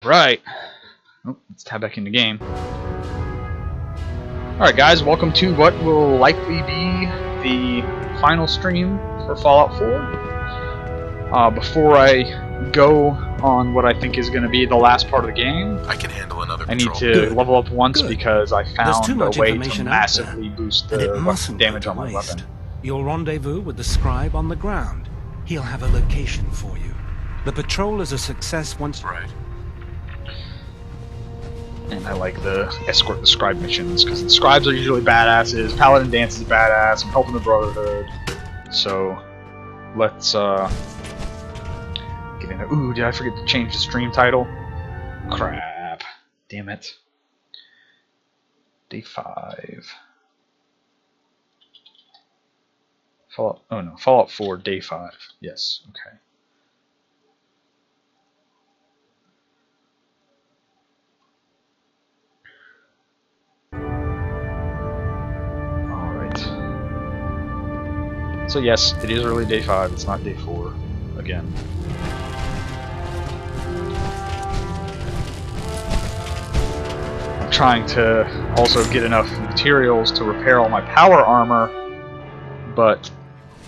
Right. Oh, let's tab back in the game. Alright guys, welcome to what will likely be the final stream for Fallout 4. Before I go on what I think is going to be the last part of the game, I can handle another I need patrol. to level up once Good. because I found too a much way to information out massively there, boost and it the mustn't go damage to on my waste. weapon. You'll rendezvous with the scribe on the ground. He'll have a location for you. The patrol is a success once... Right. And I like the Escort the Scribe missions, because the Scribes are usually badasses, Paladin Dance is badass, I'm helping the Brotherhood. So, let's, get in. Ooh, did I forget to change the stream title? Crap. Damn it. Day 5. Fallout, oh no, Fallout 4, Day 5. Yes, okay. So yes, it is early day 5, it's not day 4, again. I'm trying to also get enough materials to repair all my power armor, but...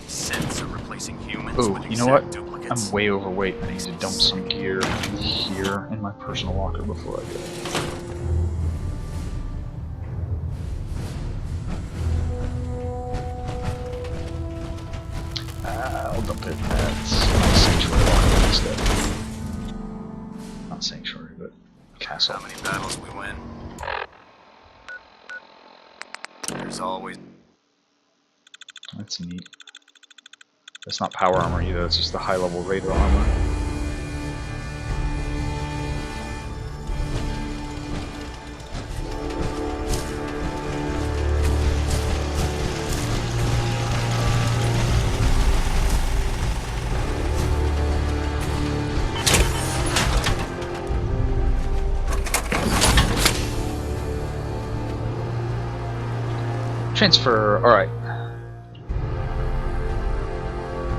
Synths are replacing humans. Ooh, with you know what? duplicates. I'm way overweight. I need to dump some gear here in my personal locker before I go. I'll dump it at Sanctuary Locker instead. Not Sanctuary, but Castle. How many battles we win? There's always... That's neat. That's not power armor either, that's just the high-level Raider armor. Transfer, alright.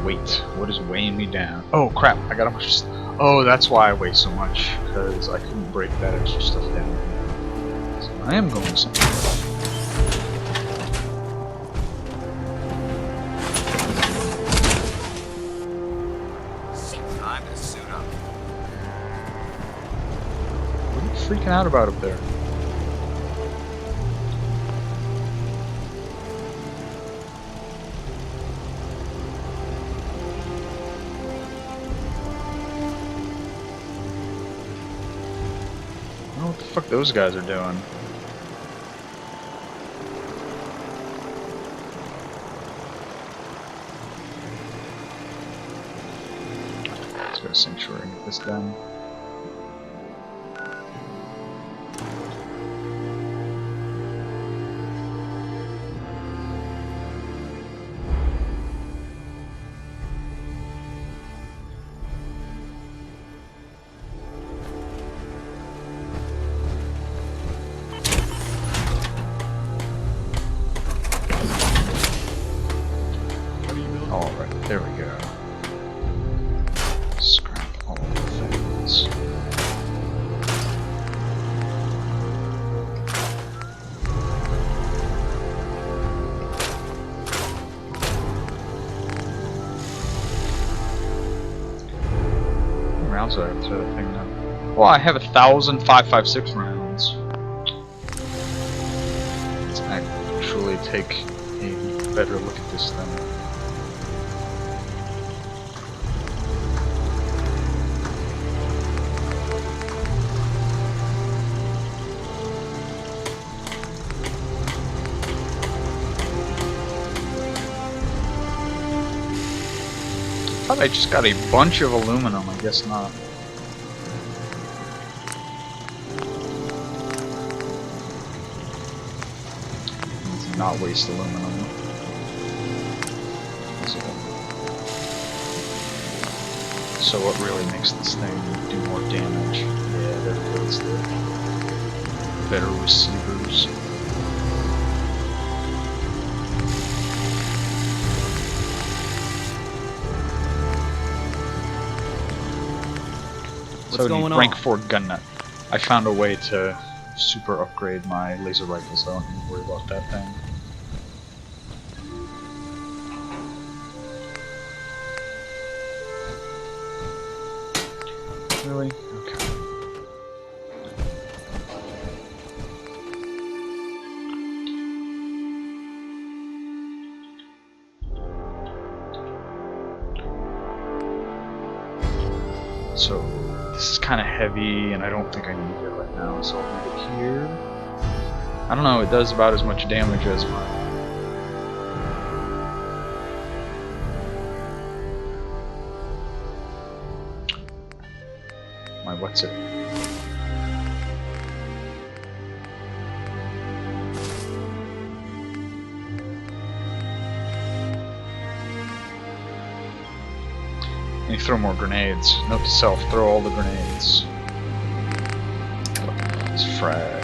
Wait, what is weighing me down? Oh crap, I got a bunch of oh, that's why I weigh so much, because I couldn't break that extra stuff down. So I am going somewhere. Time to suit up. What are you freaking out about up there? I don't know what the fuck those guys are doing. Let's go to Sanctuary and get this done. Alright, there we go. Scrap all the things. How many rounds do I have to throw that thing now? Well, I have 1,556 rounds. Let's actually take a better look at this thing. I thought I just got a bunch of aluminum, I guess not. Let's not waste aluminum. So what really makes this thing do more damage? Yeah, there goes the better receivers. What's going rank on? 4 gun nut. I found a way to super upgrade my laser rifle, so I don't need to worry about that thing. Really? Okay. So, this is kind of heavy, and I don't think I need it right now, so I'll leave it here. I don't know, it does about as much damage as my what's it? And you throw more grenades. Note to self, throw all the grenades. It's frag.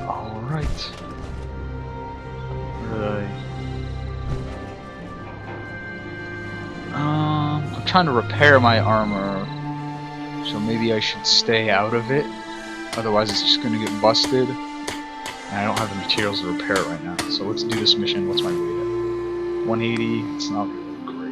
Alright. Where did I'm trying to repair my armor, so maybe I should stay out of it. Otherwise it's just gonna get busted. And I don't have the materials to repair it right now. So let's do this mission. What's my weight at? 180. It's not really great.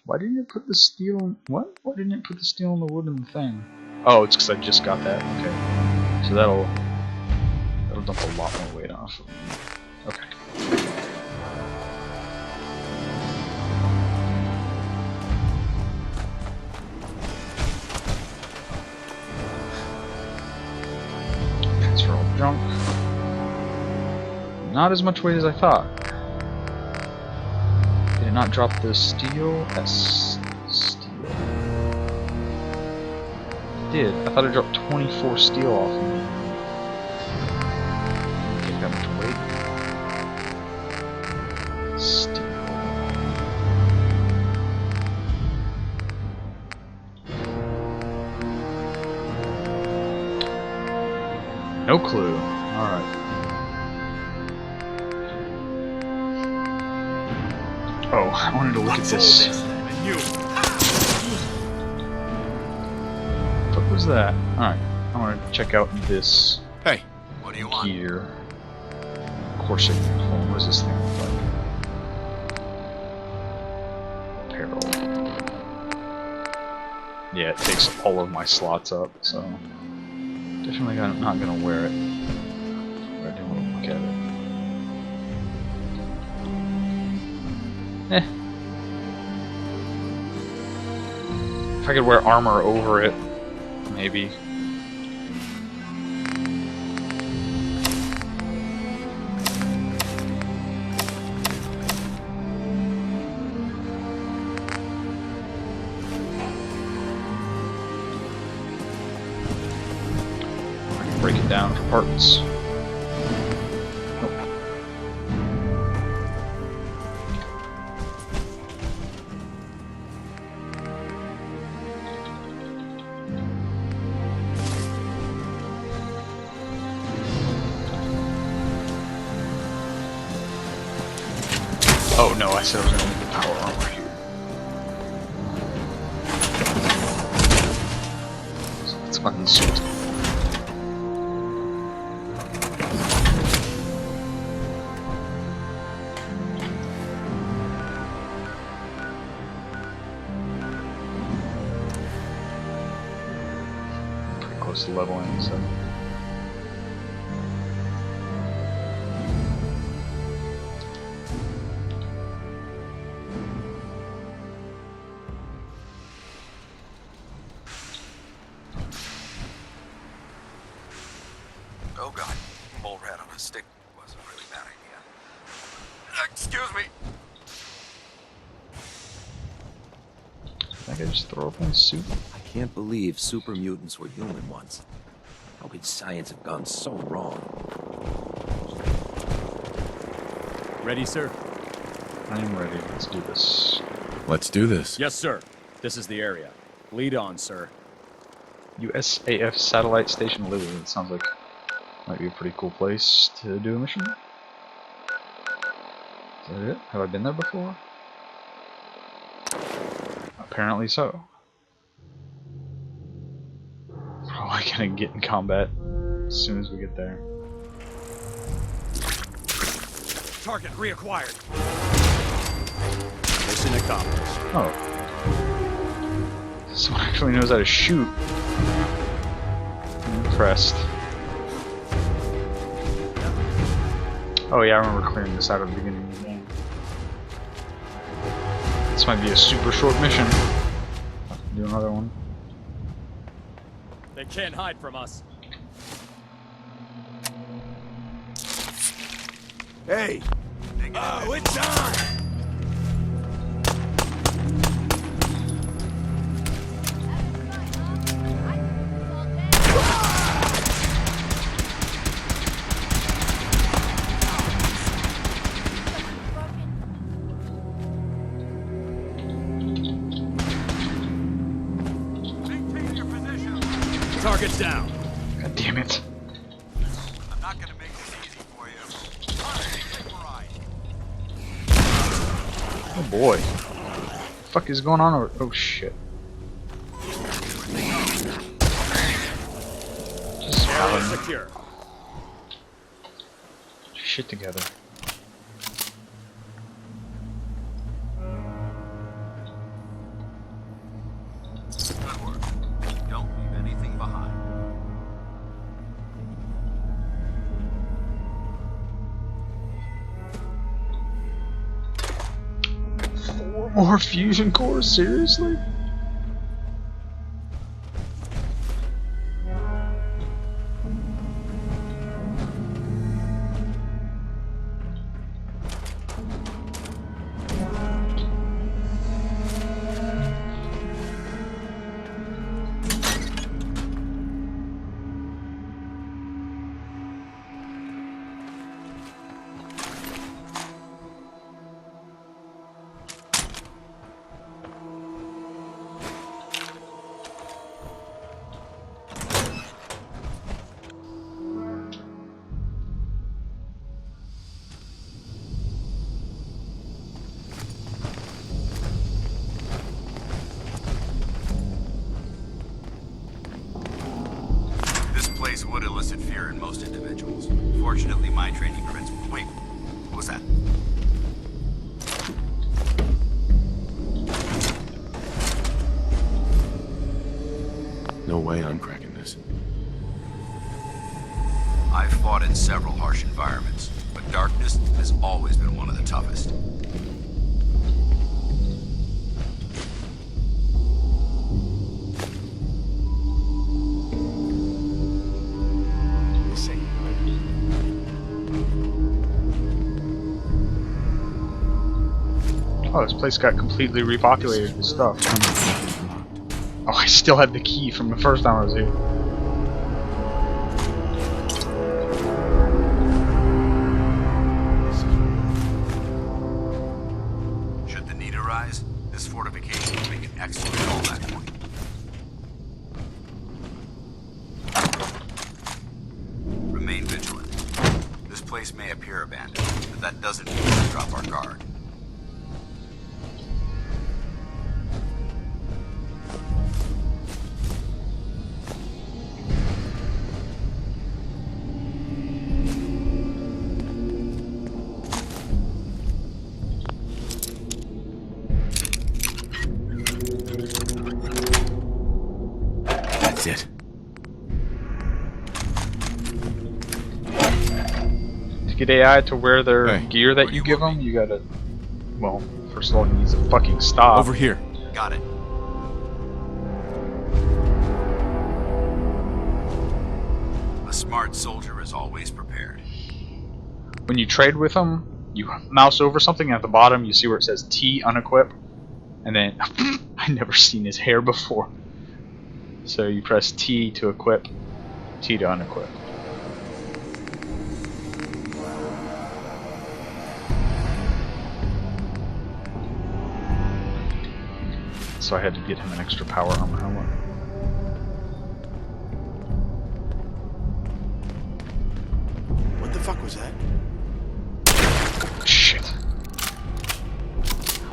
Why didn't it put the steel in... What? Why didn't it put the steel in the wood in the thing? Oh, it's because I just got that. Okay. So that'll dump a lot more weight off of me. Okay. Transfer all the junk. Not as much weight as I thought. Did it not drop the steel? Yes, steel. It did. I thought it dropped 24 steel off of me. Didn't take that much weight. Steel. No clue. Alright. Oh, I wanted to look at this. What was that? Alright, I want to check out this Hey, what do you want? gear. Corset uniform. What does this thing look like? Apparel. Yeah, it takes all of my slots up, so definitely not gonna wear it. But I do want to look at it. If I could wear armor over it, maybe. I can break it down for parts. Oh no, I said I was going to leave the power armor here. So let's unsuit. close to leveling, so. Oh god, mole rat on a stick was a really bad idea. Excuse me. I think I just throw up in soup. I can't believe super mutants were human once. How could science have gone so wrong? Ready, sir? I am ready. Let's do this. Let's do this. Yes, sir. This is the area. Lead on, sir. USAF Satellite Station Lily. It sounds like might be a pretty cool place to do a mission. Is that it? Have I been there before? Apparently so. Probably gonna get in combat as soon as we get there. Target reacquired. Mission accomplished. Oh. Someone actually knows how to shoot. I'm impressed. Oh yeah, I remember clearing this out at the beginning of the game. This might be a super short mission. I'll do another one. They can't hide from us. Hey! Oh, it's on! Target's down. God damn it. I'm not gonna make this easy for you. Oh boy. What the fuck is going on over— oh shit. Just Area having secure. shit together. Good work. Don't leave anything behind. Four more fusion cores? Seriously? This place would elicit fear in most individuals. Fortunately, my training prevents— wait, what was that? No way I'm cracking this. I've fought in several harsh environments, but darkness has always been one of the toughest. This ain't good. Oh, this place got completely repopulated with stuff. Oh, I still had the key from the first time I was here. Should the need arise, this fortification will make an excellent callback point. Remain vigilant. This place may appear abandoned, but that doesn't mean we drop our guard. That's it. to get AI to wear their Hey, gear that where you you give want them, me? you gotta... Well, first of all, he needs to fucking stop. over here. Got it. A smart soldier is always prepared. When you trade with him, you mouse over something, and at the bottom you see where it says T unequip, and then I never seen his hair before. So you press T to equip, T to unequip. So I had to get him an extra power armor helmet. What the fuck was that? Shit.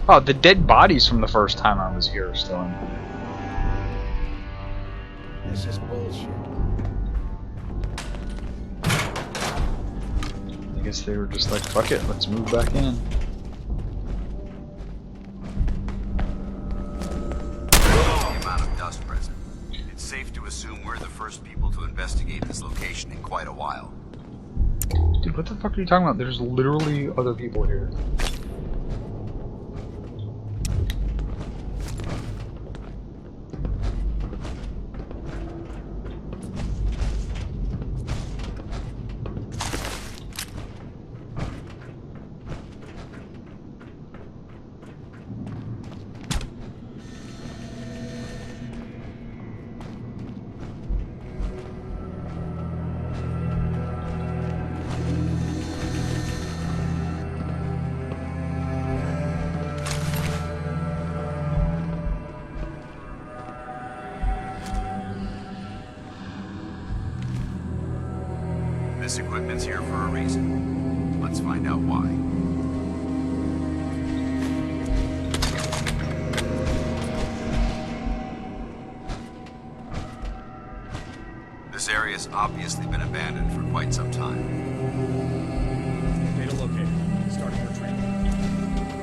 Oh, the dead bodies from the first time I was here are still in here. This is bullshit. I guess they were just like, fuck it, let's move back in. The amount of dust present. It's safe to assume we're the first people to investigate this location in quite a while. Dude, what the fuck are you talking about? There's literally other people here. This equipment's here for a reason. Let's find out why. This area's obviously been abandoned for quite some time. Data located. Starting retreat.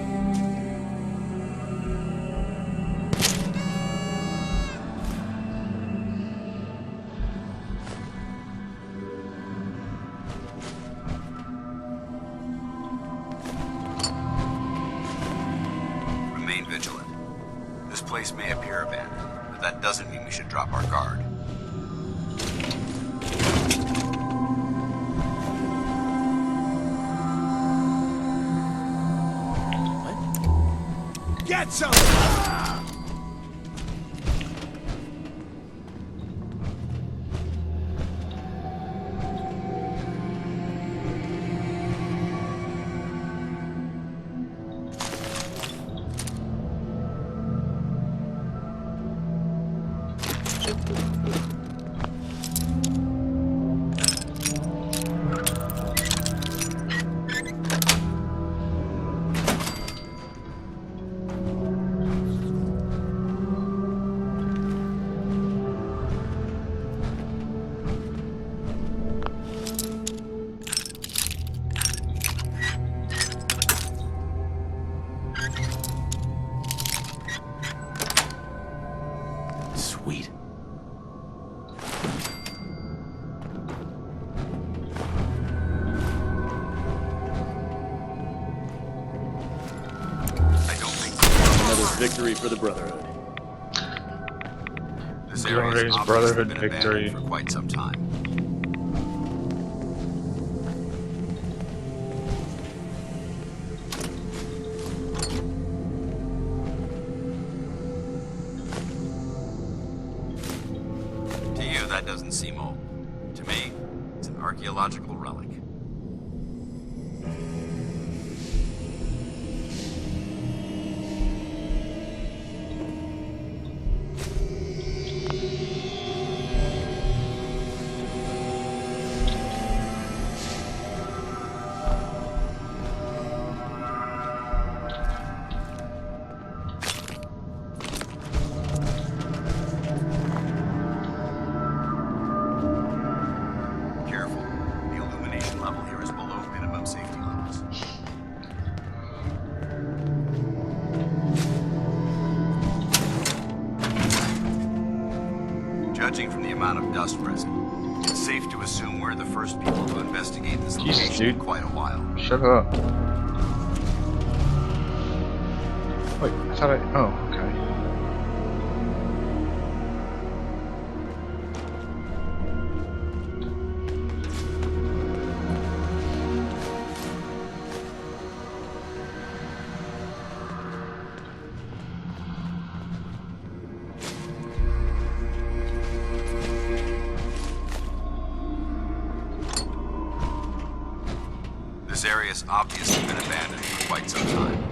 Remain vigilant. This place may appear abandoned, but that doesn't mean we should drop our guard. Get some! Sweet. I don't think Another victory for the Brotherhood. this area's Glorious obviously Brotherhood been victory. abandoned for quite some time. To you, that doesn't seem old. To me, it's an archaeological relic. Careful. The illumination Judging from the amount of dust present, it's safe to assume we're the first people to investigate this Jesus, location in dude. quite a while. Shut up. Wait, I thought I... Oh, okay. This area's obviously been abandoned for quite some time.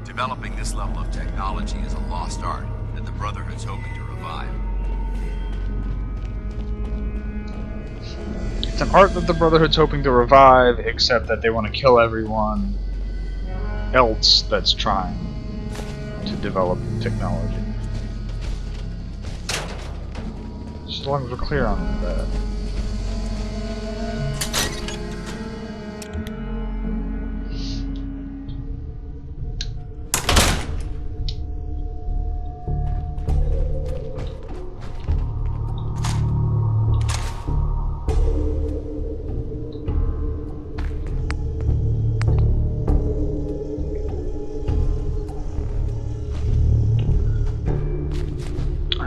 Developing this level of technology is a lost art that the Brotherhood's hoping to revive. It's an art that the Brotherhood's hoping to revive, except that they want to kill everyone else that's trying to develop technology. Just as long as we're clear on that.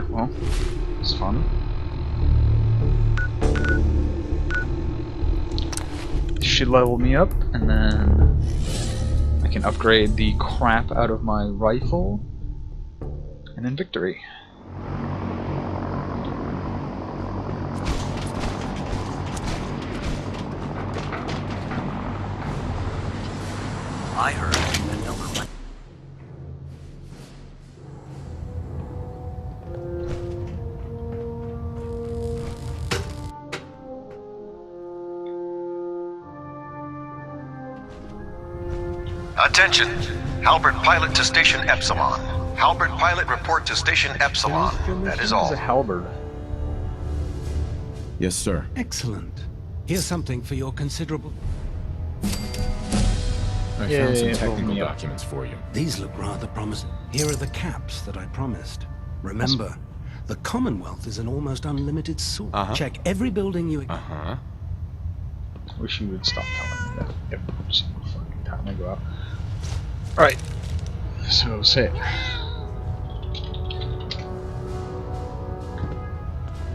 Well, it's fun. Should level me up, and then I can upgrade the crap out of my rifle, and then victory. I heard a number one. Attention! Halbert pilot to station Epsilon. Halbert pilot report to station Epsilon. That is all. It's a halberd. Yes, sir. Excellent. Here's something for your considerable... I Yeah, found some yeah, technical yeah. documents for you. These look rather promising. Here are the caps that I promised. Remember, the Commonwealth is an almost unlimited source. Check every building you... Uh-huh. Wish you would stop telling me that every single fucking time I go out. Alright. So, say it.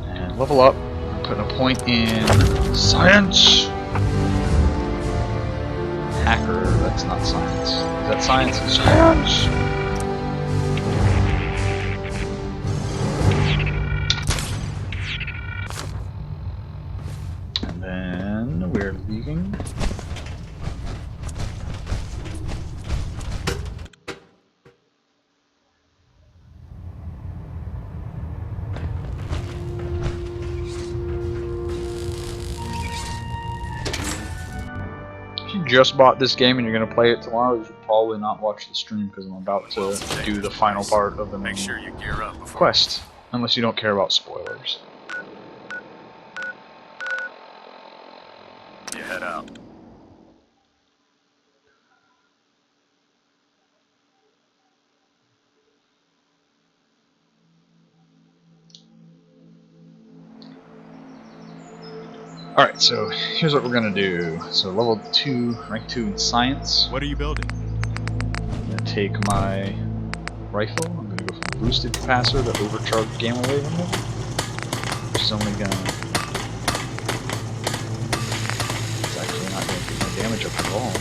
And level up. Put a point in science. Hacker, that's not science. Is that science? Science! And then we're leaving. If you just bought this game and you're going to play it tomorrow, you should probably not watch the stream because I'm about to do the final part of the main Make sure you gear up before quest. Unless you don't care about spoilers. you head out. Alright, so here's what we're going to do. So level 2, rank 2 in science. What are you building? I'm going to take my rifle. I'm going to go from boosted capacitor to overcharged gamma wave emitter, which is only going to... It's actually not going to put my damage up at all.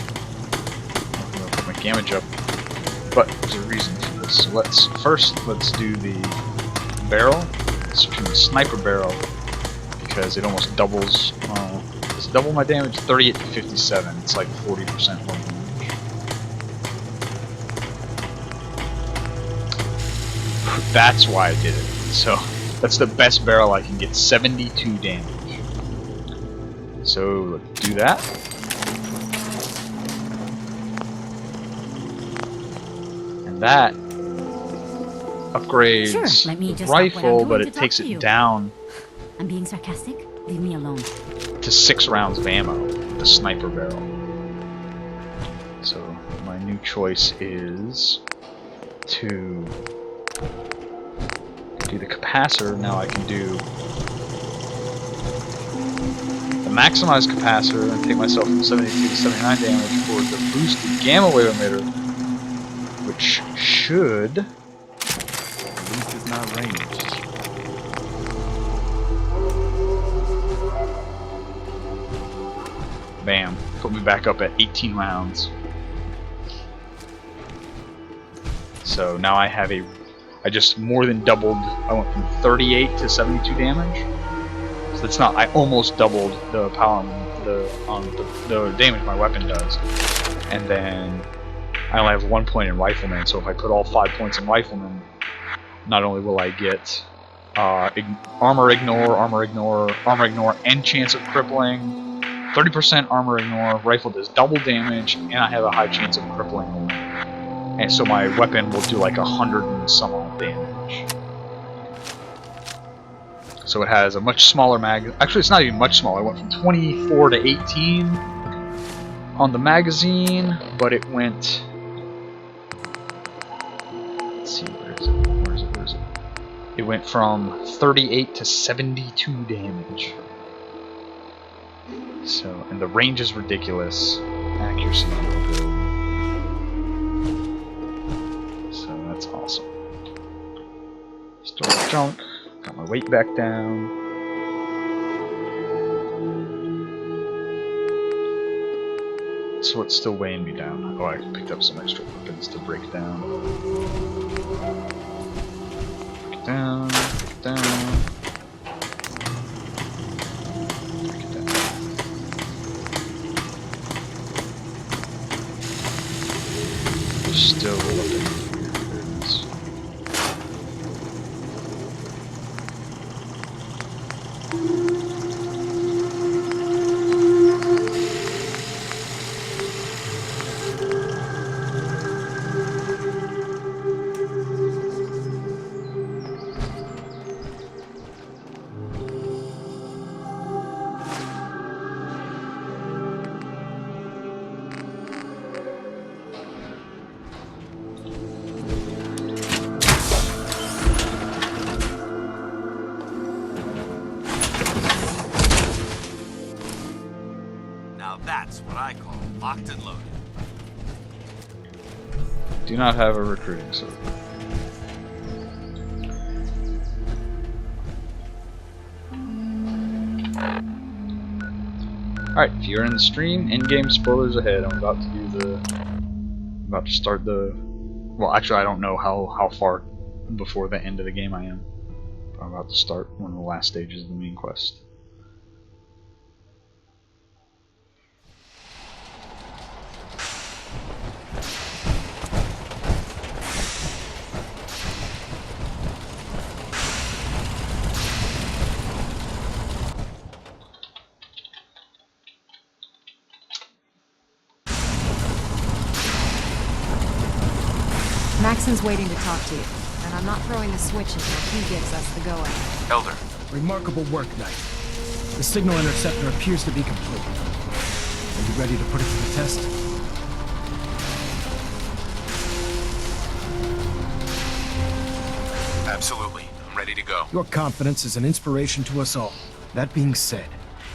I'm going to put my damage up, but there's a reason for this. So let's do the barrel. Let's do the sniper barrel, because it almost doubles. It's double my damage, 38 to 57. It's like 40% more damage. That's why I did it. So that's the best barrel I can get, 72 damage. So let's do that. And that upgrades Sure, let me the just stop what I'm rifle, doing but to it talk takes to it you. down I'm being sarcastic. Leave me alone. to 6 rounds of ammo, the sniper barrel. So my new choice is to do the capacitor. Now I can do the maximized capacitor and take myself from 72 to 79 damage for the boosted gamma wave emitter, which should, at least it's not ranged. Bam, put me back up at 18 rounds. So now I have I just more than doubled. I went from 38 to 72 damage. So it's not. I almost doubled the power, the damage my weapon does, and then I only have 1 point in Rifleman. So if I put all 5 points in Rifleman, not only will I get armor ignore, and chance of crippling. 30% armor ignore. Rifle does double damage, and I have a high chance of crippling. And so my weapon will do like 100 and some odd damage. So it has a much smaller mag. Actually, it's not even much smaller. I went from 24 to 18 on the magazine, but it went. Let's see, where is it? Where is it? Where is it? It went from 38 to 72 damage. So, and the range is ridiculous. Accuracy is real good. So that's awesome. Store the junk. Got my weight back down. So what's still weighing me down? Oh, I picked up some extra weapons to break down. Break it down, break it down. Break it down. There's still a little bit here. There it is. Now that's what I call locked and loaded. Do not have a recruiting server. Alright, if you're in the stream, in-game spoilers ahead. I'm about to do about to start the... Well, actually, I don't know how far before the end of the game I am. But I'm about to start one of the last stages of the main quest. Maxon's waiting to talk to you, and I'm not throwing the switch until he gives us the go-ahead. Elder, Remarkable work, Knight. The signal interceptor appears to be complete. Are you ready to put it to the test? absolutely. I'm ready to go. Your confidence is an inspiration to us all. That being said,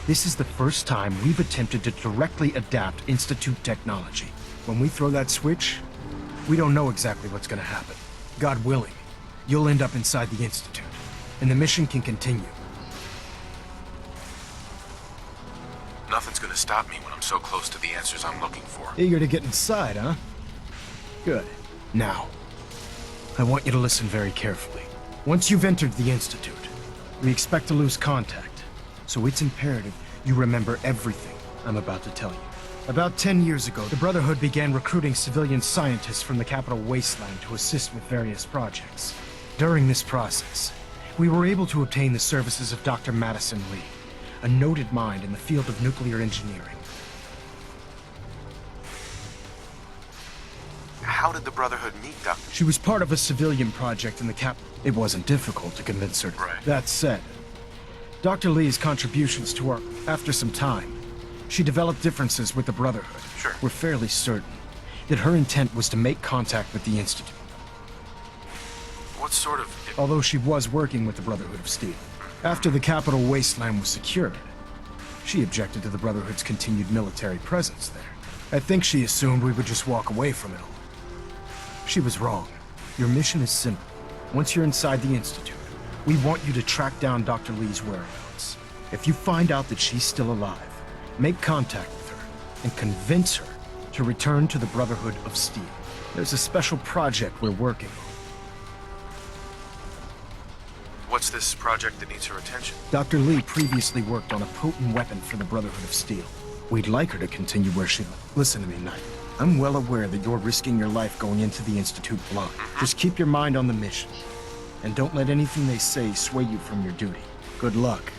this is the first time we've attempted to directly adapt Institute technology. When we throw that switch, we don't know exactly what's going to happen. God willing, you'll end up inside the Institute, and the mission can continue. Nothing's gonna stop me when I'm so close to the answers I'm looking for. Eager to get inside, huh? Good. Now, I want you to listen very carefully. Once you've entered the Institute, we expect to lose contact, so it's imperative you remember everything I'm about to tell you. About 10 years ago, the Brotherhood began recruiting civilian scientists from the capital Wasteland to assist with various projects. During this process, we were able to obtain the services of Dr. Madison Lee, a noted mind in the field of nuclear engineering. How did the Brotherhood meet Dr.? She was part of a civilian project in the cap. It wasn't difficult to convince her. Right. That said, Dr. Lee's contributions to our... After some time, she developed differences with the Brotherhood. Sure. We're fairly certain that her intent was to make contact with the Institute. What sort of... Although she was working with the Brotherhood of Steel. After the capital Wasteland was secured, she objected to the Brotherhood's continued military presence there. I think she assumed we would just walk away from it all. She was wrong. Your mission is simple. Once you're inside the Institute, we want you to track down Dr. Lee's whereabouts. If you find out that she's still alive, make contact with her and convince her to return to the Brotherhood of Steel. There's a special project we're working on. What's this project that needs her attention? Dr. Lee previously worked on a potent weapon for the Brotherhood of Steel. We'd like her to continue where she... Listen to me, Knight. I'm well aware that you're risking your life going into the Institute blind. Just keep your mind on the mission. And don't let anything they say sway you from your duty. Good luck.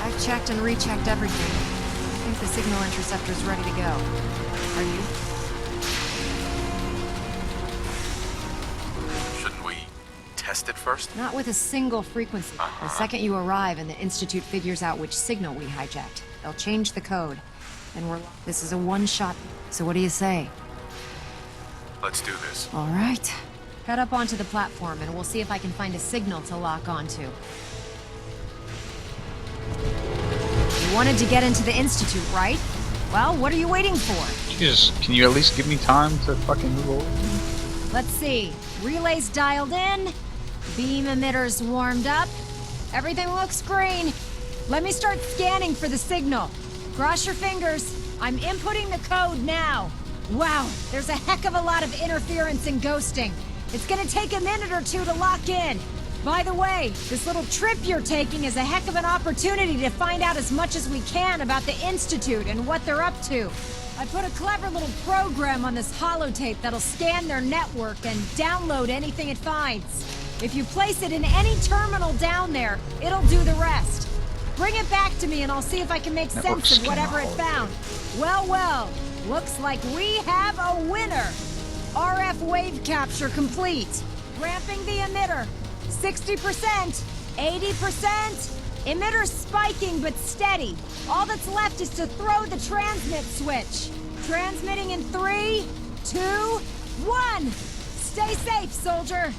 I've checked and rechecked everything. I think the signal interceptor's ready to go. Are you? Shouldn't we test it first? Not with a single frequency. The second you arrive and the Institute figures out which signal we hijacked, they'll change the code. And this is a one-shot. So what do you say? Let's do this. All right. Head up onto the platform and we'll see if I can find a signal to lock onto. You wanted to get into the Institute, right? Well, what are you waiting for? Jesus, can you at least give me time to fucking move over? Let's see. Relays dialed in. Beam emitters warmed up. Everything looks green. Let me start scanning for the signal. Cross your fingers. I'm inputting the code now. Wow, there's a heck of a lot of interference and ghosting. It's gonna take a minute or two to lock in. By the way, this little trip you're taking is a heck of an opportunity to find out as much as we can about the Institute and what they're up to. I put a clever little program on this holotape that'll scan their network and download anything it finds. If you place it in any terminal down there, it'll do the rest. Bring it back to me and I'll see if I can make sense of whatever it found. Well, well, looks like we have a winner. RF wave capture complete. Ramping the emitter. 60%, 80%. Emitter spiking but steady. All that's left is to throw the transmit switch. Transmitting in 3, 2, 1. Stay safe, soldier.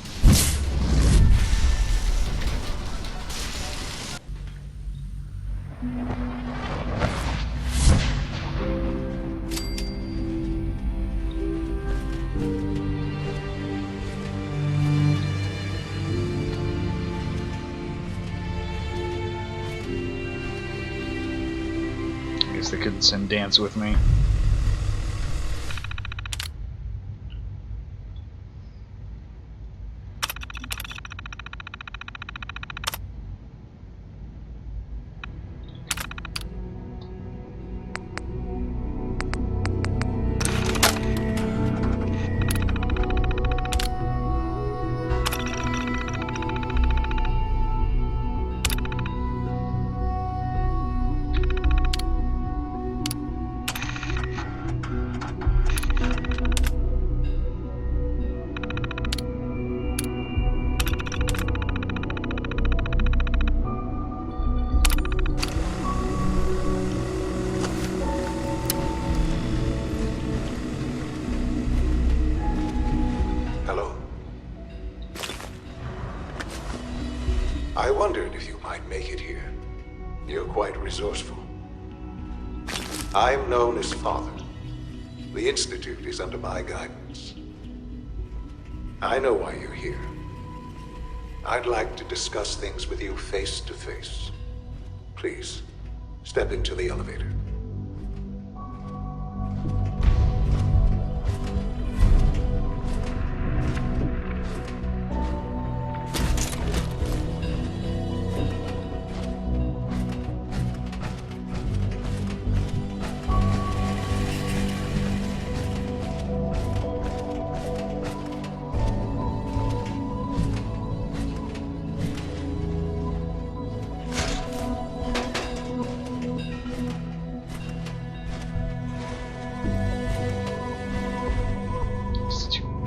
Guess they couldn't send Dance with me. Hello. I wondered if you might make it here. You're quite resourceful. I'm known as Father. The Institute is under my guidance. I know why you're here. I'd like to discuss things with you face to face. Please, step into the elevator.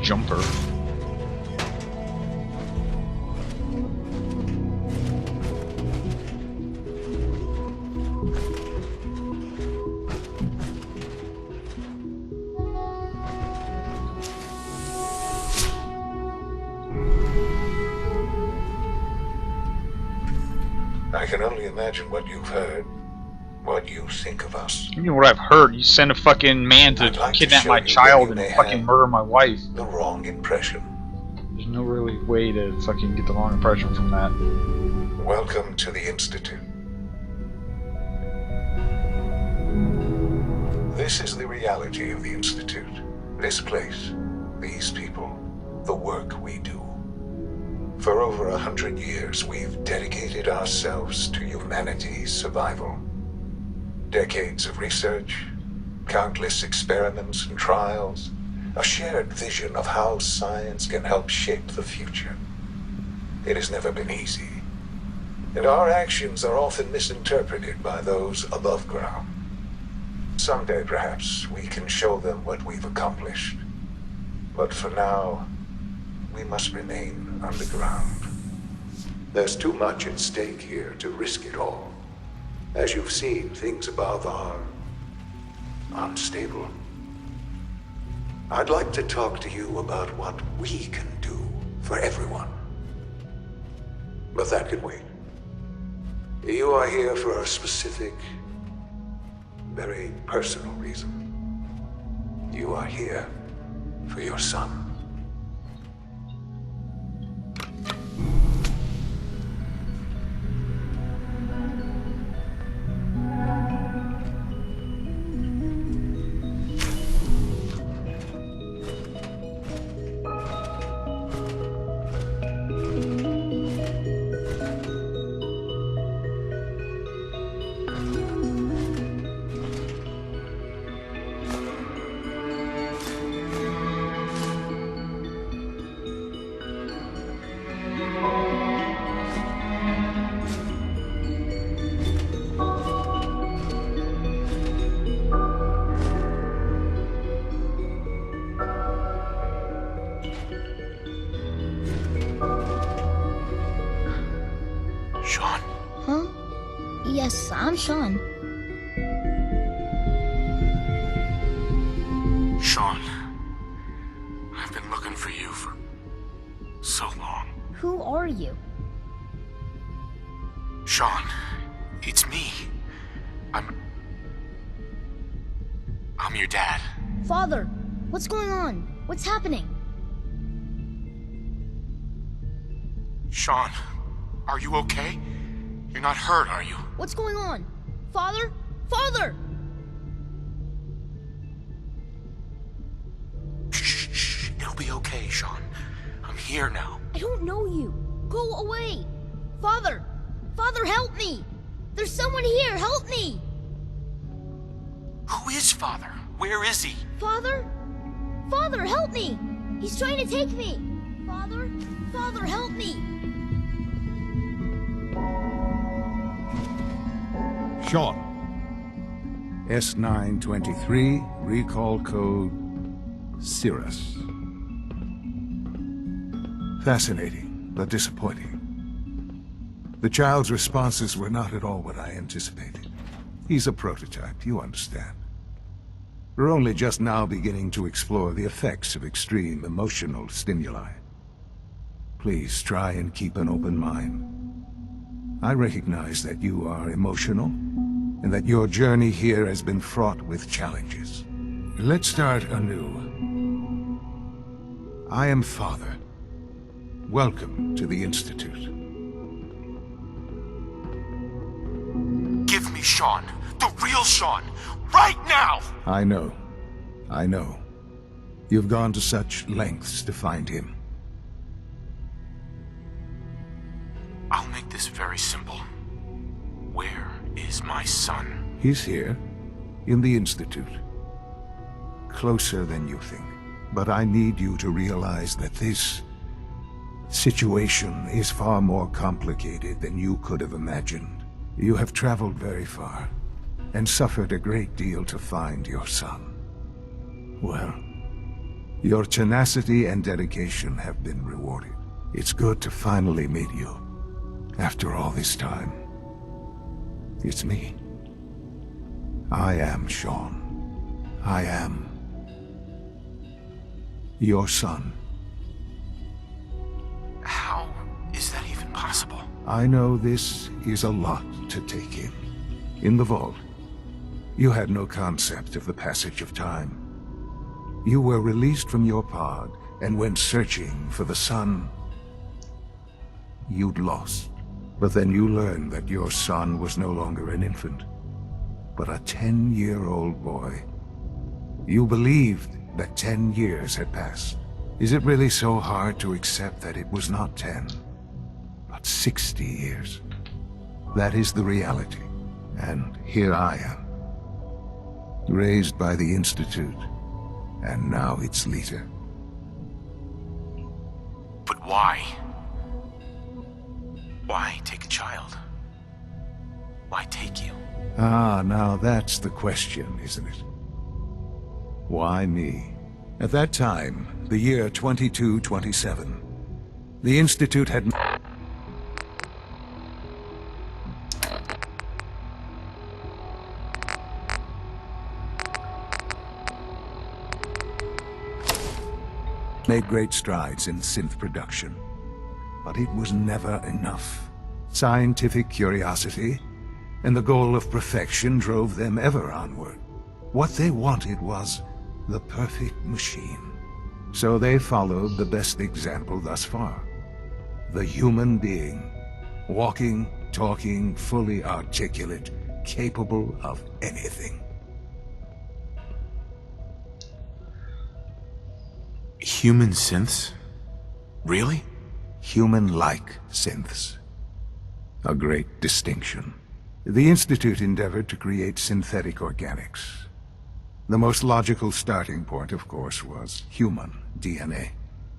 jumper. I can only imagine what you've heard, what you think of us. You know what I've heard? You send a fucking man to I'd like to kidnap show my you child that you and may fucking have murder my wife. The wrong impression. There's no really way to fucking get the wrong impression from that. Welcome to the Institute. This is the reality of the Institute. This place, these people, the work we do. For over 100 years, we've dedicated ourselves to humanity's survival. Decades of research, countless experiments and trials, a shared vision of how science can help shape the future. It has never been easy, and our actions are often misinterpreted by those above ground. Someday, perhaps, we can show them what we've accomplished. But for now, we must remain underground. There's too much at stake here to risk it all. As you've seen, things above are unstable. I'd like to talk to you about what we can do for everyone. But that can wait. You are here for a specific, very personal reason. You are here for your son. Sean? Huh? Yes, I'm Sean. Sean, I've been looking for you for so long. Who are you? Sean, it's me. I'm your dad. Father, what's going on? What's happening? Sean, are you okay? You're not hurt, are you? What's going on? Father? Father! Shh. It'll be okay, Sean. I'm here now. I don't know you. Go away. Father! Father, help me! There's someone here, help me! Who is Father? Where is he? Father? Father, help me! He's trying to take me! Father? Father, help me! Sean. S923, recall code Cirrus. Fascinating, but disappointing. The child's responses were not at all what I anticipated. He's a prototype, you understand. We're only just now beginning to explore the effects of extreme emotional stimuli. Please try and keep an open mind. I recognize that you are emotional, and that your journey here has been fraught with challenges. Let's start anew. I am Father. Welcome to the Institute. Give me Sean. The real Sean. Right now! I know. You've gone to such lengths to find him. I'll make this very simple. Where is my son? He's here, in the Institute. Closer than you think. But I need you to realize that this situation is far more complicated than you could have imagined. You have traveled very far, and suffered a great deal to find your son. Well, Your tenacity and dedication have been rewarded. It's good to finally meet you. After all this time. It's me. I am Sean. I am your son. How is that even possible? I know this is a lot to take in. In the vault, you had no concept of the passage of time. You were released from your pod and went searching for the son you'd lost. But then you learned that your son was no longer an infant, but a 10-year-old boy. You believed that 10 years had passed. Is it really so hard to accept that it was not 10, but 60 years? That is the reality, and here I am. Raised by the Institute, and now its leader. But why? Why take a child? Why take you? Ah, now that's the question, isn't it? Why me? At that time, the year 2227, the Institute had... made great strides in synth production. But it was never enough. Scientific curiosity and the goal of perfection drove them ever onward. What they wanted was the perfect machine. So they followed the best example thus far. The human being. Walking, talking, fully articulate, capable of anything. Human synths? Really? Human-like synths. A great distinction. The Institute endeavored to create synthetic organics. The most logical starting point, of course, was human DNA.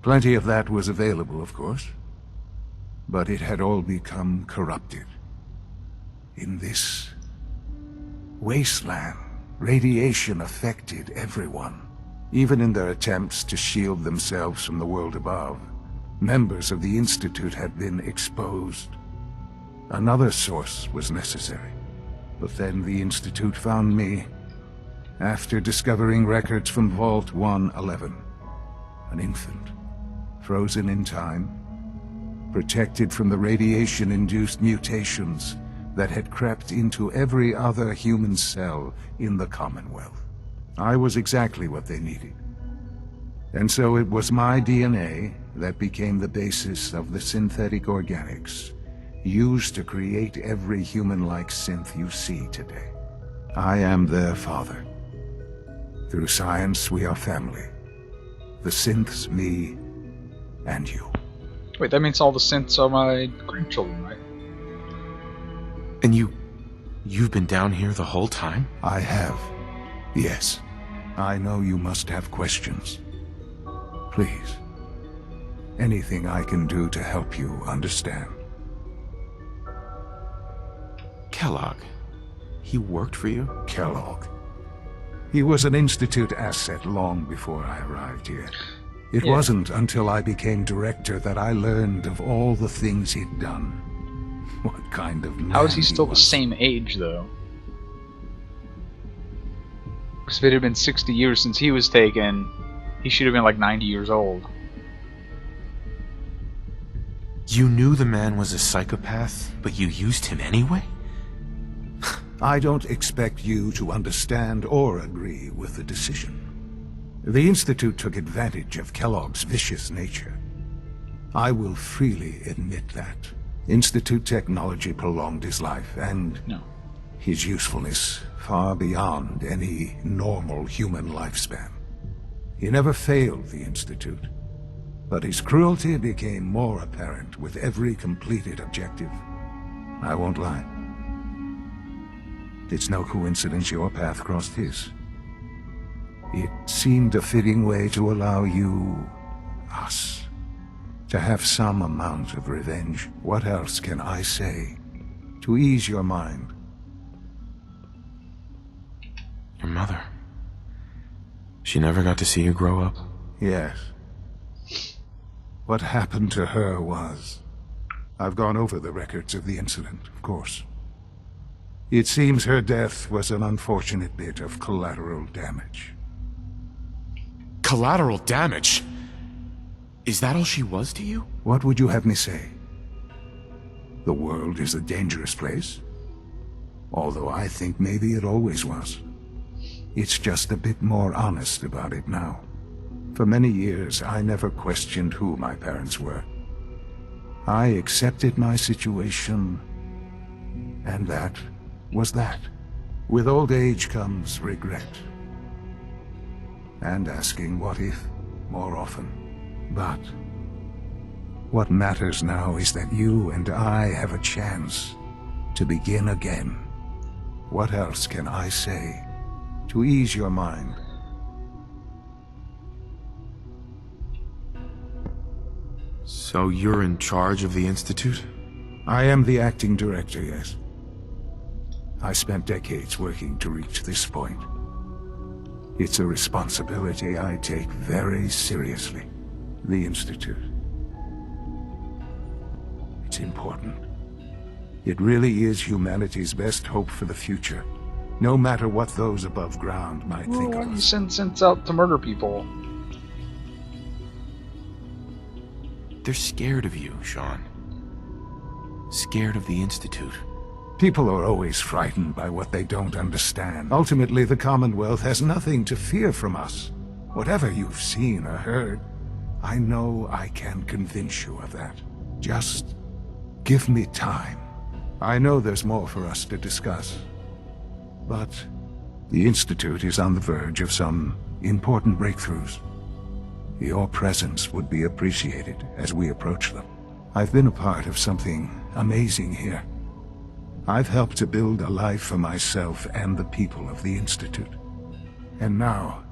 Plenty of that was available, of course. But it had all become corrupted. In this wasteland, radiation affected everyone. Even in their attempts to shield themselves from the world above, members of the Institute had been exposed. Another source was necessary. But then the Institute found me, after discovering records from Vault 111. An infant, frozen in time, protected from the radiation-induced mutations that had crept into every other human cell in the Commonwealth. I was exactly what they needed. And so it was my DNA that became the basis of the synthetic organics used to create every human-like synth you see today. I am their father. Through science, we are family. The synths, me, and you. Wait, that means all the synths are my grandchildren, right? And you've been down here the whole time? I have. Yes. I know you must have questions. Please. Anything I can do to help you understand. Kellogg. He worked for you? Kellogg. He was an Institute asset long before I arrived here. It wasn't until I became director that I learned of all the things he'd done. What kind of man How is he still was. the same age, though? Because if it had been 60 years since he was taken, he should have been like 90 years old. You knew the man was a psychopath, but you used him anyway? I don't expect you to understand or agree with the decision. The Institute took advantage of Kellogg's vicious nature. I will freely admit that. Institute technology prolonged his life, and his usefulness far beyond any normal human lifespan. He never failed the Institute, but his cruelty became more apparent with every completed objective. I won't lie. It's no coincidence your path crossed his. It seemed a fitting way to allow you, us, to have some amount of revenge. What else can I say to ease your mind? Your mother. She never got to see you grow up? Yes. What happened to her was... I've gone over the records of the incident, of course. It seems her death was an unfortunate bit of collateral damage. Collateral damage? Is that all she was to you? What would you have me say? The world is a dangerous place? Although I think maybe it always was. It's just a bit more honest about it now. For many years, I never questioned who my parents were. I accepted my situation, and that was that. With old age comes regret. And asking what if more often. But what matters now is that you and I have a chance to begin again. What else can I say to ease your mind? So you're in charge of the Institute? I am the acting director, yes. I spent decades working to reach this point. It's a responsibility I take very seriously. The Institute. It's important. It really is humanity's best hope for the future, no matter what those above ground might think Why of do you us. send synths out to murder people? They're scared of you, Sean. Scared of the Institute. People are always frightened by what they don't understand. Ultimately, the Commonwealth has nothing to fear from us. Whatever you've seen or heard, I know I can convince you of that. Just give me time. I know there's more for us to discuss. But the Institute is on the verge of some important breakthroughs. Your presence would be appreciated as we approach them. I've been a part of something amazing here. I've helped to build a life for myself and the people of the Institute. And now,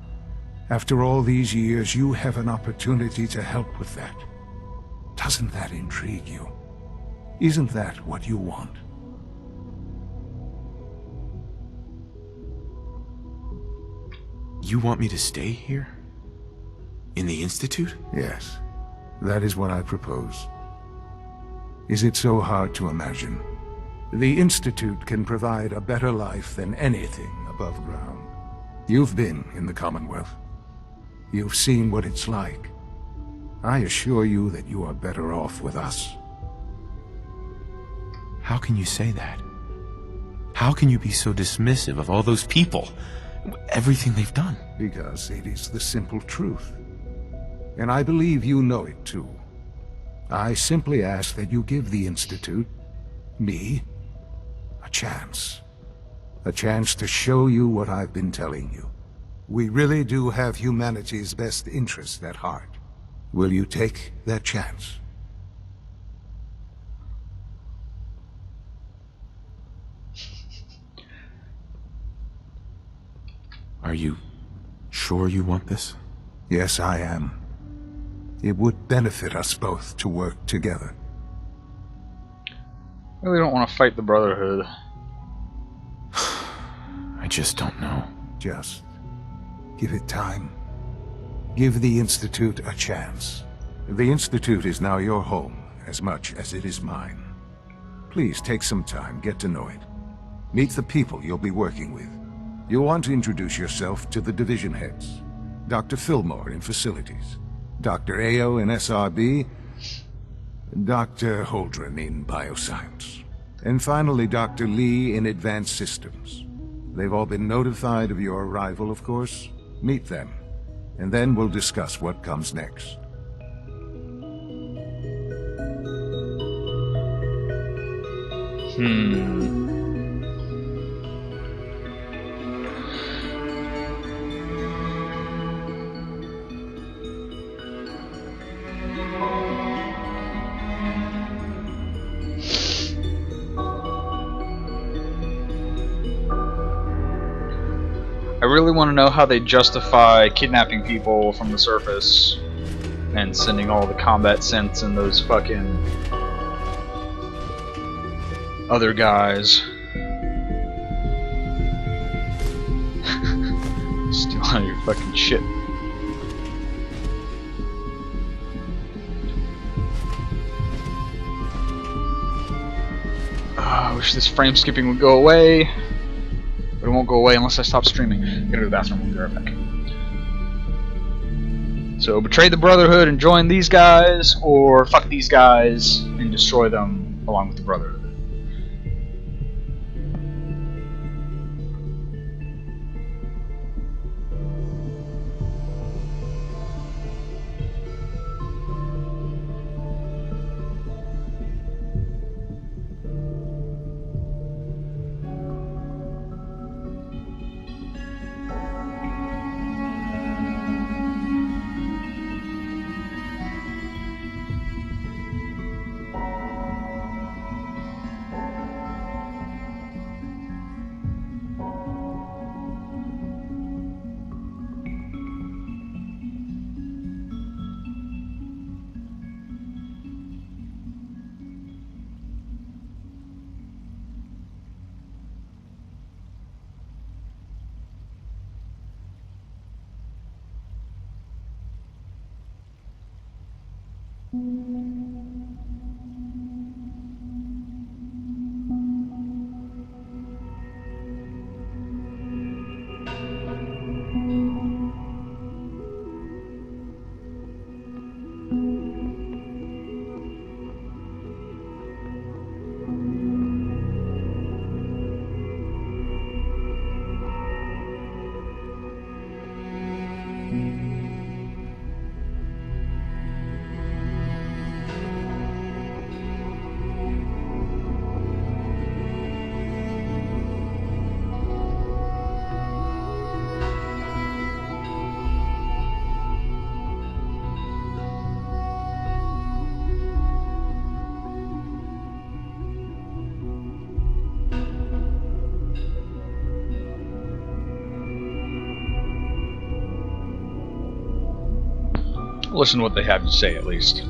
after all these years, you have an opportunity to help with that. Doesn't that intrigue you? Isn't that what you want? You want me to stay here? In the Institute? Yes, that is what I propose. Is it so hard to imagine? The Institute can provide a better life than anything above ground. You've been in the Commonwealth. You've seen what it's like. I assure you that you are better off with us. How can you say that? How can you be so dismissive of all those people? Everything they've done? Because it is the simple truth. And I believe you know it too. I simply ask that you give the Institute, me, a chance. A chance to show you what I've been telling you. We really do have humanity's best interest at heart. Will you take that chance? Are you sure you want this? Yes, I am. It would benefit us both to work together. I really don't want to fight the Brotherhood. I just don't know. Just give it time. Give the Institute a chance. The Institute is now your home, as much as it is mine. Please take some time, get to know it. Meet the people you'll be working with. You'll want to introduce yourself to the division heads. Dr. Fillmore in Facilities, Dr. Ayo in SRB, Dr. Holdren in Bioscience, and finally Dr. Lee in Advanced Systems. They've all been notified of your arrival, of course. Meet them, and then we'll discuss what comes next. I really want to know how they justify kidnapping people from the surface and sending all the combat synths and those fucking other guys. Stealing your fucking shit. wish this frame skipping would go away, but it won't go away unless I stop streaming. I'm gonna go to the bathroom. We'll be right back. So betray the Brotherhood and join these guys, or fuck these guys and destroy them along with the Brotherhood. Listen to what they have to say, at least.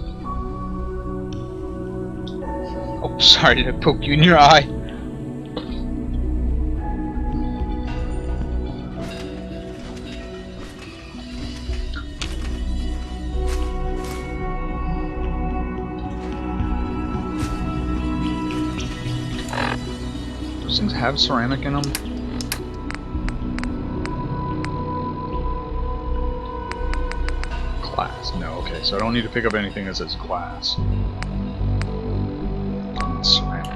Oh, sorry, did I poke you in your eye? Those things have ceramic in them? Glass. No, okay, so I don't need to pick up anything that says glass. Ceramic.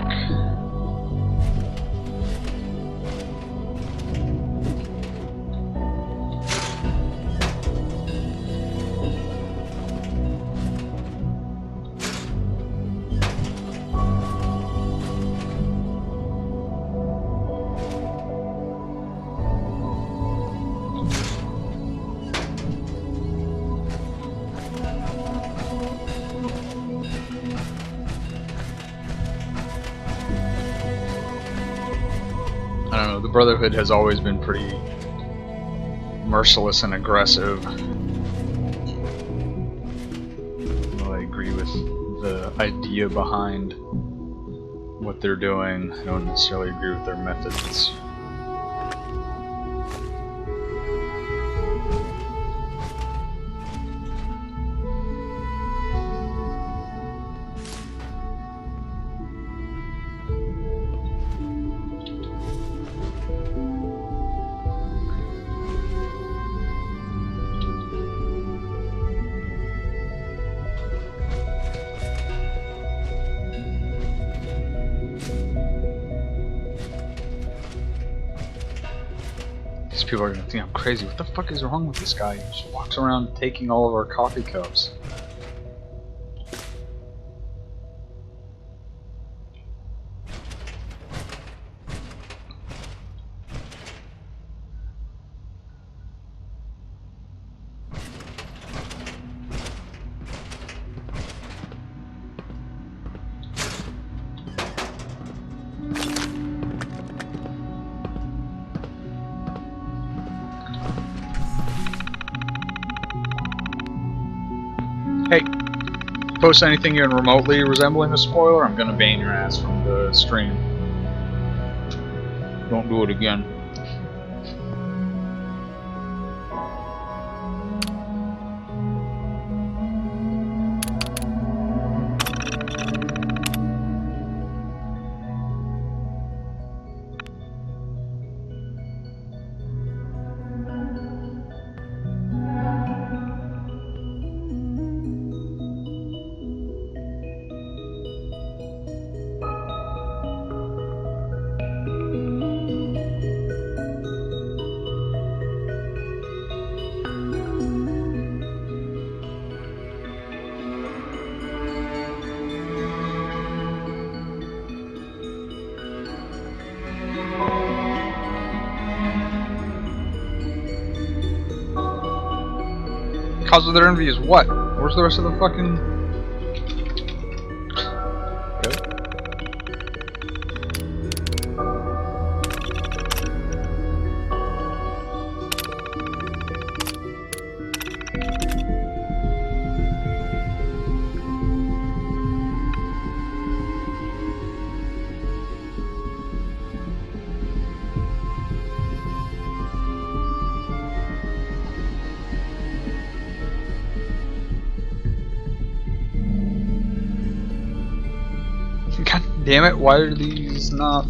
I don't know, the Brotherhood has always been pretty merciless and aggressive. Well, I agree with the idea behind what they're doing. I don't necessarily agree with their methods. People are gonna think I'm crazy. What the fuck is wrong with this guy? He just walks around taking all of our coffee cups. Hey, post anything even remotely resembling a spoiler, I'm gonna ban your ass from the stream. Don't do it again. Cause of their envy is what? Where's the rest of the fucking... God damn it, why are these not...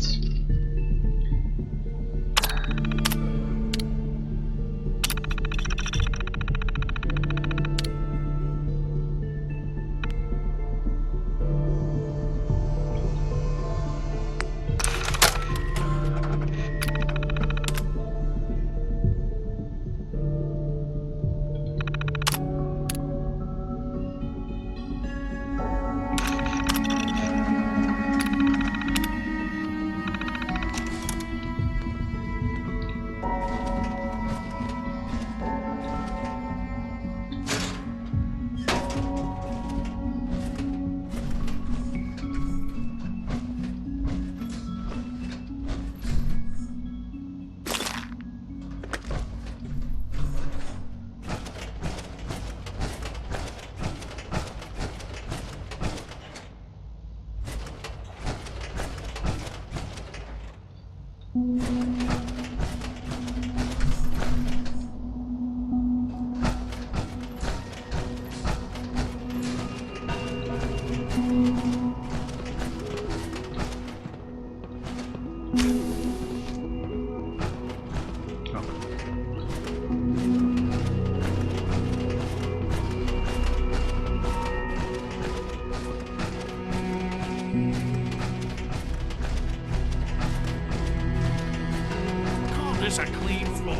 A clean floor.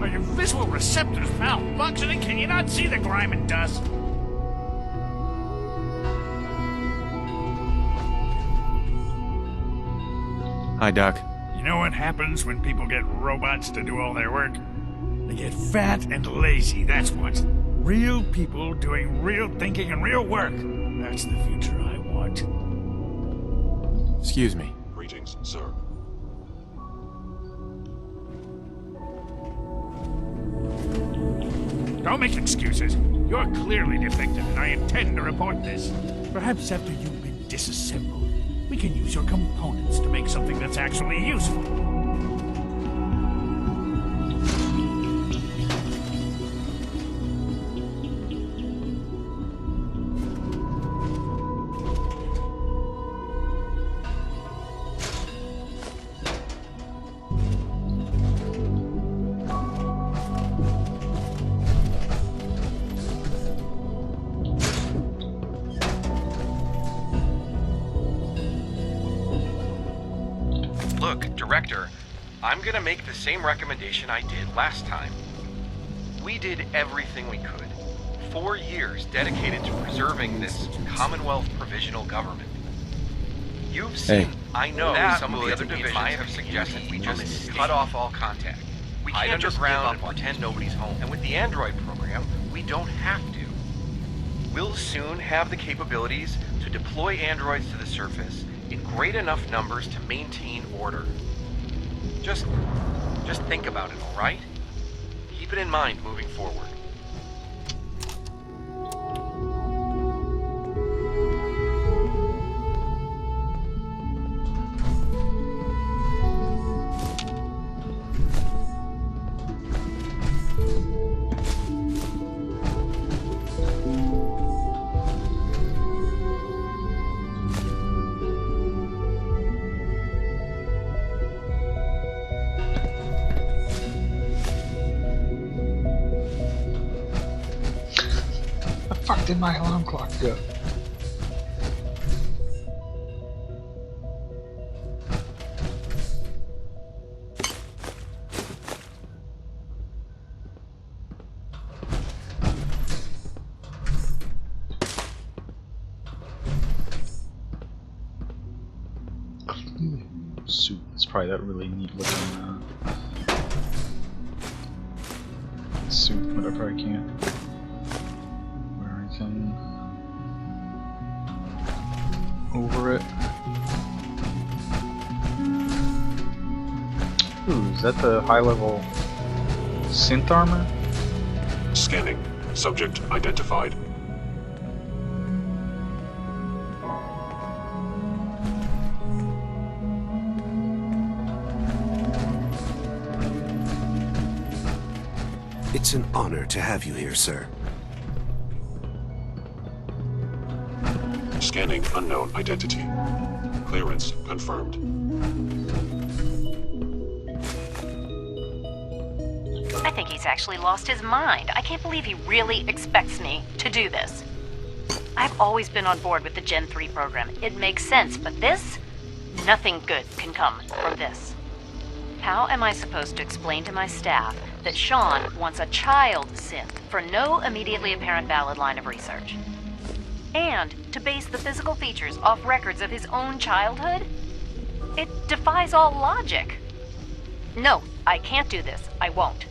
Are your visual receptors malfunctioning? Can you not see the grime and dust? Hi, Doc. You know what happens when people get robots to do all their work? They get fat and lazy, that's what. Real people doing real thinking and real work. That's the future I want. Excuse me. Greetings, sir. Don't make excuses. You're clearly defective, and I intend to report this. Perhaps after you've been disassembled, we can use your components to make something that's actually useful. Look, Director, I'm gonna make the same recommendation I did last time. We did everything we could. 4 years dedicated to preserving this Commonwealth provisional government. You've seen, I know some of the other divisions have suggested we just cut off all contact. We can't just give up and pretend nobody's home. And with the Android program, we don't have to. We'll soon have the capabilities to deploy androids to the surface in great enough numbers to maintain order. Just think about it, all right? Keep it in mind moving forward. Did my alarm clock go? Suit. It's probably that really neat looking suit, whatever I can. Ooh, is that the high-level synth armor? Scanning. Subject identified. It's an honor to have you here, sir. Scanning unknown identity. Clearance confirmed. I think he's actually lost his mind. I can't believe he really expects me to do this. I've always been on board with the Gen 3 program. It makes sense, but this? Nothing good can come from this. How am I supposed to explain to my staff that Sean wants a child synth for no immediately apparent valid line of research? And to base the physical features off records of his own childhood? It defies all logic. No, I can't do this. I won't.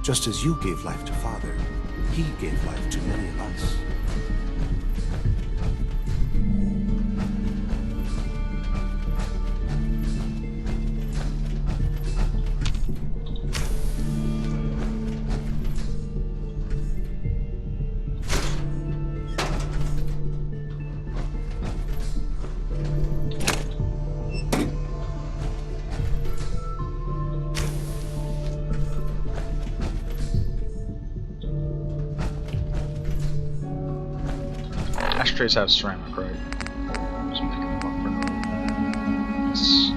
Just as you gave life to Father, he gave life to many of us. Ashtrays have ceramic, right? Just picking them up for now. Yes.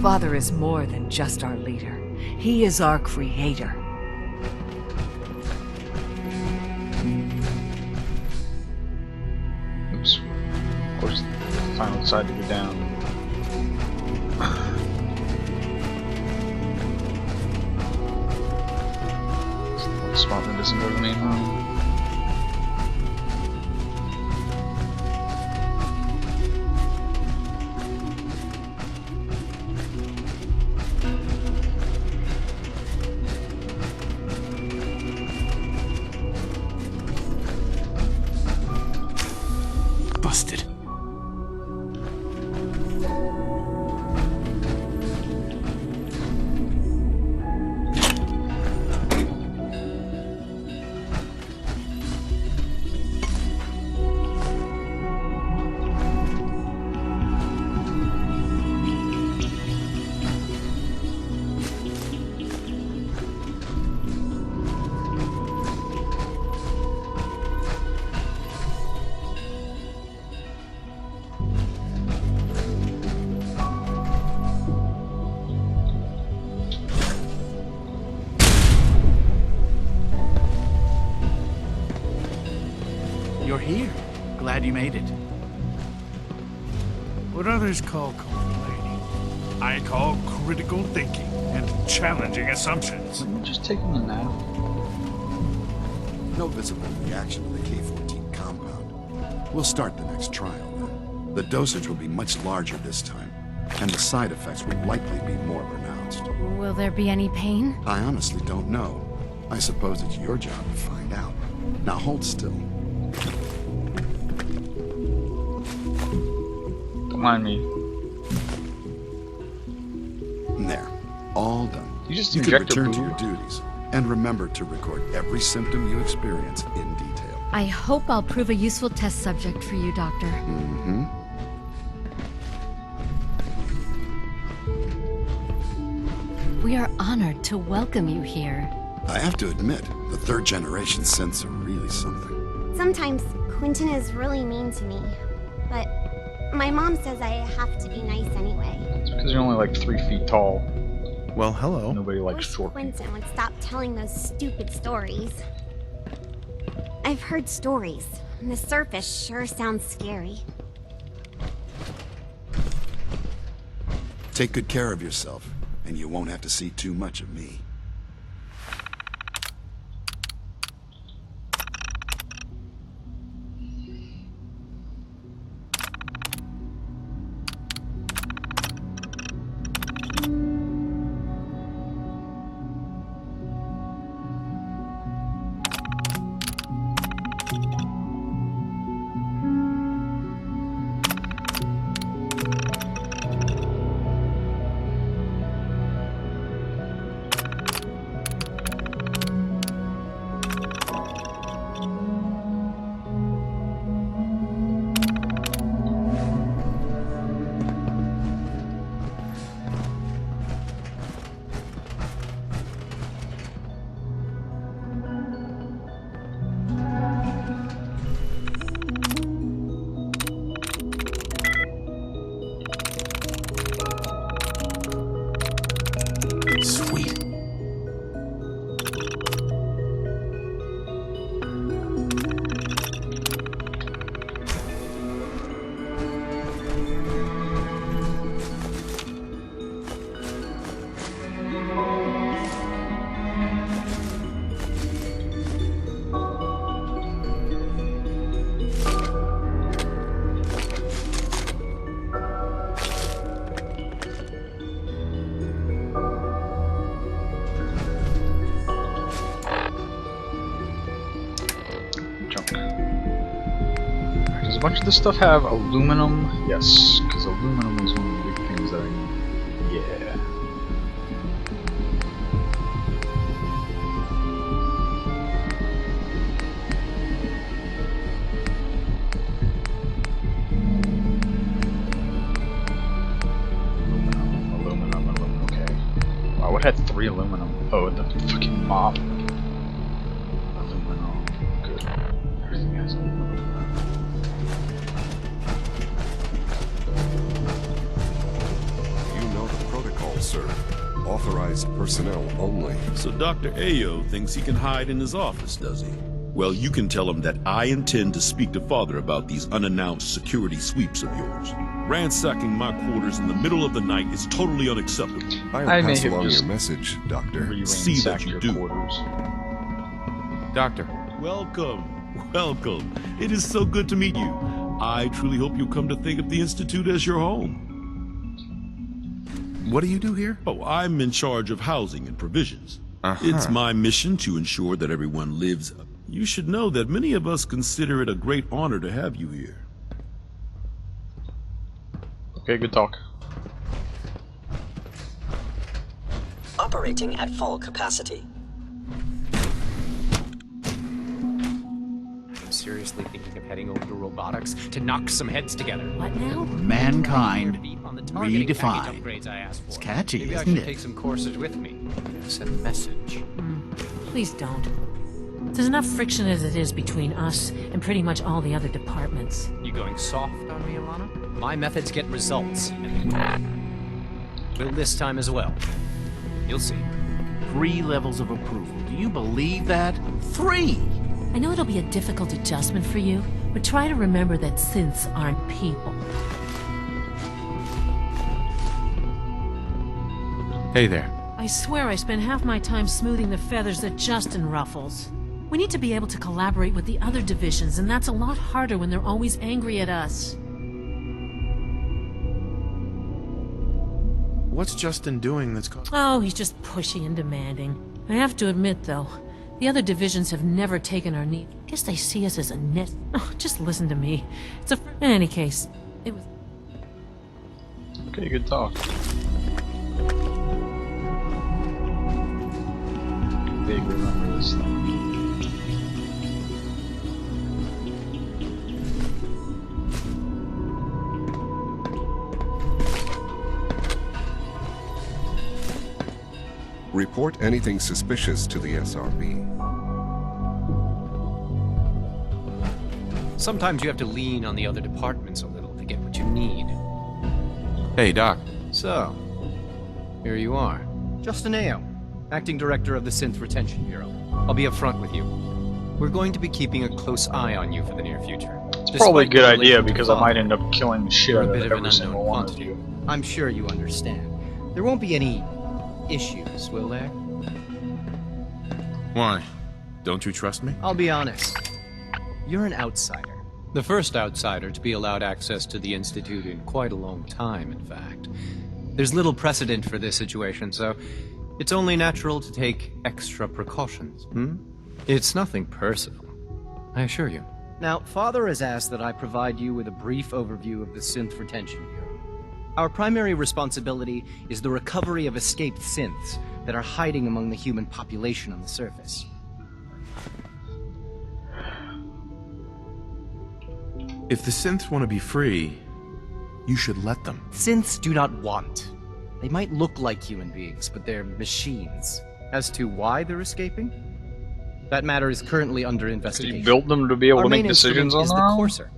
Father is more than just our leader. He is our creator. Oops. Of course, finally decided to go down. Spot that doesn't go to the main room. Busted. You're here. Glad you made it. What others call complaining, I call critical thinking and challenging assumptions. Just taking a nap. No visible reaction to the K-14 compound. We'll start the next trial then. The dosage will be much larger this time, and the side effects will likely be more pronounced. Will there be any pain? I honestly don't know. I suppose it's your job to find out. Now hold still. Don't mind me. There. All done. You just can inject a return to boob? your duties. And remember to record every symptom you experience in detail. I hope I'll prove a useful test subject for you, Doctor. Mm-hmm. We are honored to welcome you here. I have to admit, the third-generation synths are really something. Sometimes Quentin is really mean to me, but my mom says I have to be nice anyway. It's because you're only like 3 feet tall. Well, hello. Nobody likes Wish short people. Quentin would stop telling those stupid stories. I've heard stories, and the surface sure sounds scary. Take good care of yourself, and you won't have to see too much of me. Sweet. Does a bunch of this stuff have aluminum? Yes, because aluminum is one of the big things that I need. Yeah. Aluminum, okay. Wow, what had 3 aluminum? Oh, the fucking mop. Aluminum, good. Everything has aluminum. Sir. Authorized personnel only. So Dr. Ayo thinks he can hide in his office, does he? Well, you can tell him that I intend to speak to Father about these unannounced security sweeps of yours. Ransacking my quarters in the middle of the night is totally unacceptable. I'll pass along your message, Doctor. See that you do. Doctor. Welcome. Welcome. It is so good to meet you. I truly hope you'll come to think of the Institute as your home. What do you do here? Oh, I'm in charge of housing and provisions. It's my mission to ensure that everyone lives. You should know that many of us consider it a great honor to have you here. Okay, good talk. Operating at full capacity. I'm seriously thinking of heading over to robotics to knock some heads together. What now? Mankind Redefined. redefined. It's catchy, Maybe I isn't should it? take some courses with me. Send a message. Please don't. There's enough friction as it is between us and pretty much all the other departments. You going soft on me, Alana? My methods get results. Will this time as well. You'll see. 3 levels of approval. Do you believe that? 3! I know it'll be a difficult adjustment for you, but try to remember that synths aren't people. Hey there. I swear I spend half my time smoothing the feathers that Justin ruffles. We need to be able to collaborate with the other divisions, and that's a lot harder when they're always angry at us. What's Justin doing that's causing... Oh, he's just pushy and demanding. I have to admit, though, the other divisions have never taken our need. I guess they see us as a net. Oh, just listen to me. In any case, it was... Okay, good talk. vaguely remember this thing. Report anything suspicious to the SRB. Sometimes you have to lean on the other departments a little to get what you need. Hey, Doc. So, here you are. Justin Ayo, Acting Director of the Synth Retention Bureau. I'll be upfront with you. We're going to be keeping a close eye on you for the near future. It's probably a good idea because I might end up killing the shit out of every single one of you. I'm sure you understand. There won't be any issues, will there? Why? Don't you trust me? I'll be honest. You're an outsider. The first outsider to be allowed access to the Institute in quite a long time, in fact. There's little precedent for this situation, so it's only natural to take extra precautions, It's nothing personal, I assure you. Now, Father has asked that I provide you with a brief overview of the Synth Retention Bureau. Our primary responsibility is the recovery of escaped synths that are hiding among the human population on the surface. If the synths want to be free, you should let them. Synths do not want. They might look like human beings, but they're machines. As to why they're escaping? That matter is currently under investigation. You built them to be able Our to make main decisions on instrument their is own? the Courser,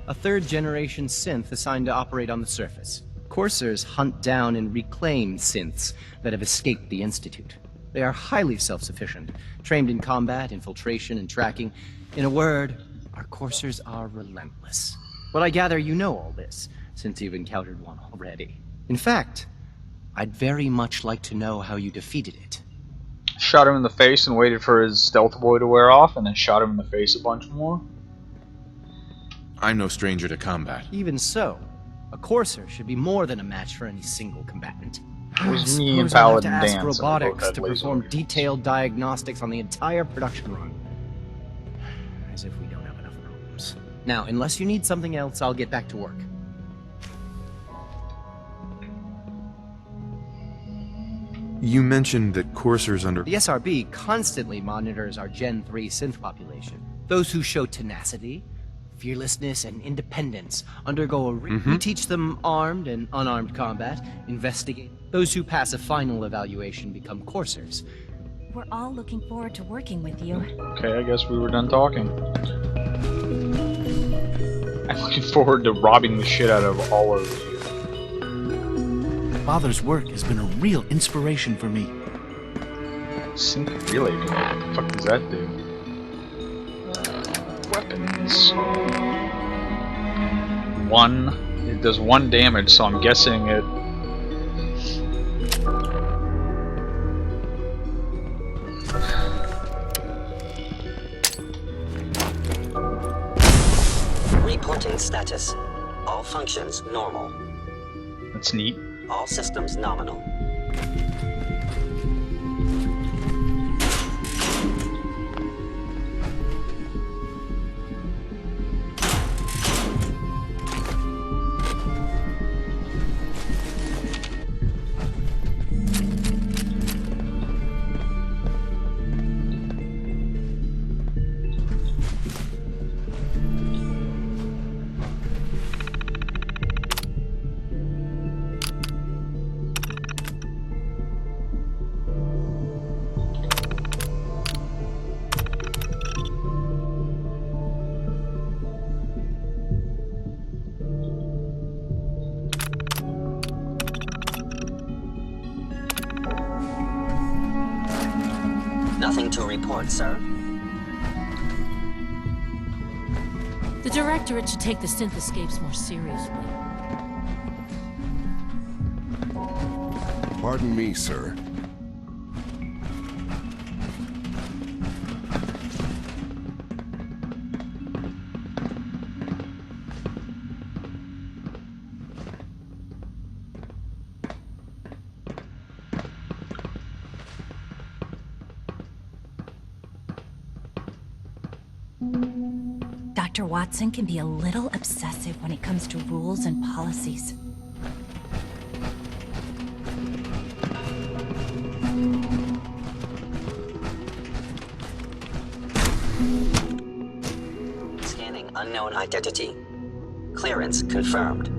a third-generation synth assigned to operate on the surface. Coursers hunt down and reclaim synths that have escaped the Institute. They are highly self-sufficient, trained in combat, infiltration, and tracking. In a word, our coursers are relentless. But I gather you know all this, since you've encountered one already. In fact, I'd very much like to know how you defeated it. Shot him in the face and waited for his stealth boy to wear off, and then shot him in the face a bunch more. I'm no stranger to combat. Even so, a courser should be more than a match for any single combatant. It was I me and suppose I'll have Paladin to ask Dance, and we both robotics had to laser perform vision. detailed diagnostics on the entire production run. As if we don't have enough problems. Now, unless you need something else, I'll get back to work. You mentioned that coursers under... The SRB constantly monitors our Gen 3 synth population. Those who show tenacity, fearlessness, and independence undergo a we teach them armed and unarmed combat, investigate. Those who pass a final evaluation become coursers. We're all looking forward to working with you. Okay, I guess we were done talking. I'm looking forward to robbing the shit out of all of you. Father's work has been a real inspiration for me. Synth relay beam. What the fuck does that do? Weapons. It does 1 damage, so I'm guessing it... Reporting status. All functions normal. That's neat. All systems nominal. Nothing to report, sir. The Directorate should take the synth escapes more seriously. Pardon me, sir. Dr. Watson can be a little obsessive when it comes to rules and policies. Scanning unknown identity. Clearance confirmed.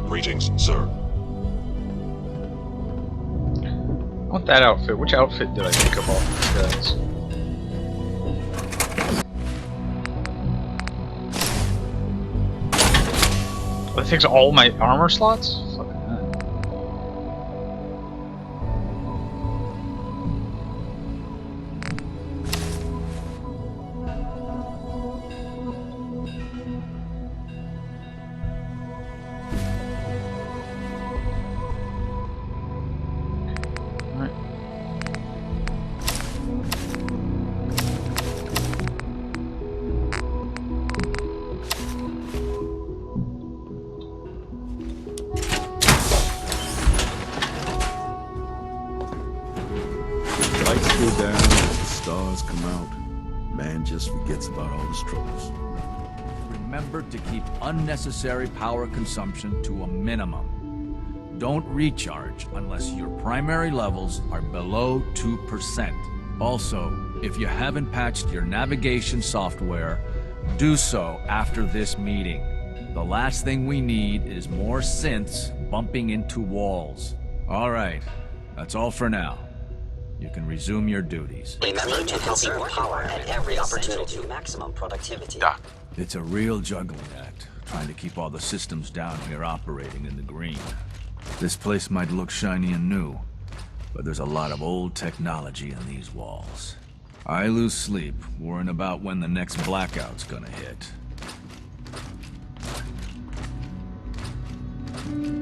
Greetings, sir. I want that outfit. Which outfit did I pick up off these guys? That takes all my armor slots? Fucking hell. Lights go down as the stars come out. Man just forgets about all his troubles. Remember to keep unnecessary power consumption to a minimum. Don't recharge unless your primary levels are below 2%. Also, if you haven't patched your navigation software, do so after this meeting. The last thing we need is more synths bumping into walls. All right, that's all for now. You can resume your duties. Remember to conserve power at every opportunity to maximum productivity. Doc. It's a real juggling act, trying to keep all the systems down here operating in the green. This place might look shiny and new, but there's a lot of old technology in these walls. I lose sleep worrying about when the next blackout's gonna hit.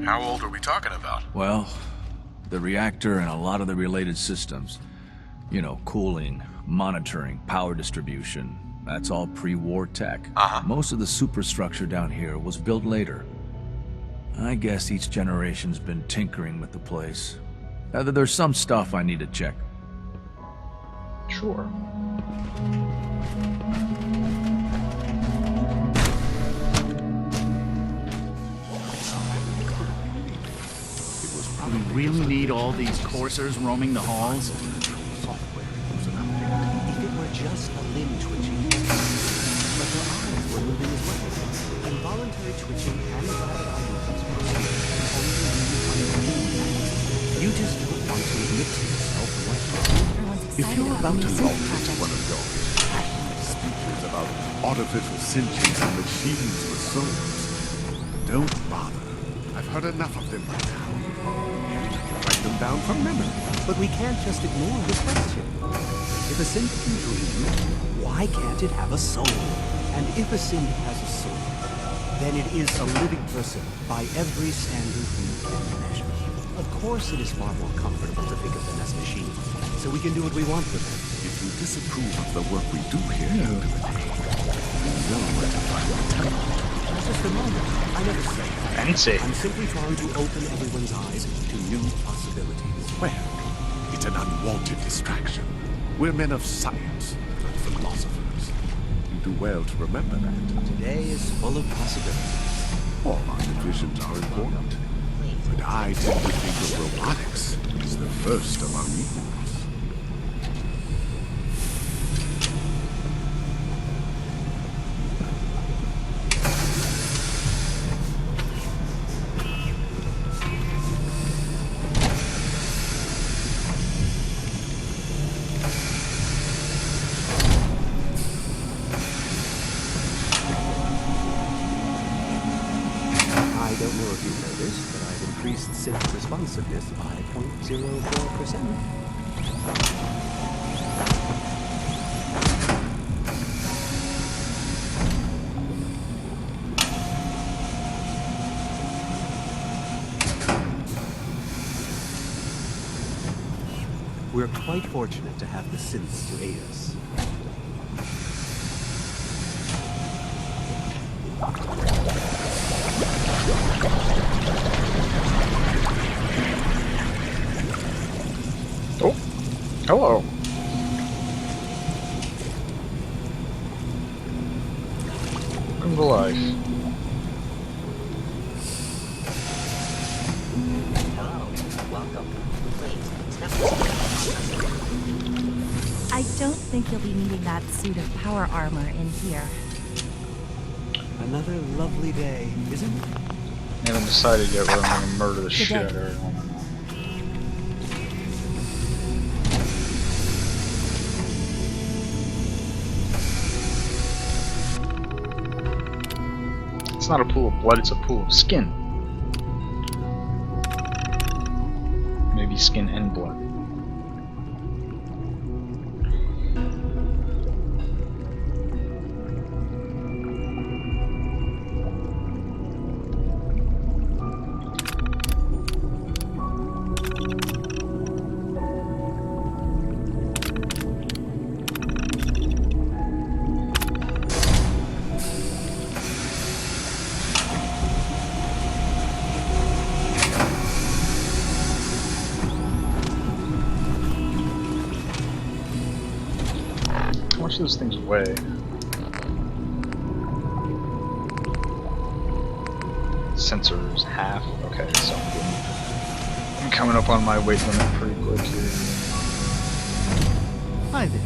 How old are we talking about? Well, the reactor and a lot of the related systems. You know, cooling, monitoring, power distribution. That's all pre-war tech. Most of the superstructure down here was built later. I guess each generation's been tinkering with the place. There's some stuff I need to check. Sure. Do we really need all these coursers roaming the halls? If it were just a limb twitching, but their eyes were moving as well. Involuntary twitching and rapid eye movements were you just don't want to admit to yourself what If you're about to launch into one of your passionate speeches about artificial sentience and machines with souls, don't bother. I've heard enough of them by now. Write them down from memory. But we can't just ignore the question. If a synth can dream, why can't it have a soul? And if a synth has a soul, then it is a living person by every standard we can measure. Of course it is far more comfortable to think of them as machines, so we can do what we want with them. If you disapprove of the work we do here, you know where to find the temple. Just a moment. I never said that. Fancy. I'm simply trying to open everyone's eyes to new possibilities. Well, it's an unwanted distraction. We're men of science, not philosophers. You do well to remember that. Today is full of possibilities. All our divisions are important. But I tend to think of robotics as the first among equals. don't know if you've noticed, but I've increased synth responsiveness by 0.04%. We're quite fortunate to have the synths to aid us. Oh, hello. Welcome to life. Hello. Welcome. Wait, I don't think you'll be needing that suit of power armor in here. Another lovely day, isn't it? I haven't decided yet whether I'm gonna murder the shit out of everyone or not. It's not a pool of blood, it's a pool of skin. Maybe skin and blood. How much do those things weigh? Sensors, half. Okay, so I'm coming up on my weight limit pretty quick here. Hi there.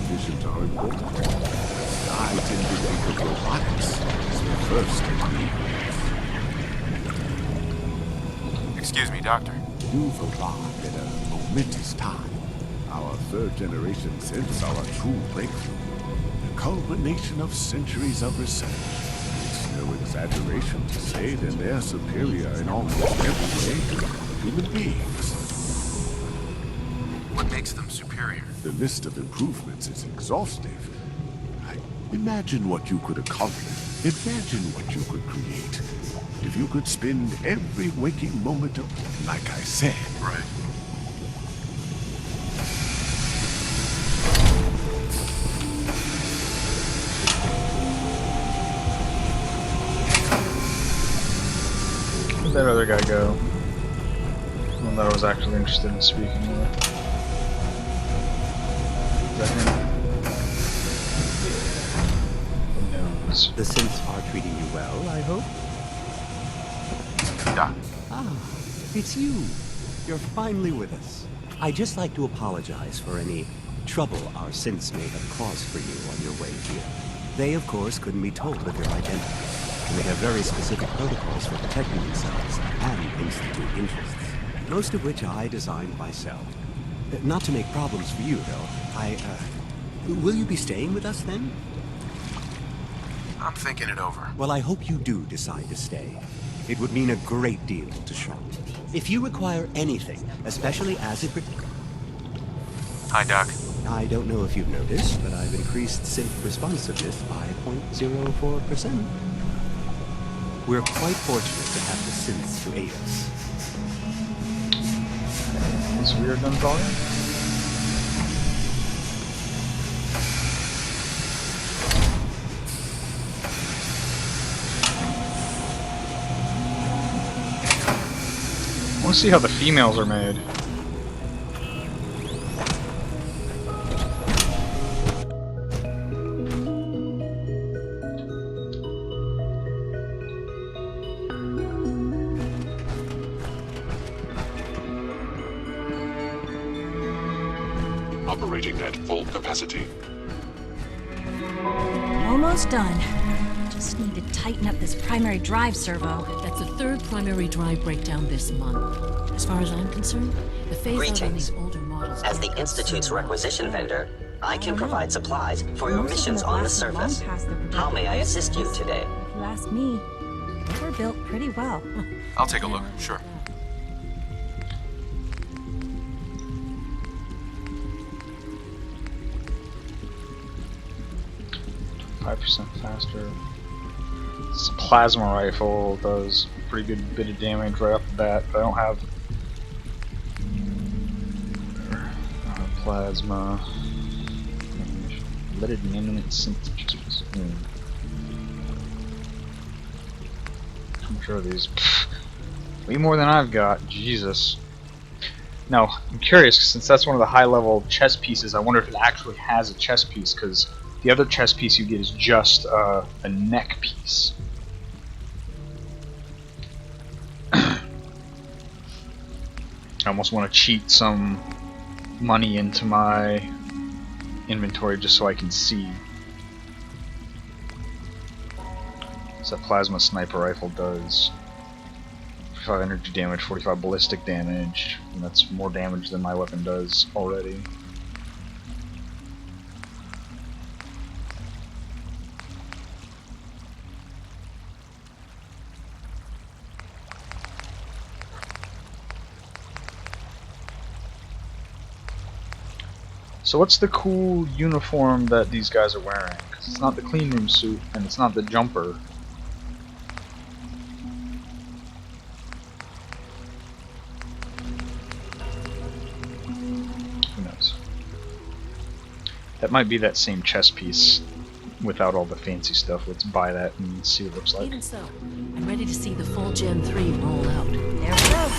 Visions are important. I tend to think of robotics as the first of the Excuse me, Doctor. You've arrived at a momentous time. Our third-generation synths are a true breakthrough. The culmination of centuries of research. It's no exaggeration to say that they're superior in almost every way to human beings. What makes them superior? The list of improvements is exhaustive. Imagine what you could accomplish. Imagine what you could create. If you could spend every waking moment of, like I said. Right. Where'd that other guy go? One that I was actually interested in speaking with. Is that him? Who knows? The synths are treating you well, I hope? Doc. Ah, it's you. You're finally with us. I'd just like to apologize for any trouble our synths may have caused for you on your way here. They, of course, couldn't be told of your identity, and they have very specific protocols for protecting themselves and Institute interests, most of which I designed myself. Not to make problems for you, though. Will you be staying with us, then? I'm thinking it over. Well, I hope you do decide to stay. It would mean a great deal to Shaw. If you require anything, especially as it... Hi, Doc. I don't know if you've noticed, but I've increased synth responsiveness by 0.04%. We're quite fortunate to have the synths to aid us. This weird gun volume? I want to see how the females are made. Operating at full capacity. Almost done. Just just need to tighten up this primary drive servo. That's the third primary drive breakdown this month. As far as I'm concerned, the phase out on these older models... As the Institute's requisition vendor, I can provide supplies for your missions on the surface. How may I assist you today? If you ask me, they were built pretty well. I'll take a look, sure. %5 faster. This plasma rifle does a pretty good bit of damage right off the bat, but I don't have plasma. Leaded imminent synth. How much are these? Way more than I've got. Jesus. Now, I'm curious, since that's one of the high-level chess pieces, I wonder if it actually has a chess piece, because the other chess piece you get is just a neck piece. I almost want to cheat some money into my inventory just so I can see. So that plasma sniper rifle does 45 energy damage, 45 ballistic damage, and that's more damage than my weapon does already. So what's the cool uniform that these guys are wearing? 'Cause it's not the clean room suit, and it's not the jumper. Who knows? That might be that same chess piece without all the fancy stuff. Let's buy that and see what it looks like. Even so, I'm ready to see the full Gen 3 roll out. There we go.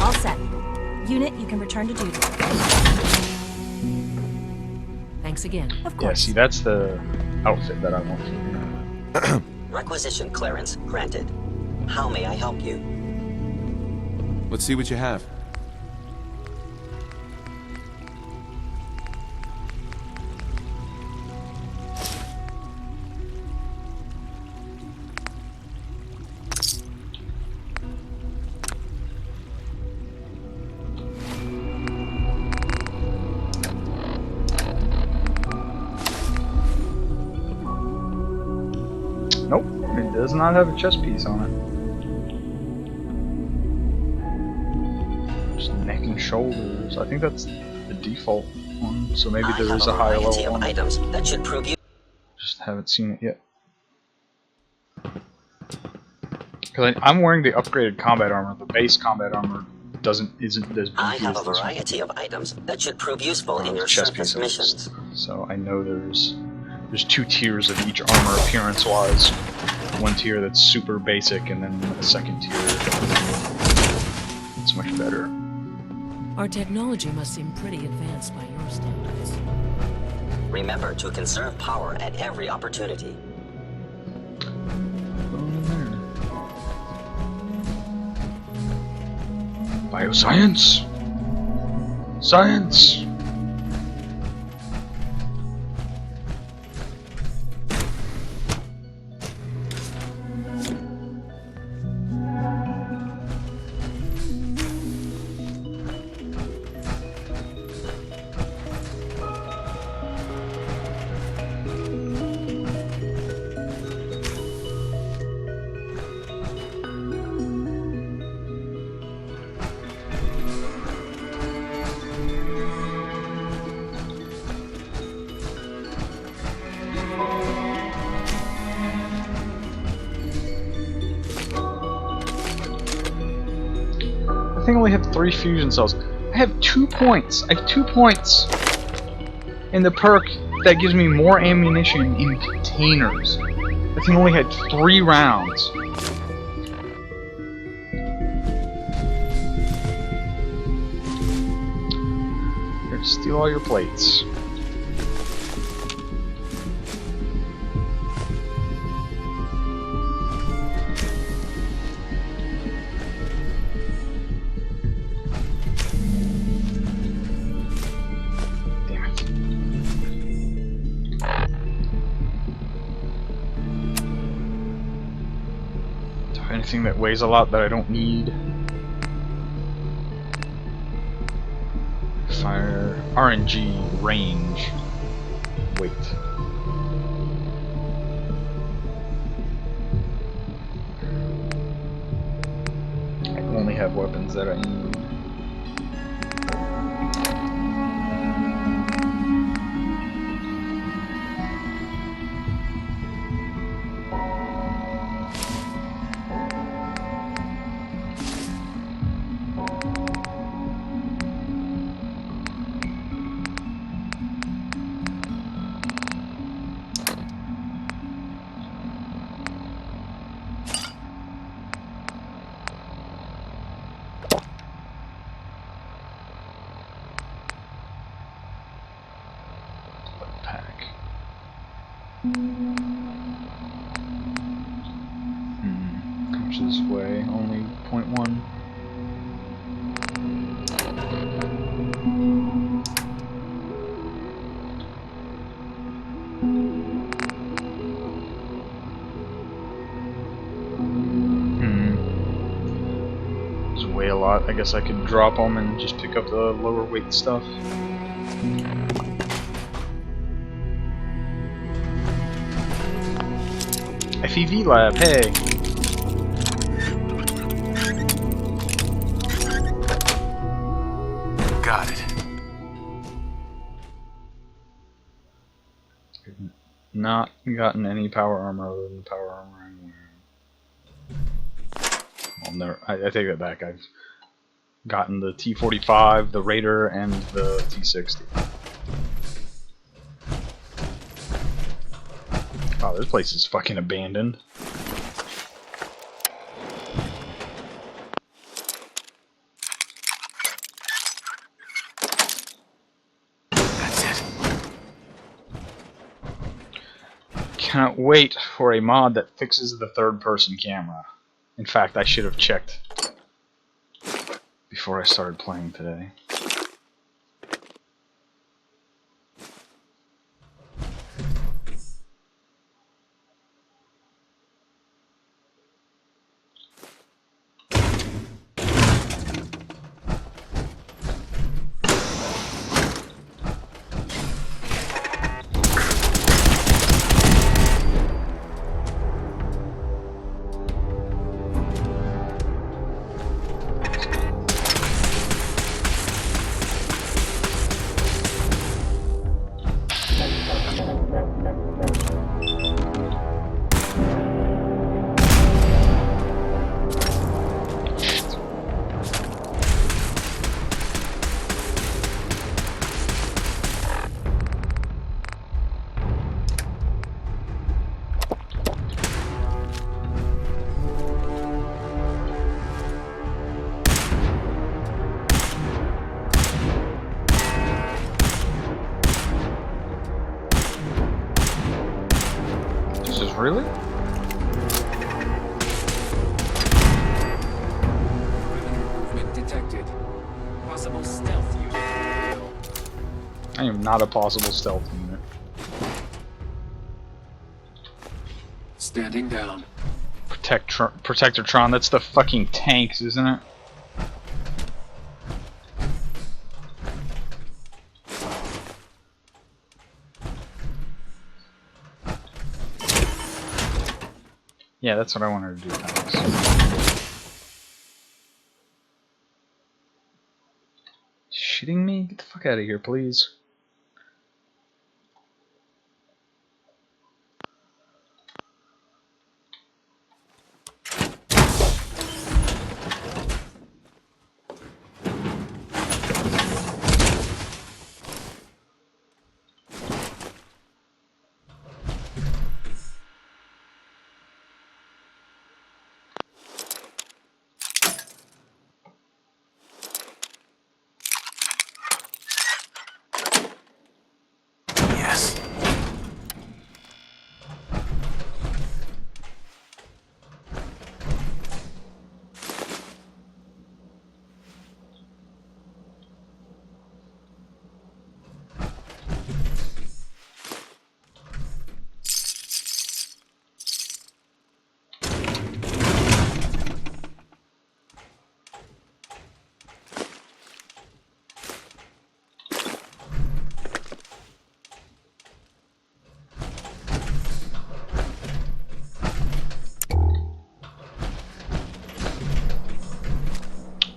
All set. Unit, you can return to duty. Thanks again. Of Yeah, course. see, that's the outfit that I want. Requisition clearance granted. How may I help you? Let's see what you have. Nope, it does not have a chest piece on it. Just neck and shoulders. I think that's the default one, so maybe there is a higher level one. Items that should prove you. Just haven't seen it yet. Because I'm wearing the upgraded combat armor. The base combat armor isn't as beefy I have a as this variety of items that should prove useful in one. your Chest surface piece at missions. least. So I know there's two tiers of each armor appearance-wise. One tier that's super basic, and then a second tier that's much better. Our technology must seem pretty advanced by your standards. Remember to conserve power at every opportunity. Bioscience! Science! I think I only have 3 fusion cells. I have 2 points. I have 2 points in the perk that gives me more ammunition in containers. I think I only had 3 rounds. Here, steal all your plates. anything that weighs a lot that I don't need. Fire, RNG, range, weight. I only have weapons that I need. How much does this weigh? Only 0.1. These weigh a lot. I guess I could drop them and just pick up the lower weight stuff. FEV lab, hey! Got it. Not gotten any power armor other than power armor anywhere. Well, I take that back. I've gotten the T-45, the Raider, and the T-60. Oh, this place is fucking abandoned. That's it. Cannot wait for a mod that fixes the third-person camera. In fact, I should have checked before I started playing today. Really? Movement detected. Possible stealth unit. I am not a possible stealth unit. Standing down. Protectortron, that's the fucking tanks, isn't it? Yeah, that's what I wanted to do. Shitting me? Get the fuck out of here, please.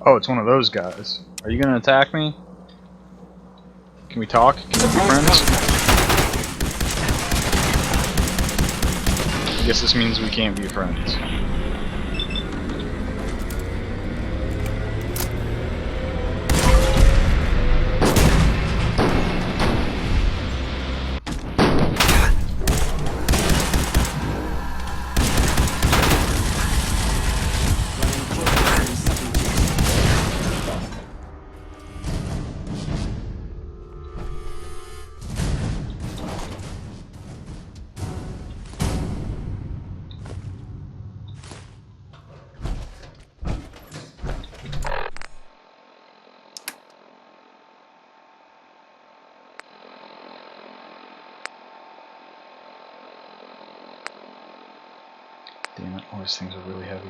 Oh, it's one of those guys. Are you gonna attack me? Can we talk? Can we be friends? I guess this means we can't be friends. Damn it, all these things are really heavy.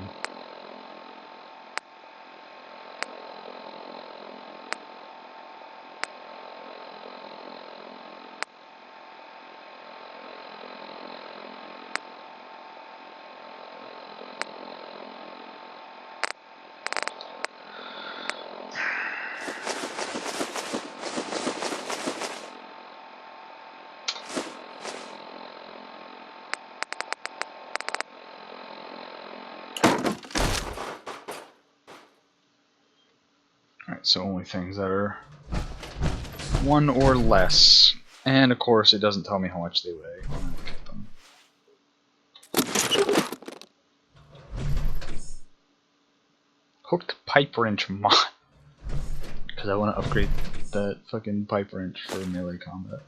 Alright, so only things that are 1 or less. And of course it doesn't tell me how much they weigh when I look at them. Hooked pipe wrench mod. Because I want to upgrade that fucking pipe wrench for melee combat.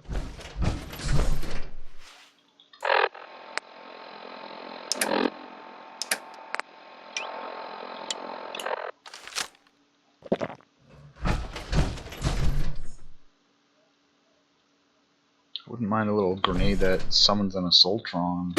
Wouldn't mind a little grenade that summons an Assaultron.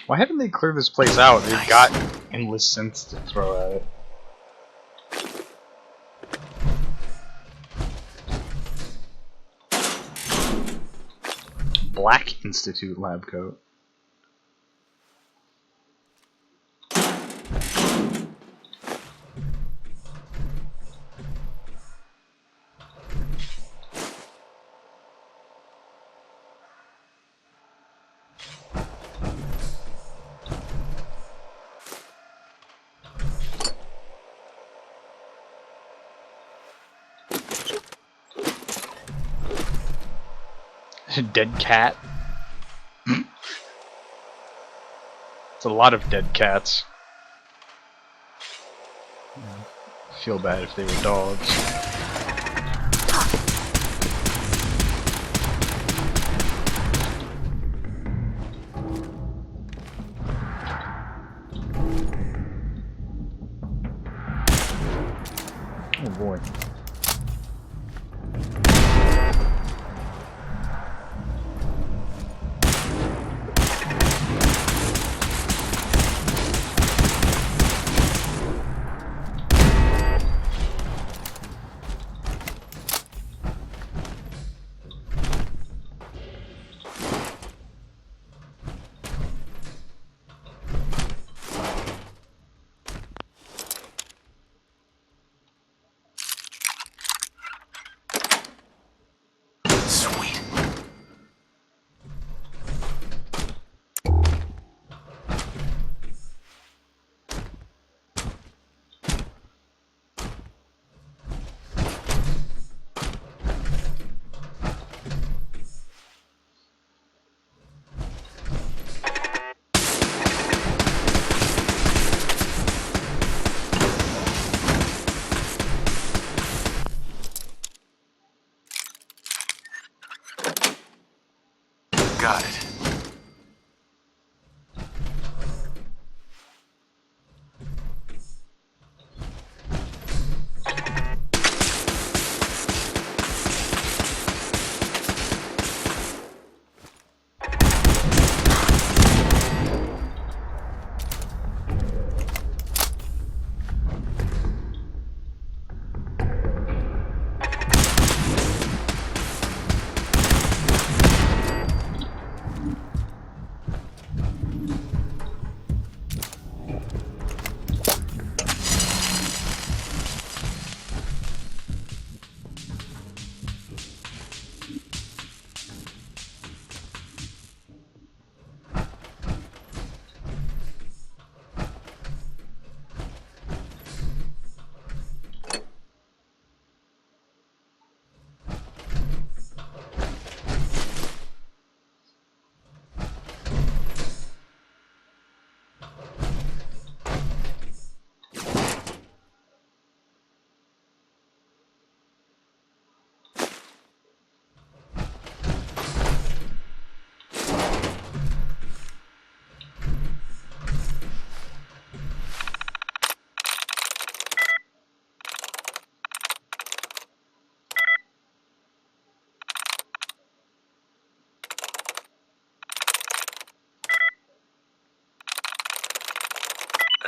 Why haven't they cleared this place out? They've got endless synths to throw at it. Black Institute lab coat. Dead cat. It's a lot of dead cats. I feel bad if they were dogs. Oh boy. Got it.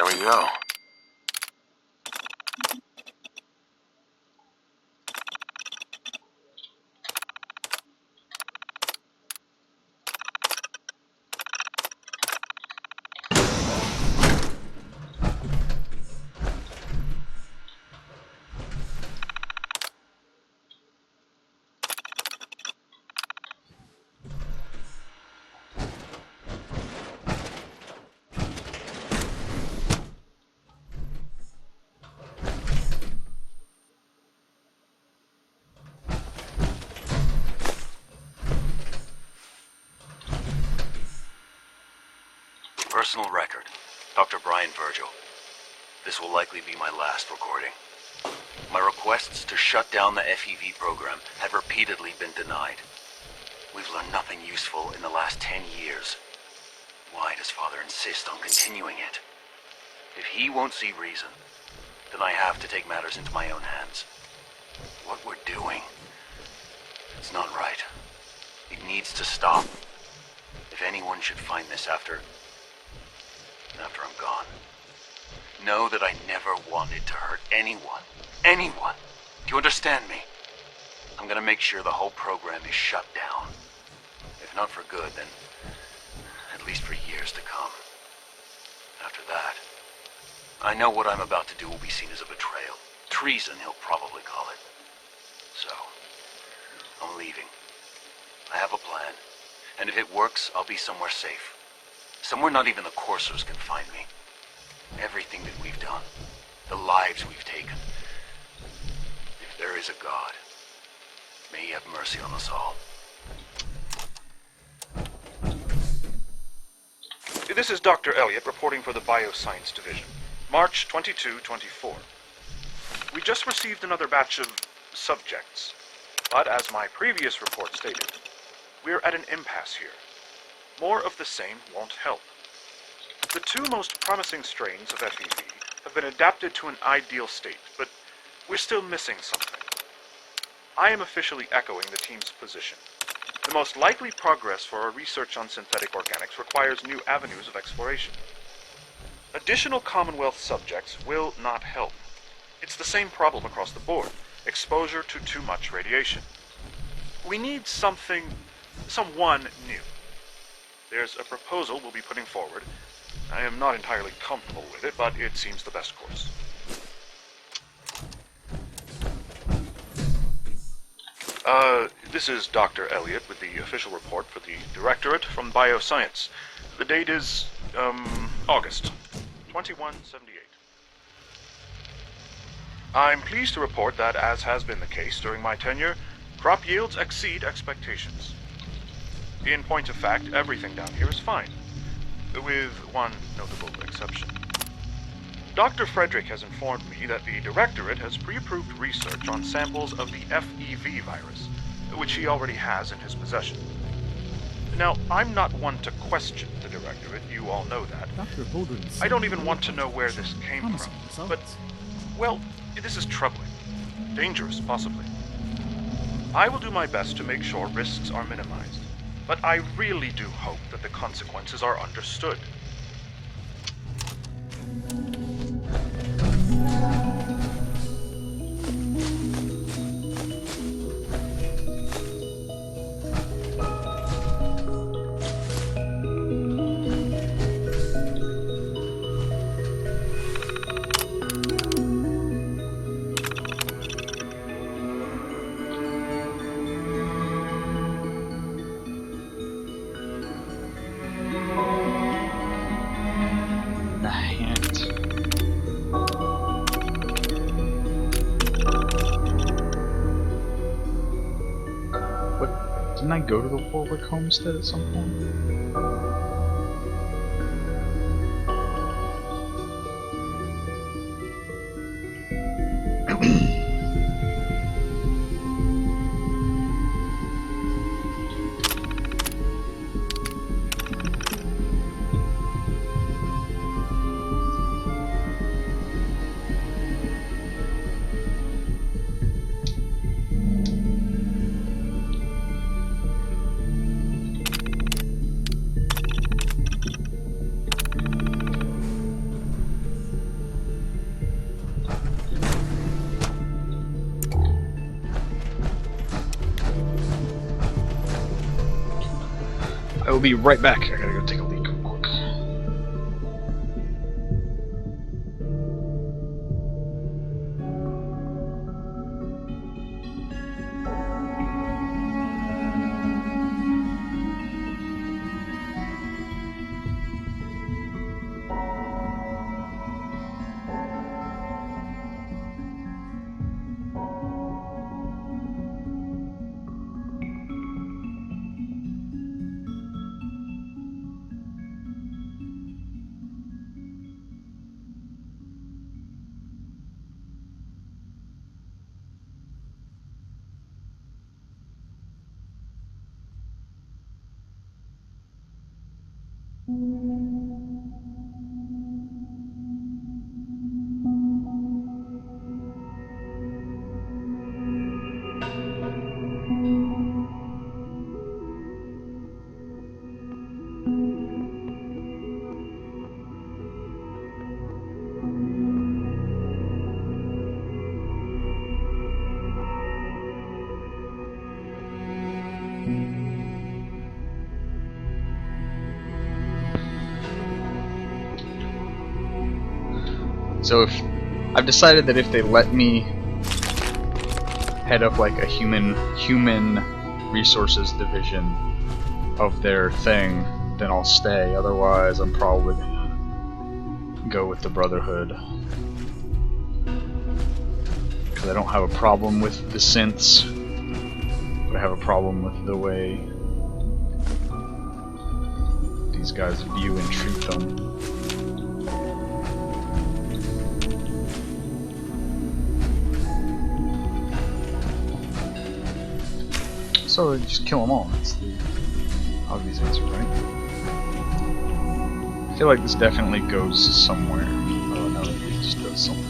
There we go. Personal record. Dr. Brian Virgil. This will likely be my last recording. My requests to shut down the FEV program have repeatedly been denied. We've learned nothing useful in the last 10 years. Why does Father insist on continuing it? If he won't see reason, then I have to take matters into my own hands. What we're doing, it's not right. It needs to stop. If anyone should find this after I'm gone, know that I never wanted to hurt anyone. Anyone. Do you understand me? I'm gonna make sure the whole program is shut down. If not for good, then at least for years to come. After that, I know what I'm about to do will be seen as a betrayal. Treason, he'll probably call it. So, I'm leaving. I have a plan, and if it works, I'll be somewhere safe. Somewhere not even the coursers can find me. Everything that we've done, the lives we've taken. If there is a God, may he have mercy on us all. This is Dr. Elliot reporting for the Bioscience Division. March 22-24. We just received another batch of subjects, but as my previous report stated, we're at an impasse here. More of the same won't help. The two most promising strains of FEV have been adapted to an ideal state, but we're still missing something. I am officially echoing the team's position. The most likely progress for our research on synthetic organics requires new avenues of exploration. Additional Commonwealth subjects will not help. It's the same problem across the board, exposure to too much radiation. We need someone new. There's a proposal we'll be putting forward. I am not entirely comfortable with it, but it seems the best course. This is Dr. Elliot with the official report for the Directorate from Bioscience. The date is, August 2178. I'm pleased to report that, as has been the case during my tenure, crop yields exceed expectations. In point of fact, everything down here is fine, with one notable exception. Dr. Frederick has informed me that the Directorate has pre-approved research on samples of the FEV virus, which he already has in his possession. Now, I'm not one to question the Directorate, you all know that. I don't even want to know where this came from, but, well, this is troubling. Dangerous, possibly. I will do my best to make sure risks are minimized, but I really do hope that the consequences are understood. Didn't I go to the Warwick homestead at some point? I will be right back. I gotta go take a leak real quick. So if I've decided that if they let me head up like a human resources division of their thing, then I'll stay. Otherwise, I'm probably gonna go with the Brotherhood. Because I don't have a problem with the synths, but I have a problem with the way these guys view and treat them. So just kill them all. That's the obvious answer, right? I feel like this definitely goes somewhere. Oh no, it just does something.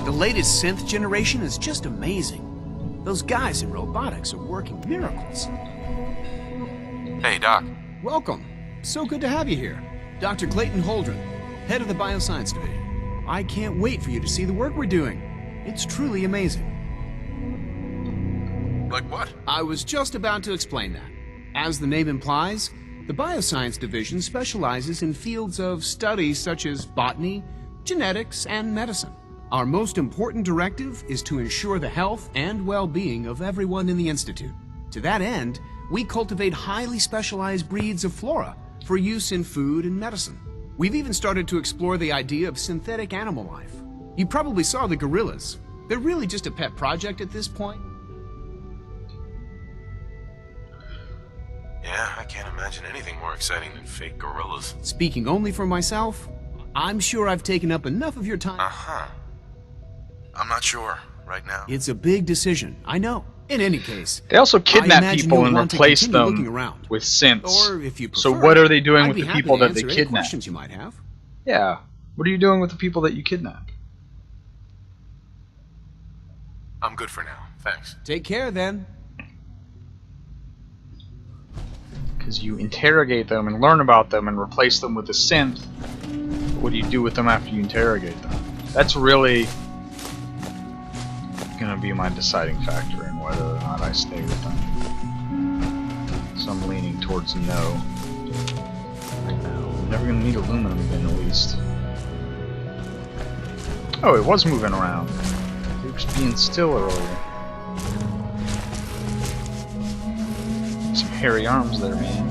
The latest synth generation is just amazing. Those guys in robotics are working miracles. Hey, Doc. Welcome. So good to have you here. Dr. Clayton Holdren, head of the Bioscience Division. I can't wait for you to see the work we're doing. It's truly amazing. Like what? I was just about to explain that. As the name implies, the Bioscience Division specializes in fields of study such as botany, genetics, and medicine. Our most important directive is to ensure the health and well-being of everyone in the Institute. To that end, we cultivate highly specialized breeds of flora for use in food and medicine. We've even started to explore the idea of synthetic animal life. You probably saw the gorillas. They're really just a pet project at this point. Yeah, I can't imagine anything more exciting than fake gorillas. Speaking only for myself, I'm sure I've taken up enough of your time. Uh-huh. I'm not sure right now. It's a big decision, I know. In any case, they also kidnap people and want replace them with synths. Or if you prefer, so what are they doing with the people that they kidnap? Questions you might have. Yeah. What are you doing with the people that you kidnap? I'm good for now. Thanks. Take care then. Because you interrogate them and learn about them and replace them with a synth. What do you do with them after you interrogate them? That's really gonna be my deciding factor in whether or not I stay with them. So I'm leaning towards no. Right now. I'm never gonna need aluminum again, at least. Oh, it was moving around. It was being still earlier. Some hairy arms there, man.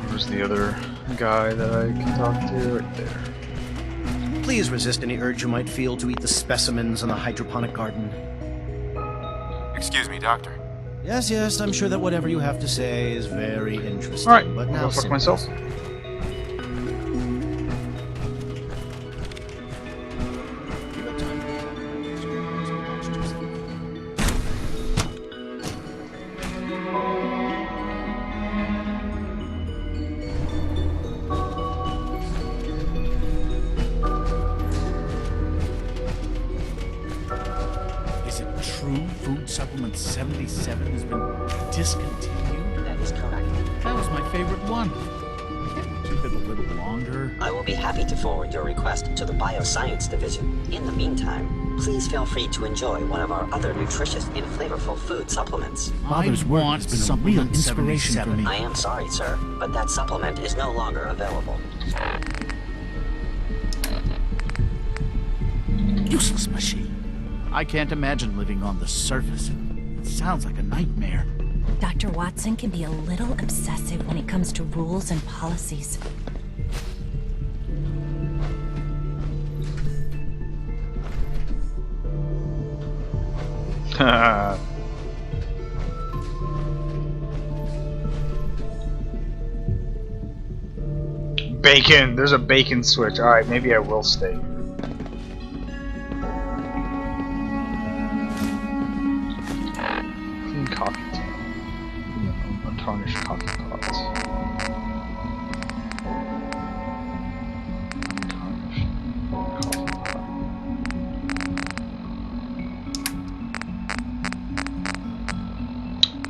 Where's the other guy that I can talk to? Right there. Please resist any urge you might feel to eat the specimens in the hydroponic garden. Excuse me, Doctor. Yes, yes, I'm sure that whatever you have to say is very interesting. Alright, but I'll now go fuck myself. Supplement 77 has been discontinued? That is correct. That was my favorite one. Can't we keep it a little longer? I will be happy to forward your request to the Bioscience Division. In the meantime, please feel free to enjoy one of our other nutritious and flavorful food supplements. Father's work has been a real inspiration for me. I am sorry, sir, but that supplement is no longer available. Useless machine. I can't imagine living on the surface. It sounds like a nightmare. Dr. Watson can be a little obsessive when it comes to rules and policies. Bacon! There's a bacon switch. Alright, maybe I will stay. Clean coffee tea. No, untarnished coffee pots. Untarnished coffee pot.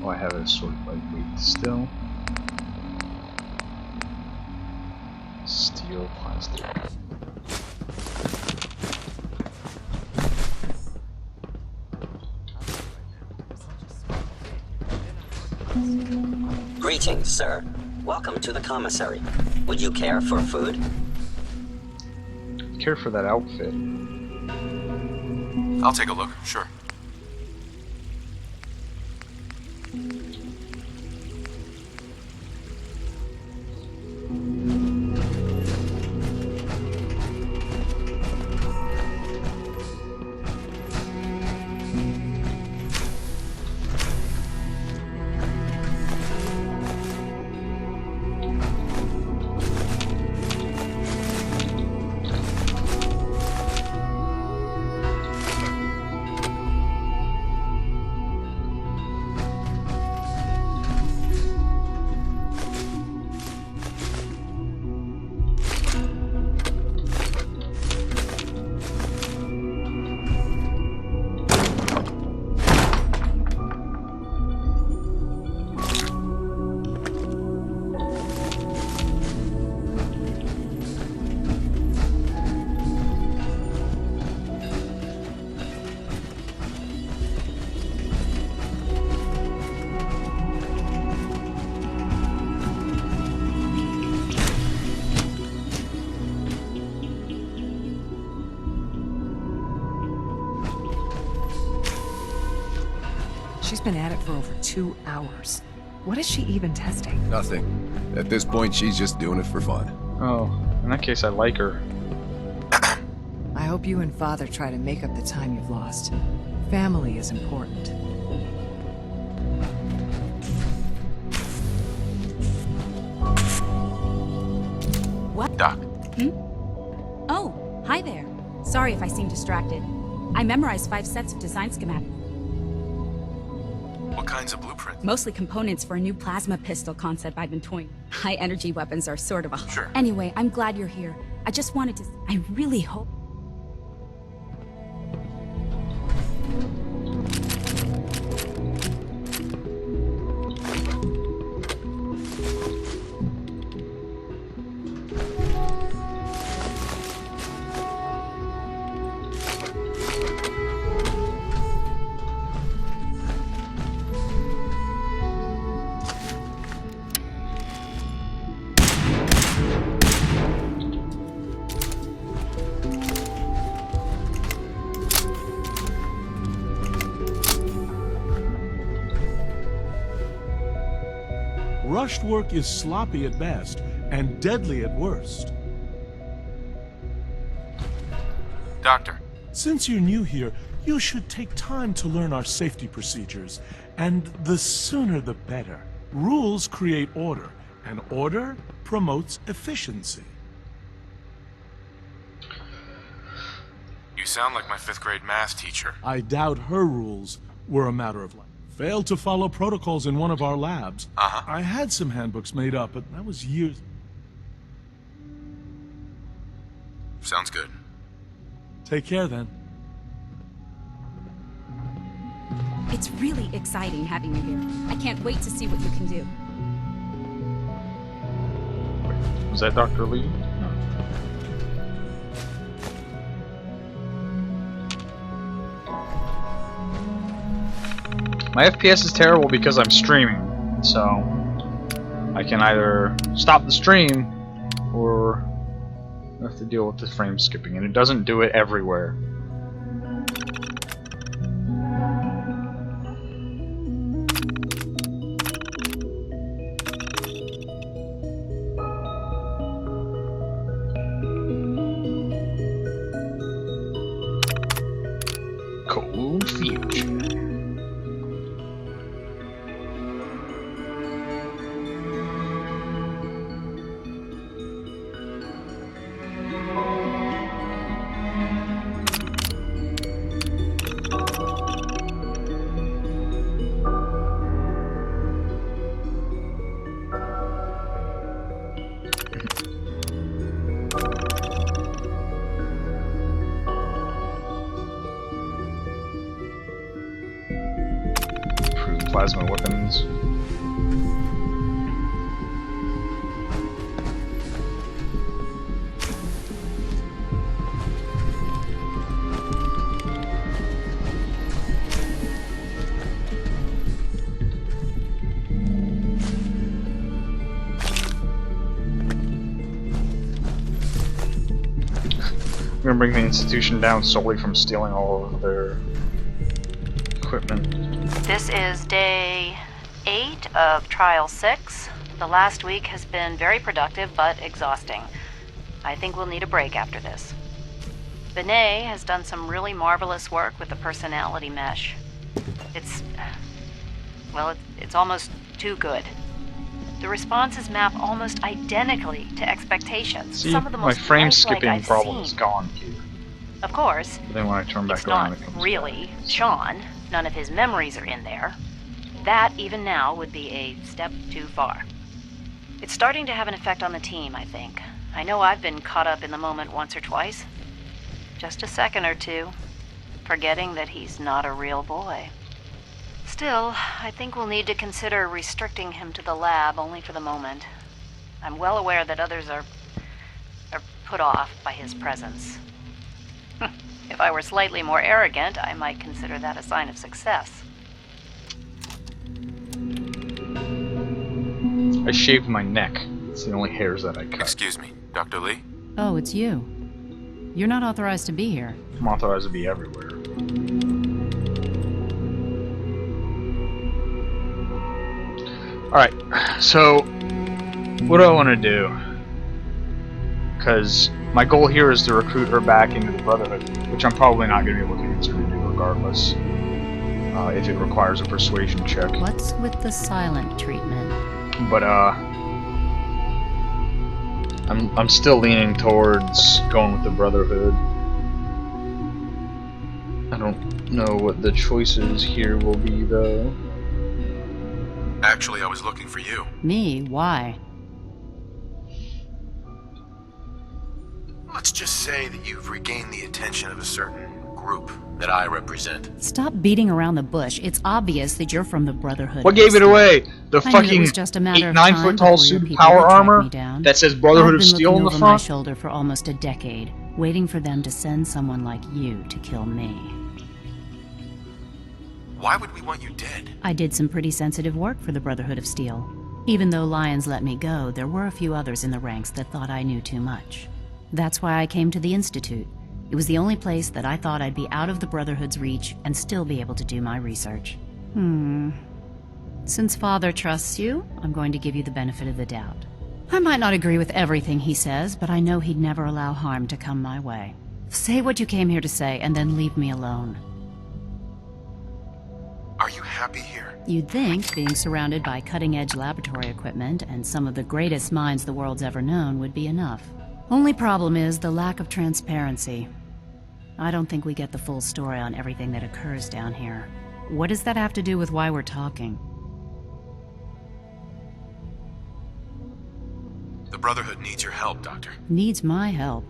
Oh, I have it sorted by weight still. Steel, plastic. Greetings, sir. Welcome to the commissary. Would you care for food? Care for that outfit. I'll take a look, sure. She's been at it for over 2 hours. What is she even testing? Nothing. At this point, she's just doing it for fun. Oh, in that case, I like her. I hope you and Father try to make up the time you've lost. Family is important. What? Doc. Oh, hi there. Sorry if I seem distracted. I memorized 5 sets of design schematics. What kinds of blueprints? Mostly components for a new plasma pistol concept I've been toying. High energy weapons are sort of a... Sure. Anyway, I'm glad you're here. I just wanted to... I really hope... Rushed work is sloppy at best and deadly at worst. Doctor. Since you're new here, you should take time to learn our safety procedures, and the sooner the better. Rules create order, and order promotes efficiency. You sound like my 5th grade math teacher. I doubt her rules were a matter of life. Failed to follow protocols in one of our labs. I had some handbooks made up, but that was years. Sounds good. Take care then. It's really exciting having you here. I can't wait to see what you can do. Was that Dr. Lee? No. My FPS is terrible because I'm streaming, so I can either stop the stream or I have to deal with the frame skipping, and it doesn't do it everywhere. Cold fusion. Plasma weapons. I'm gonna bring the institution down solely from stealing all of their equipment. This is day 8 of Trial 6. The last week has been very productive but exhausting. I think we'll need a break after this. Benet has done some really marvelous work with the personality mesh. It's almost too good. The responses map almost identically to expectations. See, some of the my most frame lifelike skipping I've problem seen. is gone here. Of course, But then when I turn back it's around, not it comes really Sean. None of his memories are in there. That, even now, would be a step too far. It's starting to have an effect on the team, I think. I know I've been caught up in the moment once or twice. Just a second or two, forgetting that he's not a real boy. Still, I think we'll need to consider restricting him to the lab only for the moment. I'm well aware that others are put off by his presence. If I were slightly more arrogant, I might consider that a sign of success. I shaved my neck. It's the only hairs that I cut. Excuse me, Dr. Lee? Oh, it's you. You're not authorized to be here. I'm authorized to be everywhere. Alright, so what do I want to do? Because my goal here is to recruit her back into the Brotherhood, which I'm probably not going to be able to get her to do regardless, if it requires a persuasion check. What's with the silent treatment? But I'm still leaning towards going with the Brotherhood. I don't know what the choices here will be, though. Actually, I was looking for you. Me? Why? Let's just say that you've regained the attention of a certain group that I represent. Stop beating around the bush. It's obvious that you're from the Brotherhood. What gave it away? The I knew it fucking was just a matter of 9 time foot tall before your suit of people power would track armor me down. that says Brotherhood of I've been Steel looking on the over my front? shoulder for almost a decade, waiting for them to send someone like you to kill me. Why would we want you dead? I did some pretty sensitive work for the Brotherhood of Steel. Even though Lyons let me go, there were a few others in the ranks that thought I knew too much. That's why I came to the Institute. It was the only place that I thought I'd be out of the Brotherhood's reach and still be able to do my research. Since Father trusts you, I'm going to give you the benefit of the doubt. I might not agree with everything he says, but I know he'd never allow harm to come my way. Say what you came here to say, and then leave me alone. Are you happy here? You'd think being surrounded by cutting-edge laboratory equipment and some of the greatest minds the world's ever known would be enough. Only problem is the lack of transparency. I don't think we get the full story on everything that occurs down here. What does that have to do with why we're talking? The Brotherhood needs your help, Doctor. Needs my help.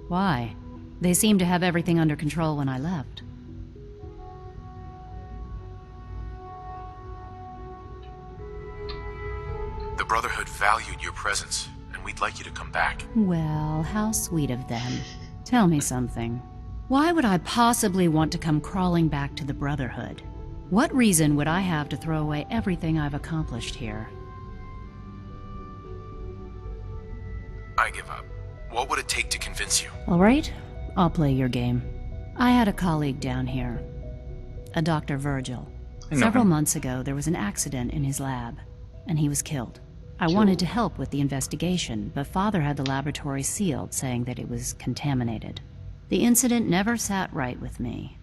Why? They seemed to have everything under control when I left. Brotherhood valued your presence, and we'd like you to come back. Well, how sweet of them. Tell me something. Why would I possibly want to come crawling back to the Brotherhood? What reason would I have to throw away everything I've accomplished here? I give up. What would it take to convince you? All right, I'll play your game. I had a colleague down here, a Dr. Virgil. Several months ago, there was an accident in his lab, and he was killed. I wanted to help with the investigation, but Father had the laboratory sealed, saying that it was contaminated. The incident never sat right with me.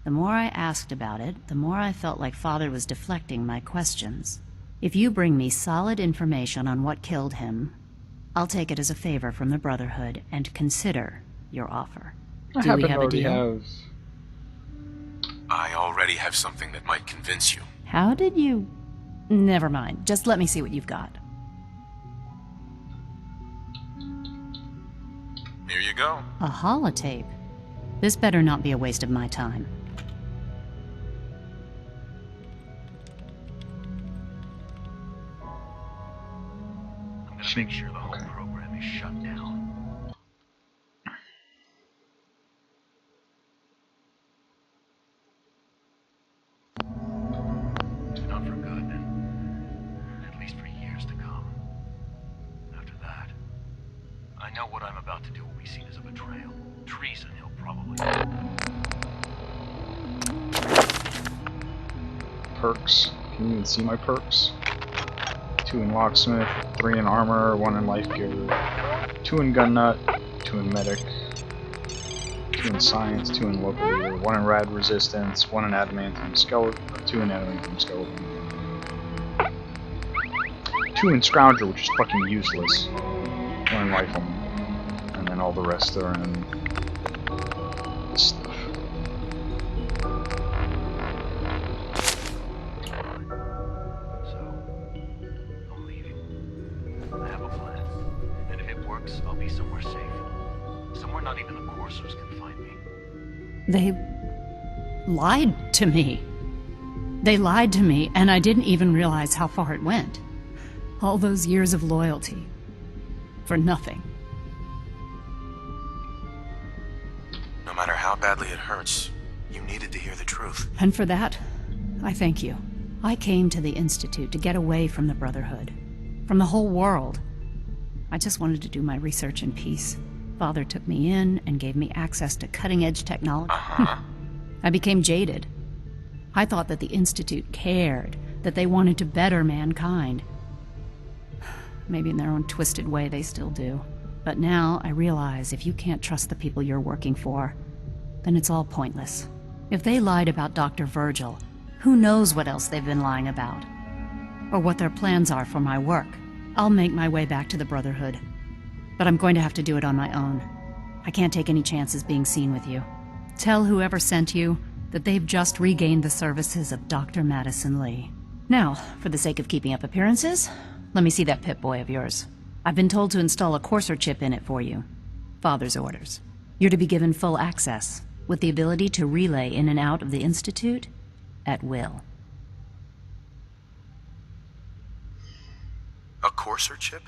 The more I asked about it, the more I felt like Father was deflecting my questions. If you bring me solid information on what killed him, I'll take it as a favor from the Brotherhood and consider your offer. Do we have a deal? I already have something that might convince you. How did you... Never mind. Just let me see what you've got. Here you go. A holotape? This better not be a waste of my time. I'm gonna make sure the whole program is shut down. Not for good, at least for years to come. After that, I know what I'm about to do will be seen as a betrayal. Treason, he'll probably... Perks. Can you even see my perks? 2 in Locksmith, 3 in Armor, 1 in Life Giver, 2 in Gun Nut, 2 in Medic, 2 in Science, 2 in Local Leader, 1 in Rad Resistance, 1 in Adamantium Skeleton, 2 in Adamantium Skeleton, 2 in Scrounger, which is fucking useless, 1 in Rifleman, and then all the rest are in this stuff. I'll be somewhere safe. Somewhere not even the coursers can find me. They lied to me. They lied to me, and I didn't even realize how far it went. All those years of loyalty. For nothing. No matter how badly it hurts, you needed to hear the truth. And for that, I thank you. I came to the Institute to get away from the Brotherhood. From the whole world. I just wanted to do my research in peace. Father took me in and gave me access to cutting-edge technology. I became jaded. I thought that the Institute cared, that they wanted to better mankind. Maybe in their own twisted way they still do. But now I realize if you can't trust the people you're working for, then it's all pointless. If they lied about Dr. Virgil, who knows what else they've been lying about? Or what their plans are for my work. I'll make my way back to the Brotherhood, but I'm going to have to do it on my own. I can't take any chances being seen with you. Tell whoever sent you that they've just regained the services of Dr. Madison Lee. Now, for the sake of keeping up appearances, let me see that Pip-Boy of yours. I've been told to install a courser chip in it for you. Father's orders. You're to be given full access, with the ability to relay in and out of the Institute at will. A courser chip?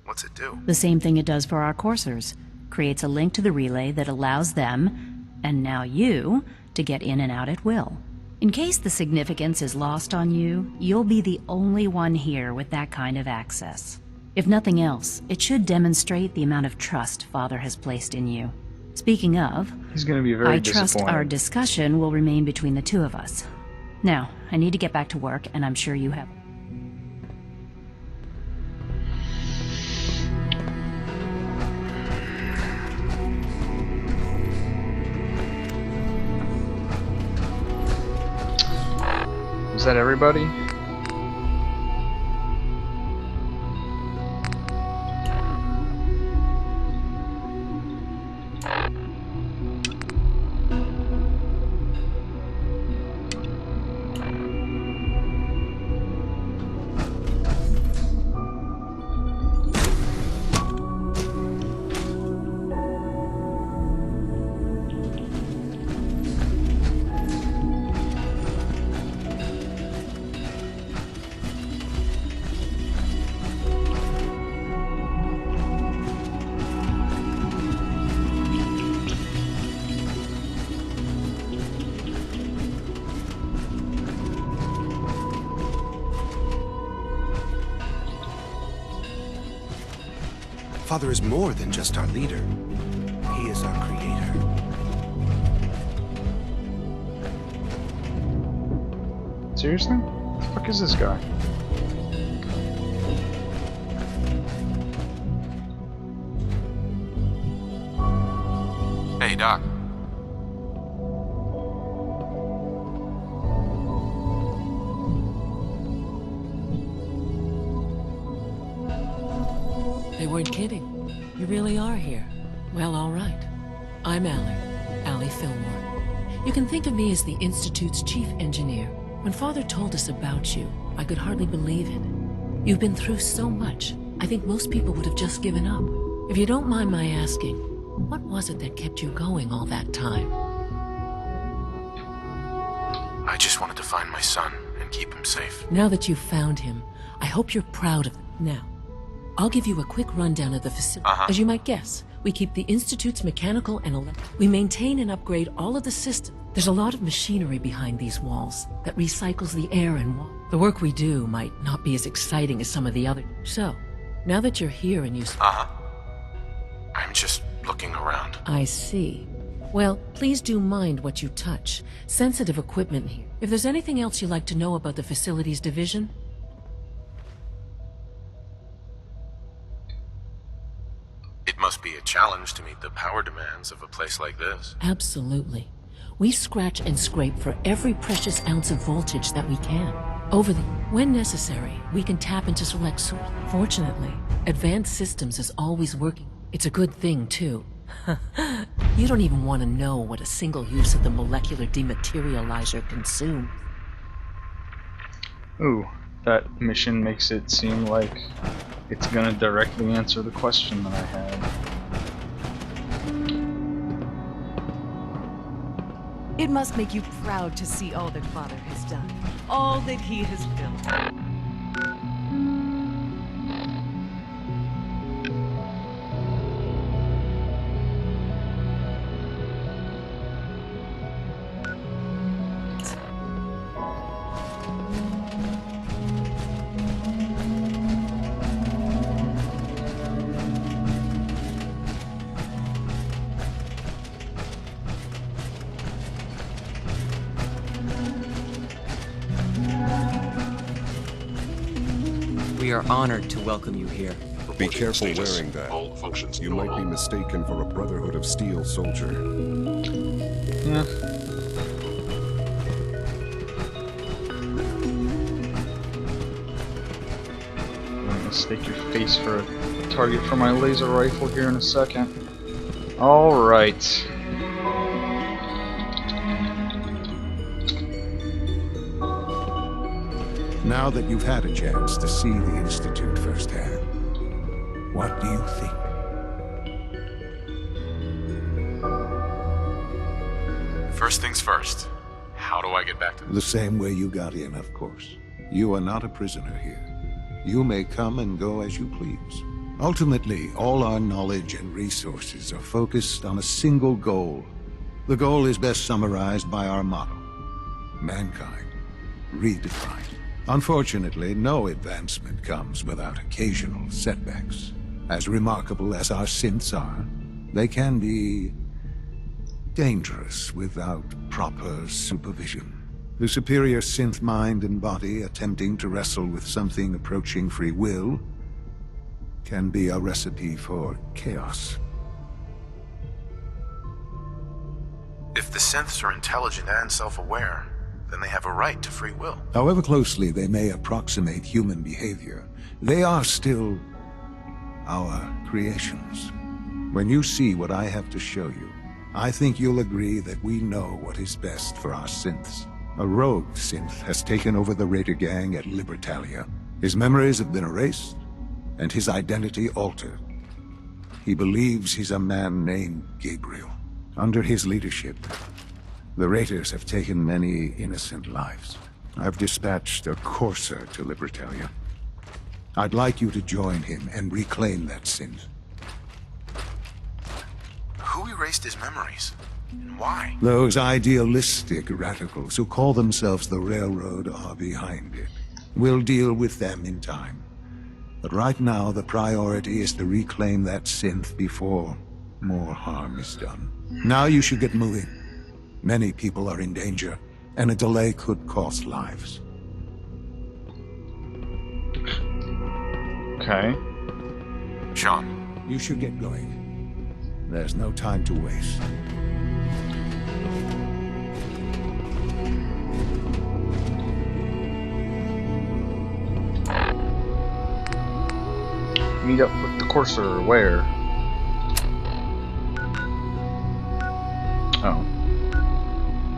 What's it do? The same thing it does for our coursers. Creates a link to the relay that allows them, and now you, to get in and out at will. In case the significance is lost on you, you'll be the only one here with that kind of access. If nothing else, it should demonstrate the amount of trust Father has placed in you. Speaking of, he's going to be very I trust our discussion will remain between the two of us. Now, I need to get back to work, and I'm sure you have... Is that everybody? Father is more than just our leader. He is our creator. Seriously? What the fuck is this guy? Hey, Doc. They weren't kidding. You really are here. Well, all right. I'm Allie Fillmore. You can think of me as the Institute's chief engineer. When Father told us about you, I could hardly believe it. You've been through so much, I think most people would have just given up. If you don't mind my asking, what was it that kept you going all that time? I just wanted to find my son and keep him safe. Now that you've found him, I hope you're proud of him. Now, I'll give you a quick rundown of the facility. As you might guess, we keep the Institute's mechanical and electrical. We maintain and upgrade all of the systems. There's a lot of machinery behind these walls that recycles the air and water. The work we do might not be as exciting as some of the other. So, now that you're here and you... I'm just looking around. I see. Well, please do mind what you touch. Sensitive equipment here. If there's anything else you'd like to know about the facilities division... It must be a challenge to meet the power demands of a place like this. Absolutely. We scratch and scrape for every precious ounce of voltage that we can. When necessary, we can tap into select source. Fortunately, advanced systems is always working. It's a good thing, too. You don't even want to know what a single use of the molecular dematerializer consumes. Ooh, that mission makes it seem like it's gonna directly answer the question that I had. It must make you proud to see all that Father has done, all that he has built. We are honored to welcome you here. Be careful wearing that. All functions You might be mistaken for a Brotherhood of Steel soldier. Yeah. I'm gonna mistake your face for a target for my laser rifle here in a second. Alright. Now that you've had a chance to see the Institute firsthand, what do you think? First things first. How do I get back to The same way you got in, of course. You are not a prisoner here. You may come and go as you please. Ultimately, all our knowledge and resources are focused on a single goal. The goal is best summarized by our motto: mankind redefined. Unfortunately, no advancement comes without occasional setbacks. As remarkable as our synths are, they can be dangerous without proper supervision. The superior synth mind and body attempting to wrestle with something approaching free will can be a recipe for chaos. If the synths are intelligent and self-aware, then they have a right to free will. However closely they may approximate human behavior, they are still our creations. When you see what I have to show you, I think you'll agree that we know what is best for our synths. A rogue synth has taken over the raider gang at Libertalia. His memories have been erased, and his identity altered. He believes he's a man named Gabriel. Under his leadership, the raiders have taken many innocent lives. I've dispatched a courser to Libertalia. I'd like you to join him and reclaim that synth. Who erased his memories? And why? Those idealistic radicals who call themselves the Railroad are behind it. We'll deal with them in time. But right now, the priority is to reclaim that synth before more harm is done. Now you should get moving. Many people are in danger, and a delay could cost lives. Okay. Sean. You should get going. There's no time to waste. Meet up with the Courser, where? Oh.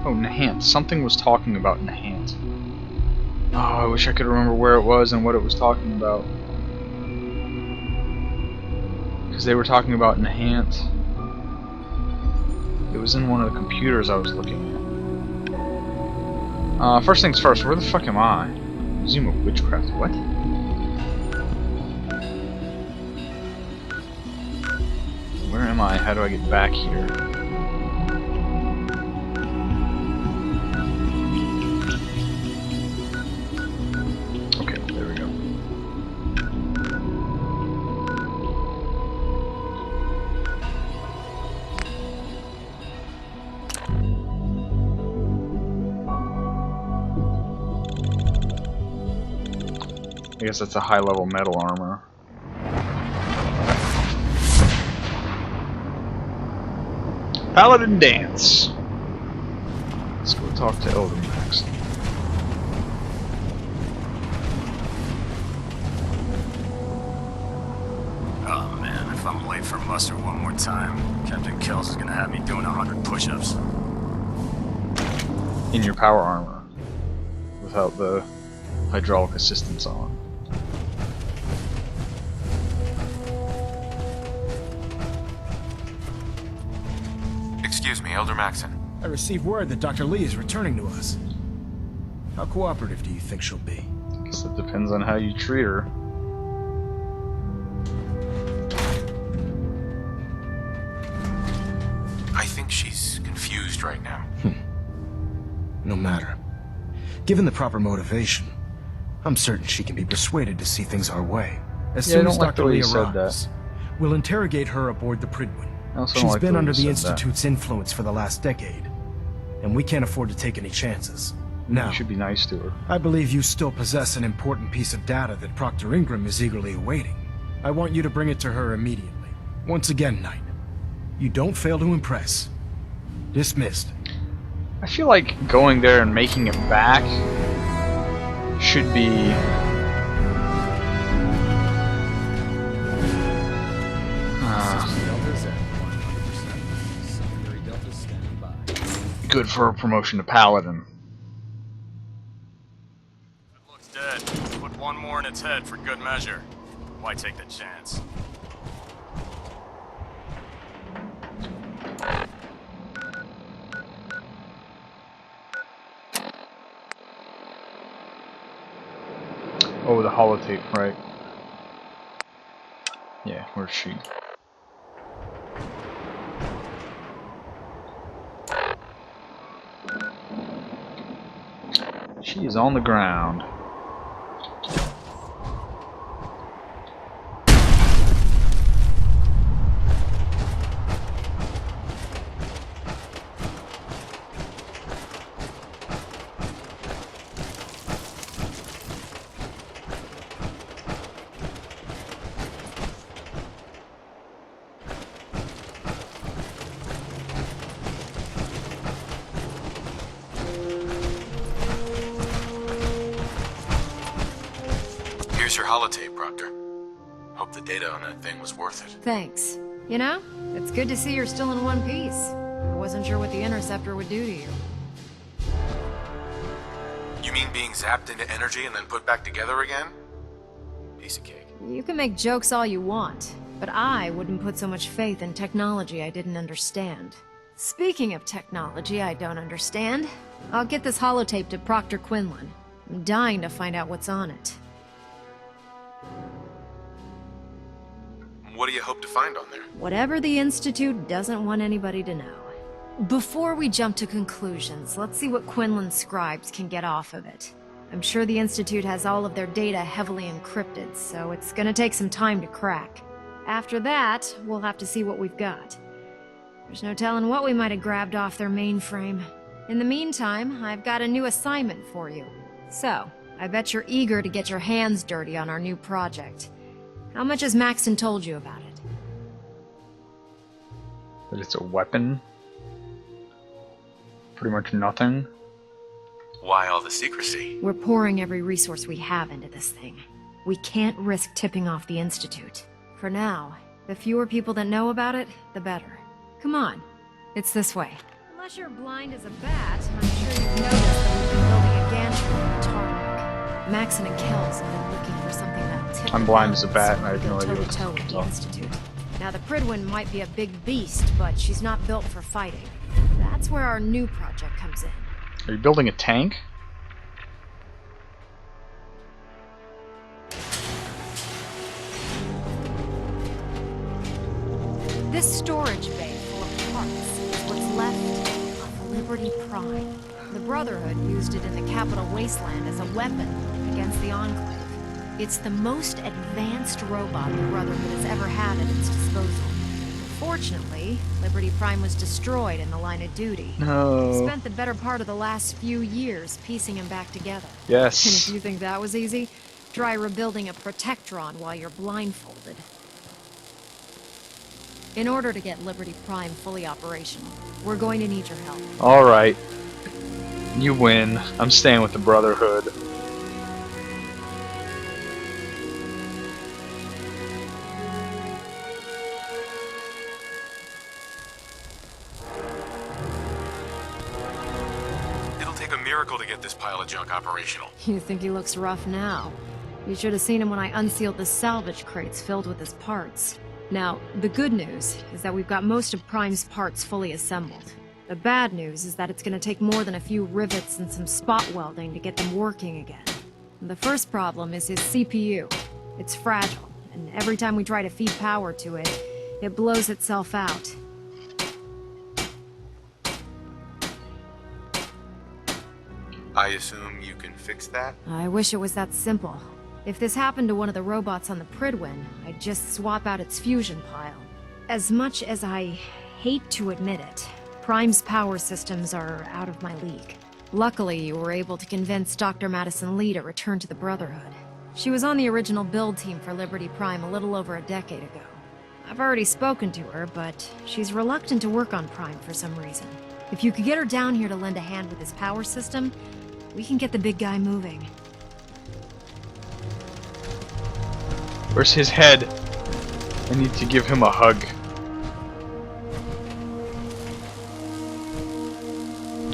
Oh, Nahant. Something was talking about Nahant. Oh, I wish I could remember where it was and what it was talking about. Because they were talking about Nahant. It was in one of the computers I was looking at. First things first, where the fuck am I? Museum of Witchcraft, what? Where am I? How do I get back here? Okay, there we go. I guess that's a high-level metal armor. Paladin Dance. Let's go talk to Elder Max. Oh man, if I'm late for muster one more time, Captain Kells is gonna have me doing 100 push-ups. In your power armor, without the hydraulic assistance on. Excuse me, Elder Maxon. I received word that Dr. Lee is returning to us. How cooperative do you think she'll be? I guess it depends on how you treat her. I think she's confused right now. No matter. Given the proper motivation, I'm certain she can be persuaded to see things our way. As soon as Dr. Lee arrives, we'll interrogate her aboard the Pridwin. She's been under the Institute's influence for the last decade, and we can't afford to take any chances. Now, you should be nice to her. I believe you still possess an important piece of data that Proctor Ingram is eagerly awaiting. I want you to bring it to her immediately. Once again, Knight, you don't fail to impress. Dismissed. I feel like going there and making it back should be good for a promotion to Paladin. It looks dead. Put one more in its head for good measure. Why take the chance? Oh, the holotape, right. Yeah, where's she? She is on the ground. Here's your holotape, Proctor. Hope the data on that thing was worth it. Thanks. You know, it's good to see you're still in one piece. I wasn't sure what the interceptor would do to you. You mean being zapped into energy and then put back together again? Piece of cake. You can make jokes all you want, but I wouldn't put so much faith in technology I didn't understand. Speaking of technology I don't understand, I'll get this holotape to Proctor Quinlan. I'm dying to find out what's on it. What do you hope to find on there? Whatever the Institute doesn't want anybody to know. Before we jump to conclusions, let's see what Quinlan's scribes can get off of it. I'm sure the Institute has all of their data heavily encrypted, so it's gonna take some time to crack. After that, we'll have to see what we've got. There's no telling what we might have grabbed off their mainframe. In the meantime, I've got a new assignment for you. So, I bet you're eager to get your hands dirty on our new project. How much has Maxton told you about it? That it's a weapon? Pretty much nothing. Why all the secrecy? We're pouring every resource we have into this thing. We can't risk tipping off the Institute. For now, the fewer people that know about it, the better. Come on, it's this way. Unless you're blind as a bat, I'm sure you've noticed that we've been building a gantry on the tarmac. Maxon and Kells have been looking for something that'll tip I'm blind as a bat and I have no idea what's toe-to-toe with the going on. Institute. Now, the Pridwin might be a big beast, but she's not built for fighting. That's where our new project comes in. Are you building a tank? This storage bay full of parts is what's left of Liberty Prime. The Brotherhood used it in the capital Wasteland as a weapon against the Enclave. It's the most advanced robot the Brotherhood has ever had at its disposal. Fortunately, Liberty Prime was destroyed in the line of duty. No. We spent the better part of the last few years piecing him back together. Yes. And if you think that was easy, try rebuilding a Protectron while you're blindfolded. In order to get Liberty Prime fully operational, we're going to need your help. Alright. You win. I'm staying with the Brotherhood. It'll take a miracle to get this pile of junk operational. You think he looks rough now? You should have seen him when I unsealed the salvage crates filled with his parts. Now, the good news is that we've got most of Prime's parts fully assembled. The bad news is that it's going to take more than a few rivets and some spot welding to get them working again. The first problem is his CPU. It's fragile, and every time we try to feed power to it, it blows itself out. I assume you can fix that? I wish it was that simple. If this happened to one of the robots on the Pridwin, I'd just swap out its fusion pile. As much as I hate to admit it, Prime's power systems are out of my league. Luckily, you were able to convince Dr. Madison Lee to return to the Brotherhood. She was on the original build team for Liberty Prime a little over a decade ago. I've already spoken to her, but she's reluctant to work on Prime for some reason. If you could get her down here to lend a hand with his power system, we can get the big guy moving. Where's his head? I need to give him a hug.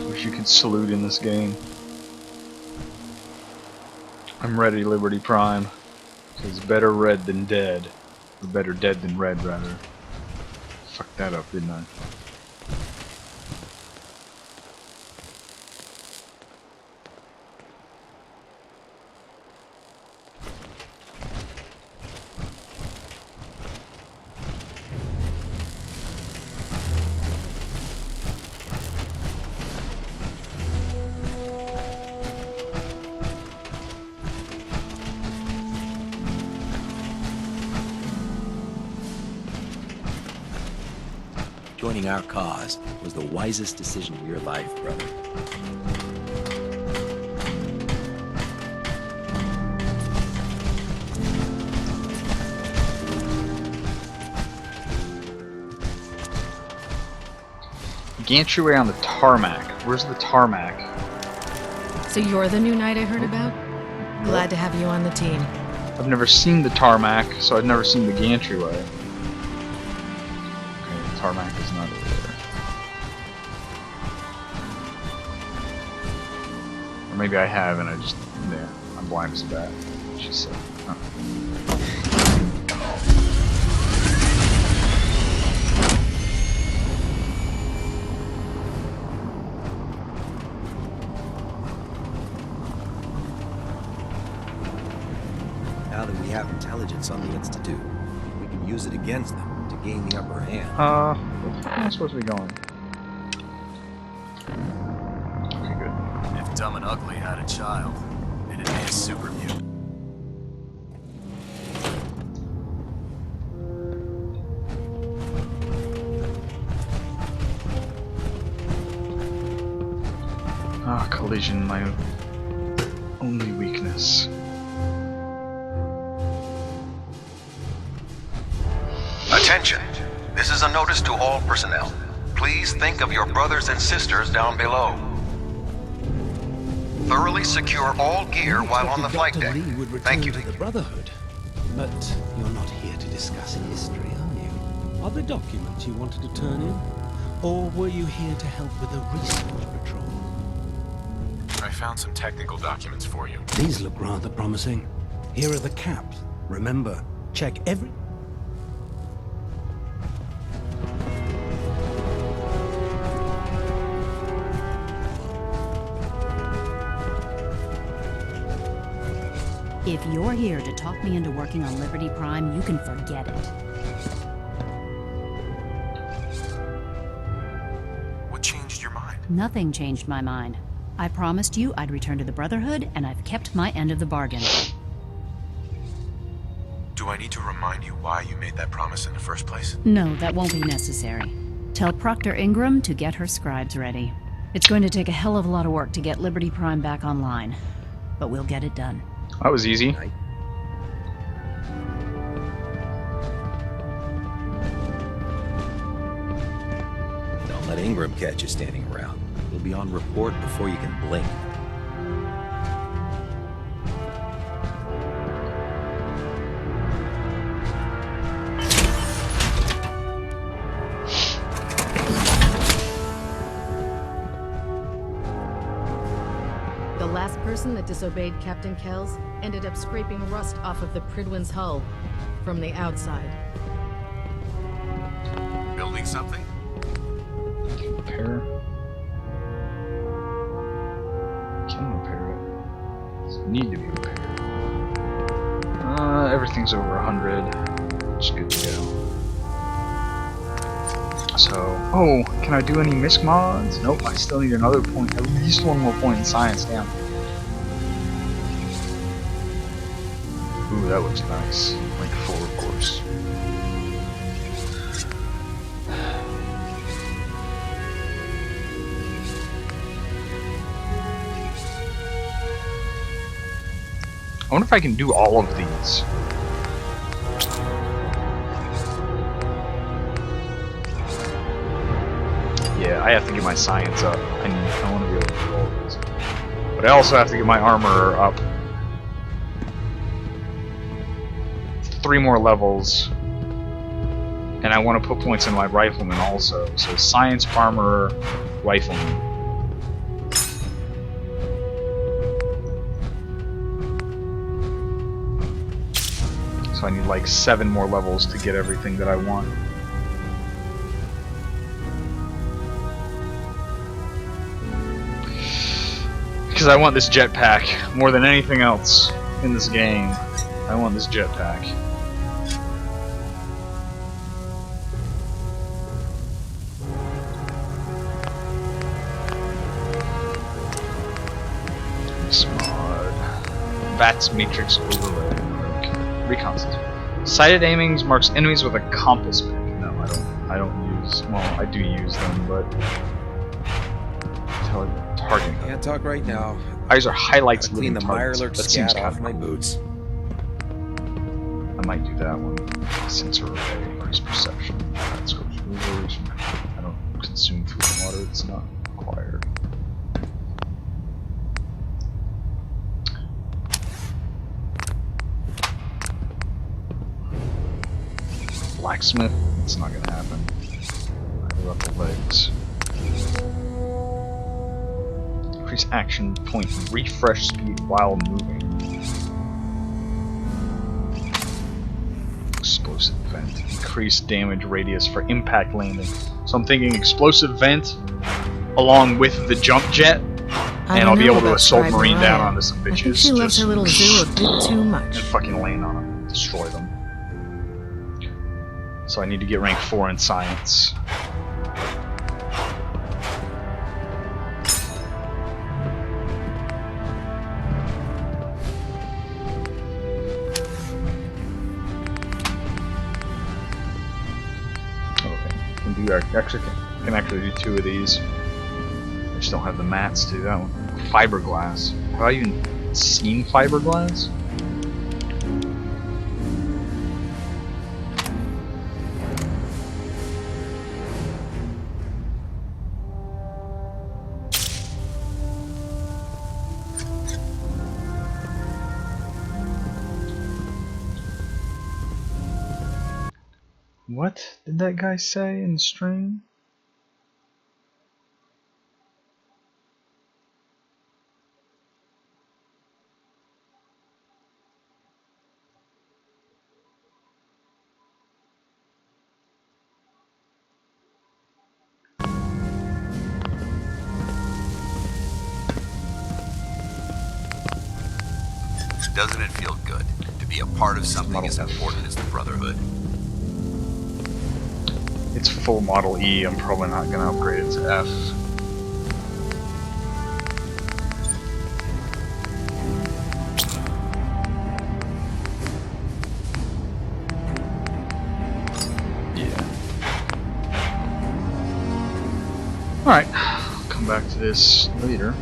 Wish you could salute in this game. I'm ready, Liberty Prime. It's better red than dead. Or better dead than red, rather. Fucked that up, didn't I? Joining our cause was the wisest decision of your life, brother. Gantry on the tarmac. Where's the tarmac? So you're the new knight I heard about? Glad to have you on the team. I've never seen the tarmac, so I've never seen the gantryway. Okay, the tarmac is not over there. Or maybe I have and I just, yeah, I'm blind as a bat. She said. Huh. Now that we have intelligence on the Institute, we can use it against them to gain the upper hand. Where am I supposed to be going? Okay, good. If Dumb and Ugly had a child, It'd be a super view. Ah, collision, my only weakness. Attention! This is a notice to all personnel. Please think of your brothers and sisters down below. Thoroughly secure all gear while on the flight deck. Thank you. To the Brotherhood. But you're not here to discuss history, are you? Are there documents you wanted to turn in? Or were you here to help with a research patrol? I found some technical documents for you. These look rather promising. Here are the caps. Remember, check every... If you're here to talk me into working on Liberty Prime, you can forget it. What changed your mind? Nothing changed my mind. I promised you I'd return to the Brotherhood, and I've kept my end of the bargain. Do I need to remind you why you made that promise in the first place? No, that won't be necessary. Tell Proctor Ingram to get her scribes ready. It's going to take a hell of a lot of work to get Liberty Prime back online, but we'll get it done. That was easy. Don't let Ingram catch you standing around. You'll be on report before you can blink. The last person that disobeyed Captain Kells ended up scraping rust off of the Pridwin's hull from the outside. Building something? Repair. Can repair it. Does it need to be repaired? Everything's over 100. It's good to go. So, oh, can I do any misc mods? Nope, I still need another point, at least one more point in science, damn. Ooh, that looks nice. Like full, of course. I wonder if I can do all of these. Yeah, I have to get my science up. I want to be able to do all of these. But I also have to get my armor up. 3 more levels. And I want to put points in my rifleman also. So science, armor, rifleman. So I need like 7 more levels to get everything that I want. Because I want this jetpack more than anything else in this game. I want this jetpack. Mod. VATS matrix overlay. Recon system. Sighted aimings marks enemies with a compass pick. No, I don't use. Well, I do use them, but targeting. Can't talk right now. Eyes are highlights. Clean the Mirelurk scat off kinda my cool. boots. I might do that one. Sensor array, increase perception. That scopes movers. I don't consume food and water. It's not required. Blacksmith. It's not gonna happen. I love the legs. Increase action point refresh speed while moving. Explosive vent. Increase damage radius for impact landing. So I'm thinking explosive vent along with the jump jet, and I'll be able to assault marine down onto some bitches. I think she loves her little zoo a bit too much. And fucking land on them, destroy them. So I need to get rank 4 in science. 2. Actually, I can actually do 2 of these. I just don't have the mats to do that one. Fiberglass. Have I even seen fiberglass? What did that guy say in the stream? Doesn't it feel good to be a part of something as important as the Brotherhood? It's full Model E. I'm probably not going to upgrade it to F. Yeah. Alright, I'll come back to this later.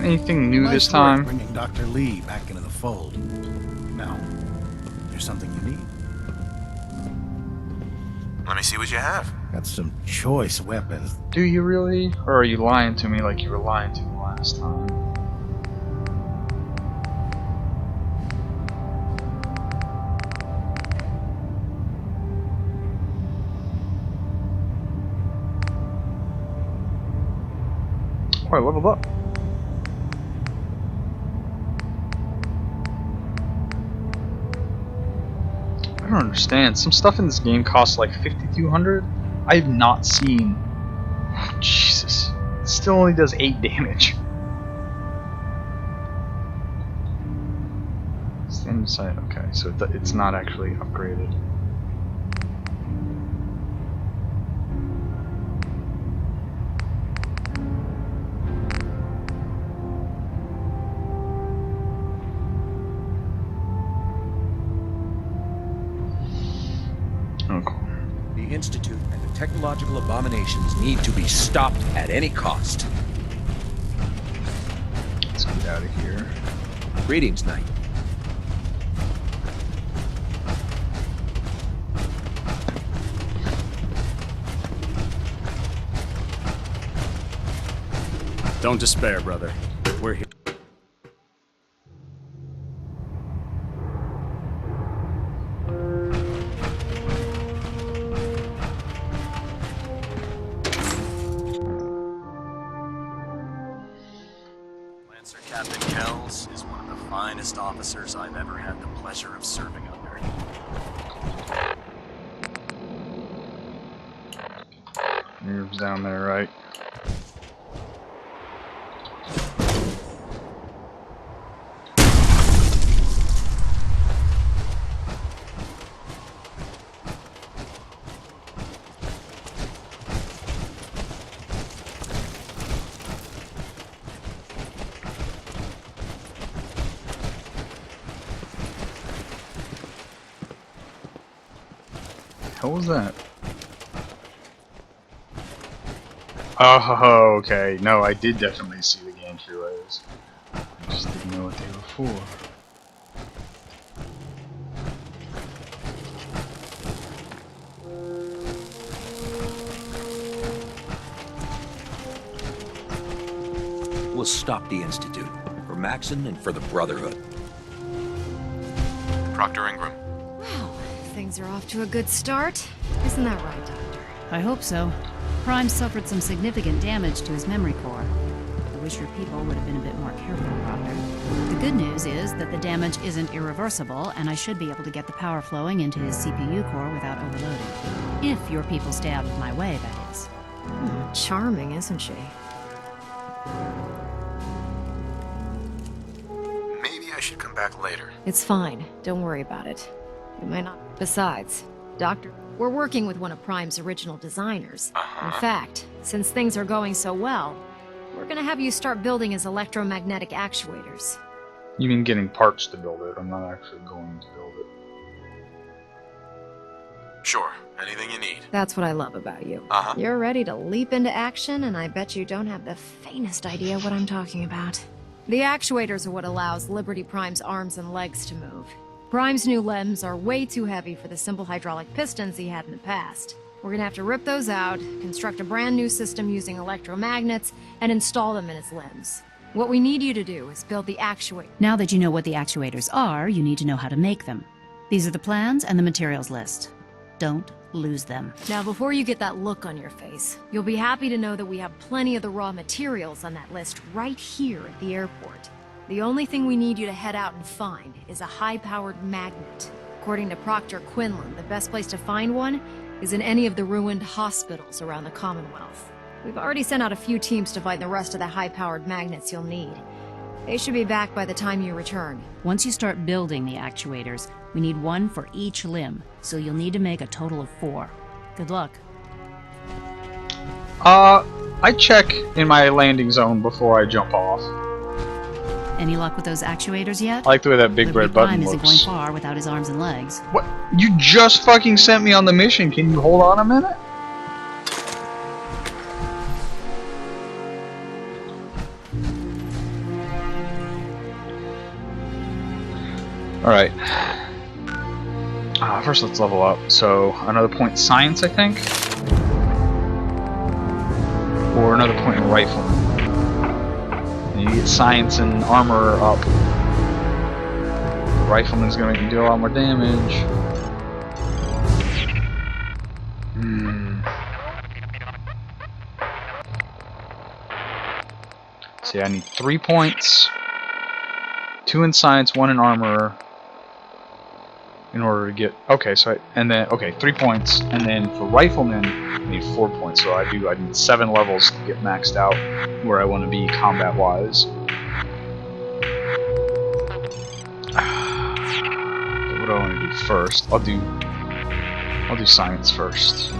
Anything new this time? Bringing Dr. Lee back into the fold. Now, there's something you need. Let me see what you have. Got some choice weapons. Do you really? Or are you lying to me like you were lying to me last time? Oh, I leveled up. I don't understand. Some stuff in this game costs like 5,200. I have not seen. Oh, Jesus, it still only does 8 damage. Stand inside. Okay, so it's not actually upgraded. The Institute and the technological abominations need to be stopped at any cost. Let's get out of here. Greetings, Knight. Don't despair, brother. We're here. Captain Kells is one of the finest officers I've ever had the pleasure of serving under. Nerves down there, right? What was that? Oh, okay. No, I did definitely see the gantry layers. I just didn't know what they were for. We'll stop the Institute. For Maxon and for the Brotherhood. Proctor Ingram. Well, things are off to a good start. Isn't that right, Doctor? I hope so. Prime suffered some significant damage to his memory core. I wish your people would have been a bit more careful, Proctor. The good news is that the damage isn't irreversible, and I should be able to get the power flowing into his CPU core without overloading. If your people stay out of my way, that is. Charming, isn't she? Maybe I should come back later. It's fine. Don't worry about it. You might not. Besides, Doctor, we're working with one of Prime's original designers. In fact, since things are going so well, we're gonna have you start building his electromagnetic actuators. You mean getting parts to build it? I'm not actually going to build it. Sure, anything you need. That's what I love about you. You're ready to leap into action, and I bet you don't have the faintest idea what I'm talking about. The actuators are what allows Liberty Prime's arms and legs to move. Prime's new limbs are way too heavy for the simple hydraulic pistons he had in the past. We're gonna have to rip those out, construct a brand new system using electromagnets, and install them in his limbs. What we need you to do is build the actuator. Now that you know what the actuators are, you need to know how to make them. These are the plans and the materials list. Don't lose them. Now, before you get that look on your face, you'll be happy to know that we have plenty of the raw materials on that list right here at the airport. The only thing we need you to head out and find is a high-powered magnet. According to Proctor Quinlan, the best place to find one is in any of the ruined hospitals around the Commonwealth. We've already sent out a few teams to find the rest of the high-powered magnets you'll need. They should be back by the time you return. Once you start building the actuators, we need one for each limb, so you'll need to make a total of 4. Good luck. I check in my landing zone before I jump off. Any luck with those actuators yet? I like the way that big Liberty red button Prime looks. isn't going far without his arms and legs. What? You just fucking sent me on the mission. Can you hold on a minute? Alright. First let's level up. So, another point in science, I think? Or another point in rifle. And you get science and armor up. The rifleman's gonna make you do a lot more damage. See, I need 3 points. 2 in science, 1 in armor. In order to get, okay, so okay, 3 points, and then for rifleman, I need 4 points. So I need 7 levels to get maxed out where I want to be combat wise. What do I want to do first? I'll do science first.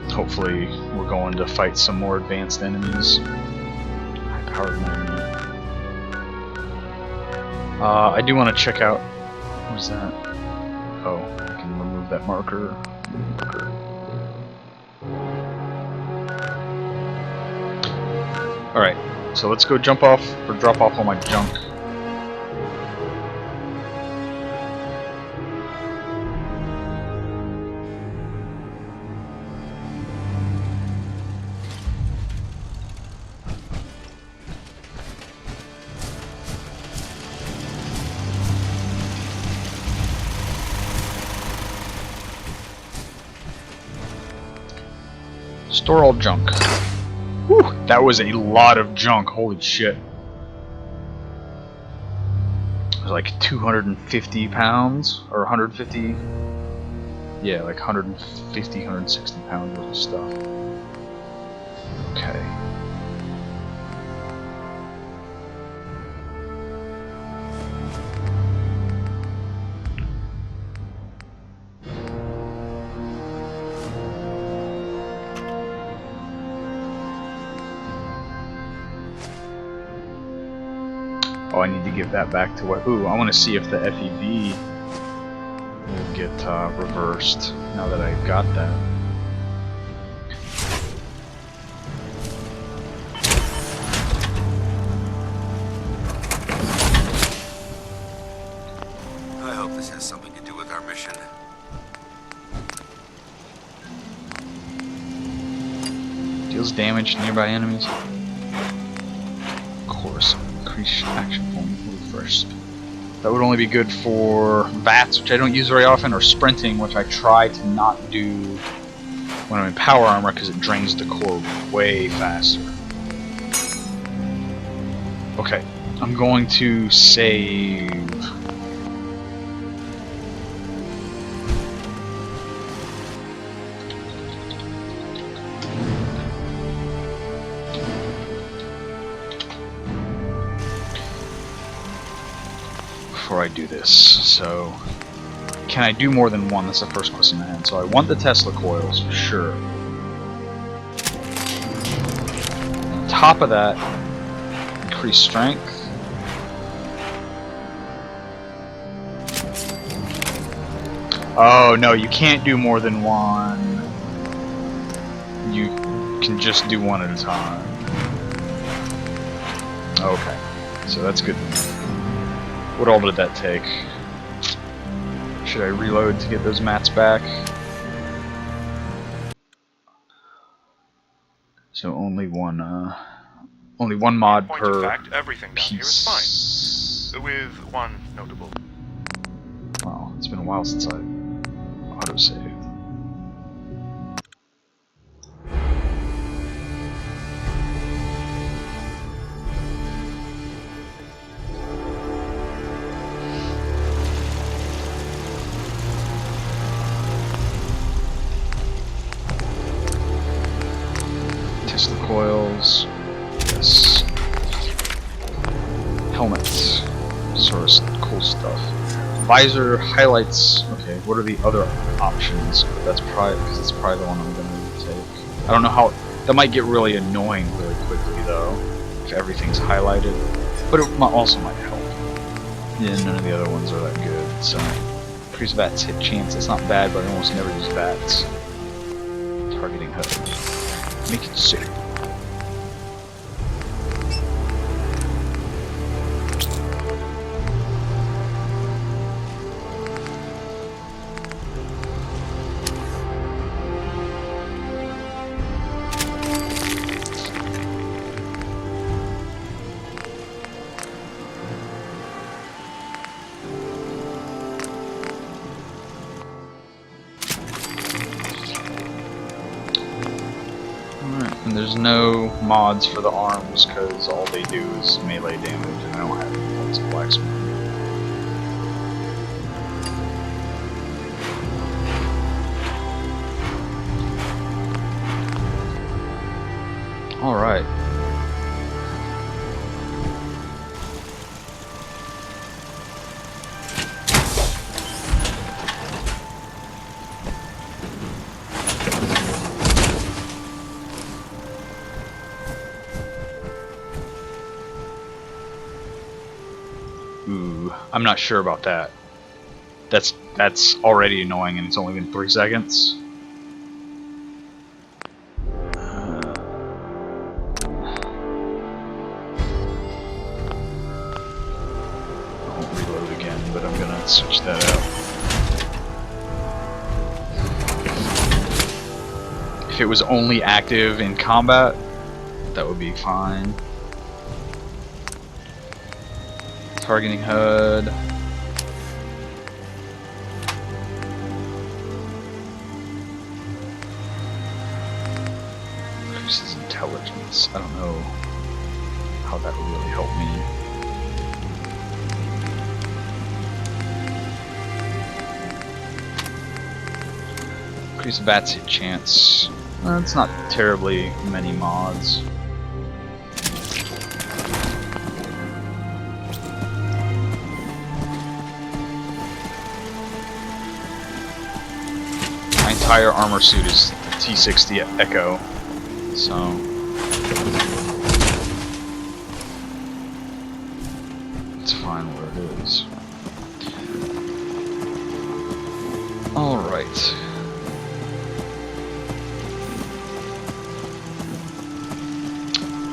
Hopefully, we're going to fight some more advanced enemies. High-powered magnet. I do want to check out. What is that? Oh, I can remove that marker. Alright, so let's go jump off or drop off all my junk. Store all junk. Whew, that was a lot of junk, holy shit. It was like 250 pounds, or 150, yeah, like 150, 160 pounds worth of stuff. Okay. Oh, I need to give that back to what? Ooh, I want to see if the FEV will get reversed now that I've got that. I hope this has something to do with our mission. Deals damage to nearby enemies. Of course. Increase action point first. That would only be good for VATS, which I don't use very often, or sprinting, which I try to not do when I'm in power armor because it drains the core way faster. Okay, I'm going to save. Before I do this. So, can I do more than one? That's the first question I had. So I want the Tesla coils for sure. On top of that, increase strength. Oh no, you can't do more than one. You can just do one at a time. Okay, so that's good. What all did that take? Should I reload to get those mats back? So only one mod per fact, everything down here is fine, with one notable. Wow, it's been a while since I autosaved. Tesla coils, yes. Helmets, sort of cool stuff. Visor highlights. Okay, what are the other options? That's probably because it's probably the one I'm gonna take. I don't know how. That might get really annoying really quickly though, if everything's highlighted. But it also might help. Yeah, none of the other ones are that good. So, increase VATS hit chance. It's not bad, but I almost never use VATS. Targeting HUD. Make it sick. And there's no mods for the arms because all they do is melee damage and I don't have any points of blacksmith. Alright. Ooh, I'm not sure about that. That's already annoying and it's only been 3 seconds. I won't reload again, but I'm gonna switch that out. If it was only active in combat, that would be fine. Targeting HUD. Increases intelligence. I don't know how that will really help me. Increase VATS hit chance. It's not terribly many mods. My entire armor suit is T60 Echo, so it's fine where it is. Alright.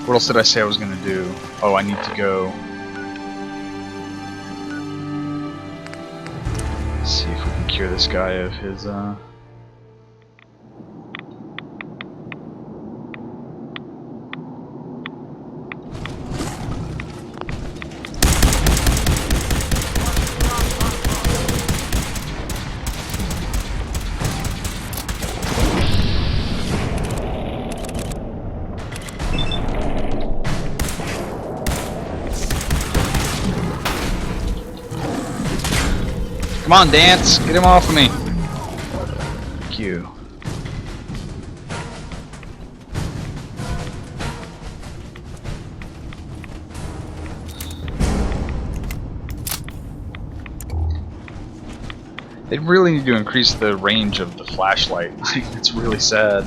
What else did I say I was gonna do? Oh, I need to go see if we can cure this guy of his Come on, Dance! Get him off of me! Thank you. They really need to increase the range of the flashlight. It's really sad.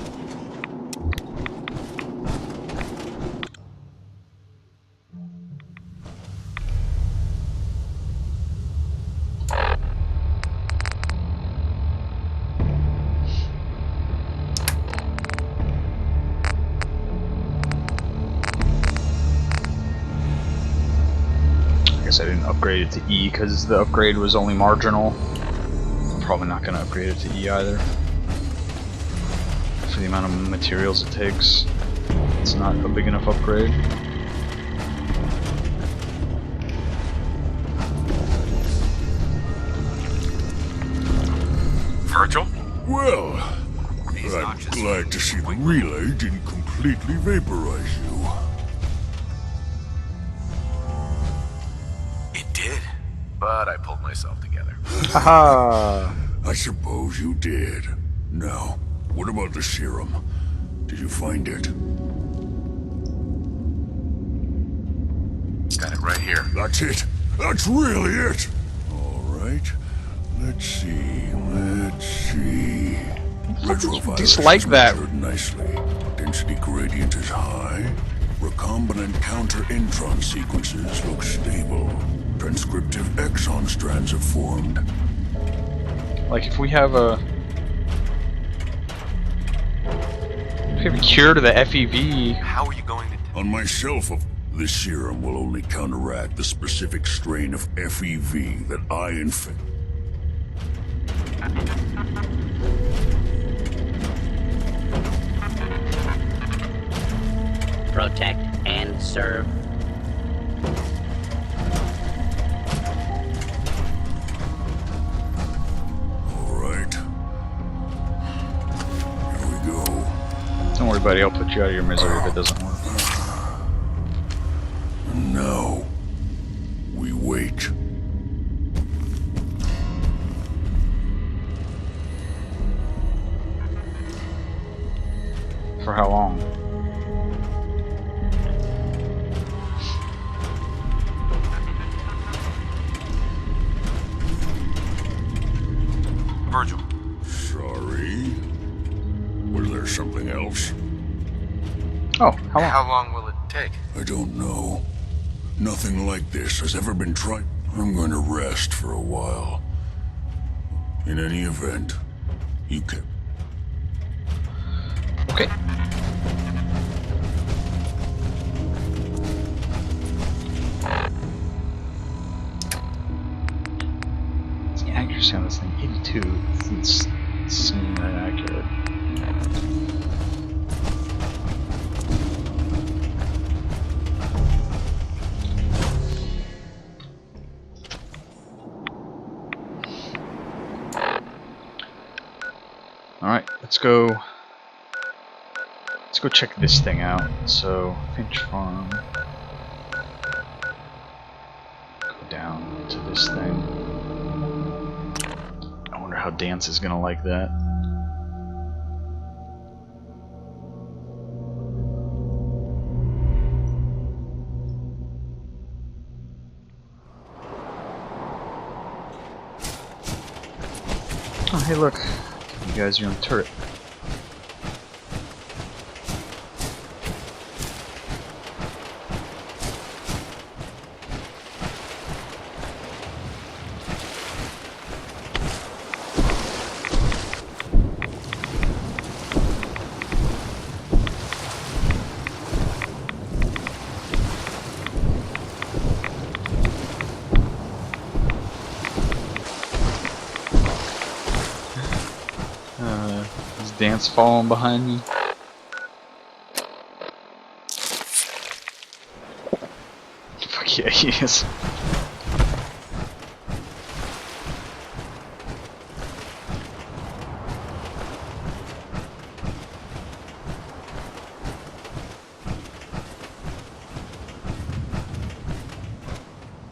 I guess I didn't upgrade it to E because the upgrade was only marginal. I'm probably not going to upgrade it to E either. For the amount of materials it takes, it's not a big enough upgrade. Virgil? Well, I'm glad to see the relay didn't completely vaporize you. It did, but I pulled myself together. Haha! I suppose you did. Now, what about the serum? Did you find it? Got it right here. That's it. That's really it. All right. Let's see. Dislike that. Nicely. Density gradient is high. Recombinant counter-intron sequences look stable. Transcriptive exon strands have formed. Like if we have a cure to the FEV. How are you going to... On myself, this serum will only counteract the specific strain of FEV that I infect. Protect and serve. All right. Here we go. Don't worry, buddy. I'll put you out of your misery if it doesn't work. And now, we wait. For how long? Virgil. Sorry. Was there something else? Oh, how long? How long will it take? I don't know. Nothing like this has ever been tried. I'm going to rest for a while. In any event, you can... Okay. The accuracy on this thing, 82. It's seem that accurate. Alright, let's go check this thing out. So, Finch Farm. Go down to this thing. I wonder how Dance is gonna like that. Oh, hey look. You guys are on the turret. Is Dance falling behind me? Fuck yeah, he is.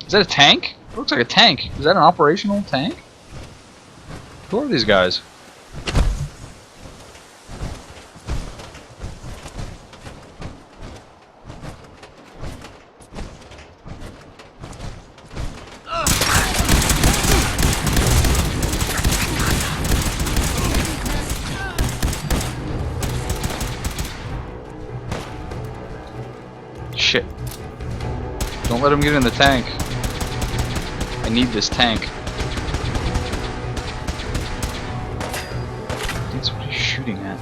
Is that a tank? It looks like a tank. Is that an operational tank? Who are these guys? shit. Don't let him get in the tank. I need this tank. That's what he's shooting at.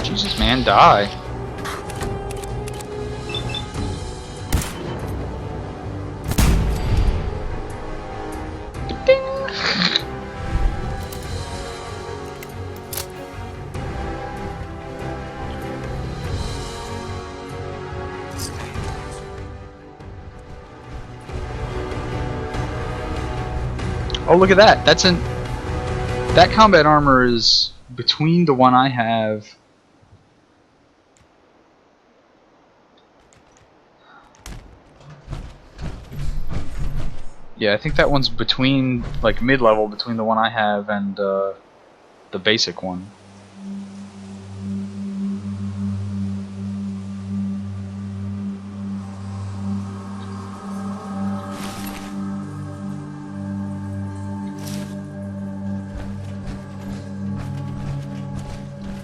Jesus, man, die. Oh, look at that. That combat armor is between the one I have. Yeah, I think that one's between, like, mid-level between the one I have and the basic one.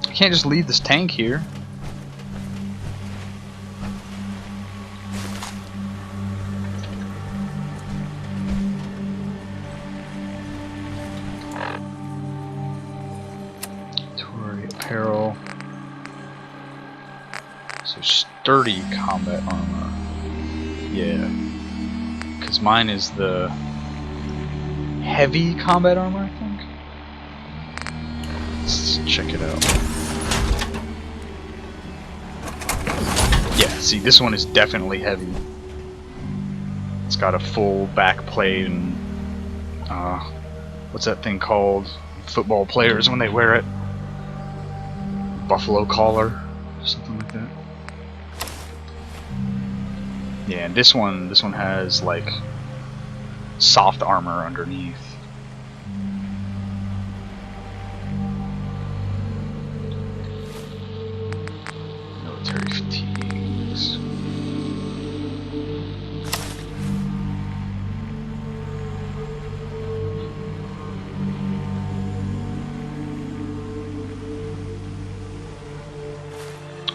I can't just leave this tank here. Apparel. So sturdy combat armor. Yeah. Because mine is the heavy combat armor, I think. Let's check it out. Yeah, see, this one is definitely heavy. It's got a full back plate and what's that thing called? Football players when they wear it. Buffalo collar, something like that. Yeah, and this one has like soft armor underneath. Military fatigues.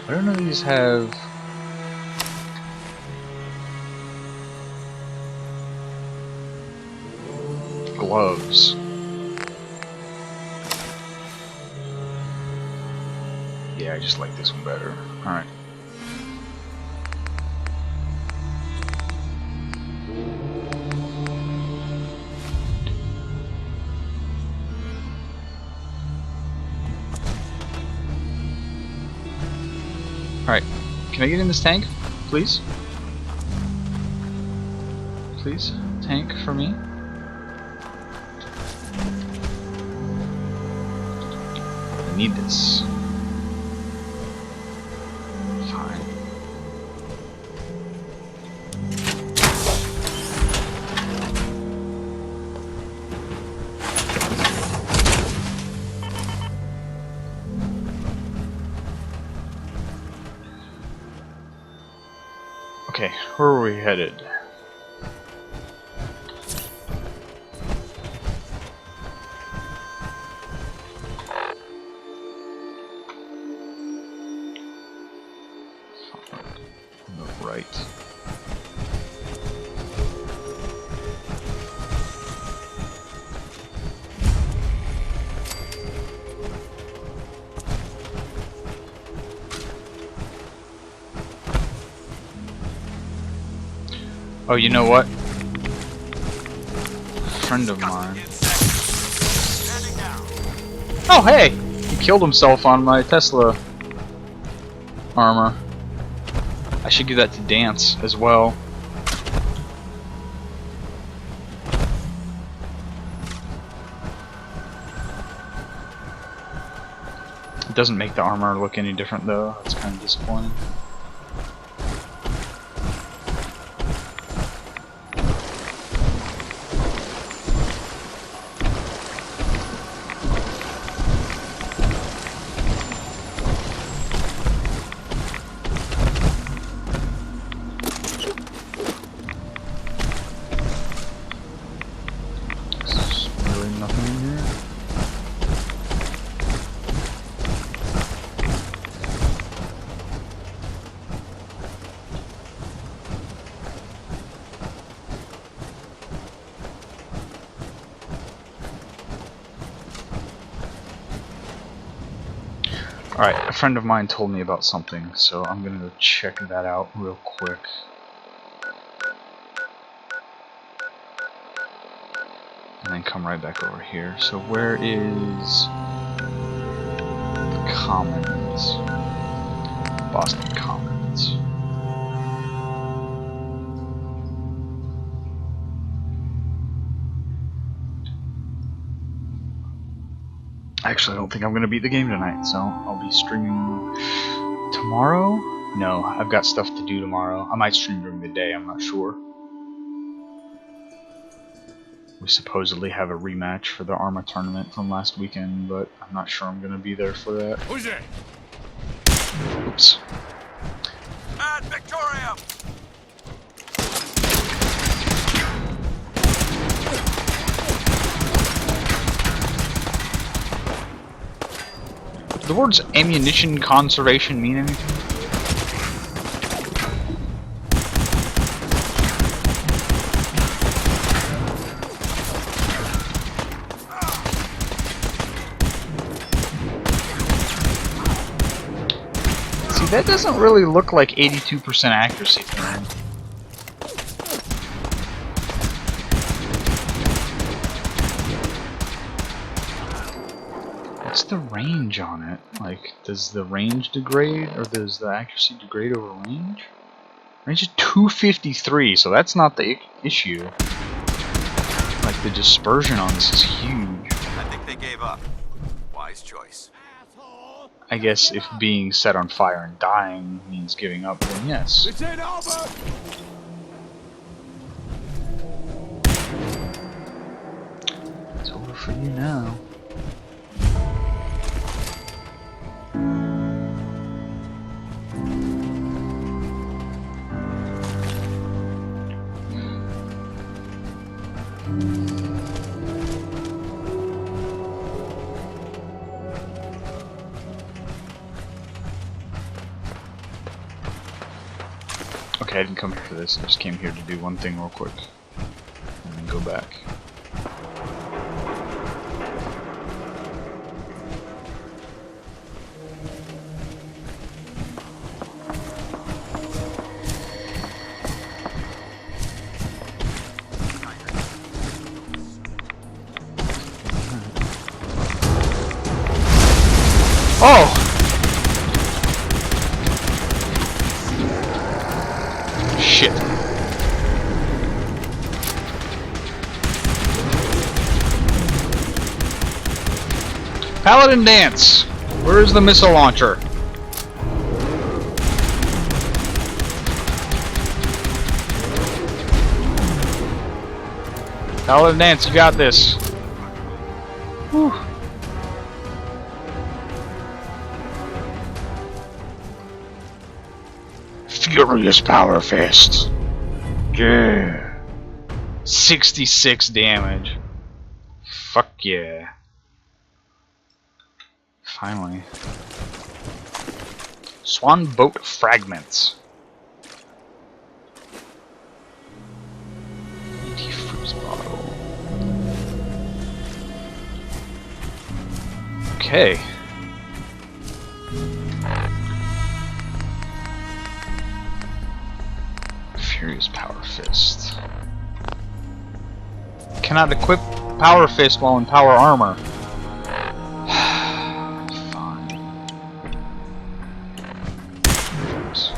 I don't know if these have gloves. Yeah, I just like this one better. Alright. Alright, can I get in this tank, please? Please, tank for me. I need this. Fine. Okay, where are we headed? On the right. Oh, you know what? A friend of mine. Oh, hey! He killed himself on my Tesla armor. I should give that to Dance as well. It doesn't make the armor look any different though. It's kind of disappointing. Alright, a friend of mine told me about something, so I'm gonna go check that out real quick. And then come right back over here. So where is the Commons? Boston Commons. Actually, I don't think I'm going to beat the game tonight, so I'll be streaming tomorrow? No, I've got stuff to do tomorrow. I might stream during the day, I'm not sure. We supposedly have a rematch for the ArmA tournament from last weekend, but I'm not sure I'm going to be there for that. Who's there? Oops. Ad Victoriam! The words ammunition conservation mean anything? See, that doesn't really look like 82% accuracy to me. What's the range on it? Like, does the range degrade, or does the accuracy degrade over range? Range is 253, so that's not the issue. Like, the dispersion on this is huge. I think they gave up. Wise choice. I guess if being set on fire and dying means giving up, then yes. It's in over! It's over for you now. Okay, I didn't come here for this. I just came here to do one thing real quick. And then go back. Oh! Shit. Paladin Dance! Where's the missile launcher? Paladin Dance, you got this. Whew. Furious Power Fist. Yeah. 66 damage. Fuck yeah. Finally. Swan Boat Fragments. Anti-freeze bottle. Okay. Furious Power Fist. Cannot equip Power Fist while in power armor. Fine. Oops.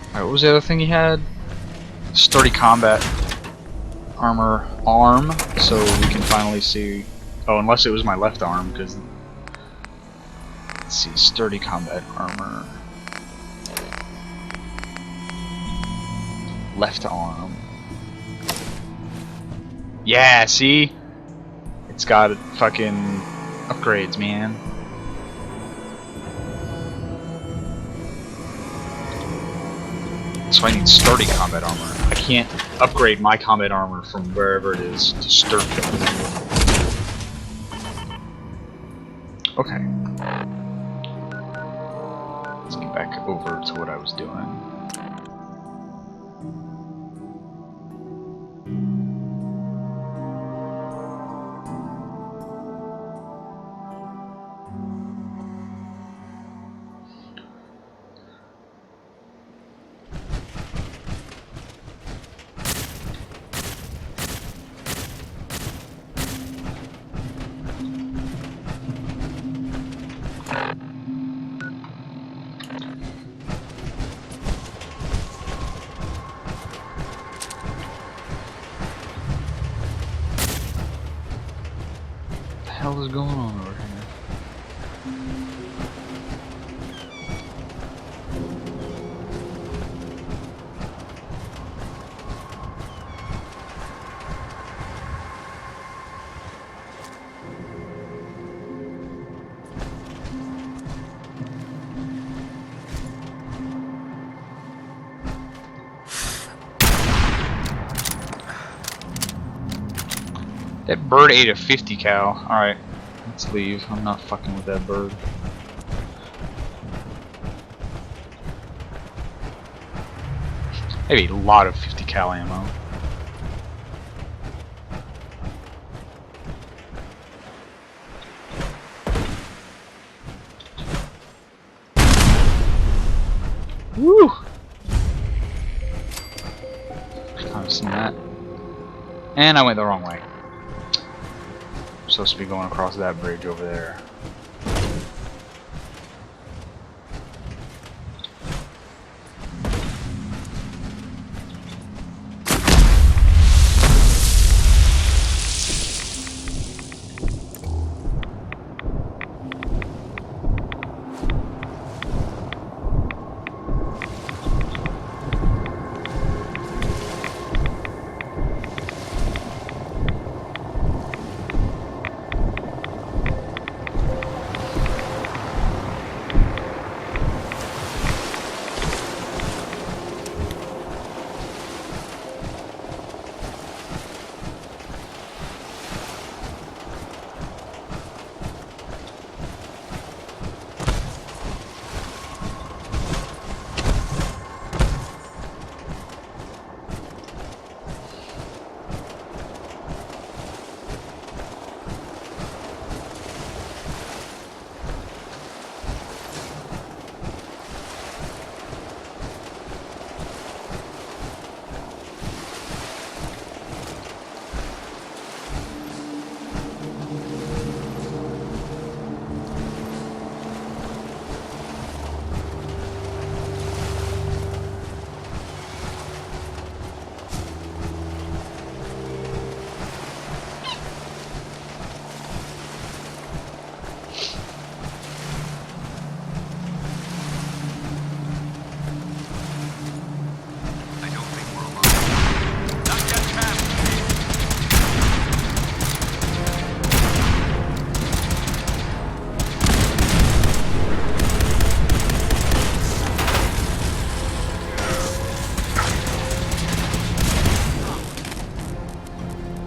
Alright, what was the other thing he had? Sturdy combat armor arm, so we can finally see. Oh, unless it was my left arm, because let's see, sturdy combat armor, left arm. Yeah, see, it's got fucking upgrades, man. So I need sturdy combat armor. I can't upgrade my combat armor from wherever it is to sturdy. Okay. Let's get back over to what I was doing. hell is going on over here? That bird ate a 50 cal. Alright, let's leave. I'm not fucking with that bird. They have a lot of 50 cal ammo. Woo! I've seen that. And I went the wrong way. I'm supposed to be going across that bridge over there.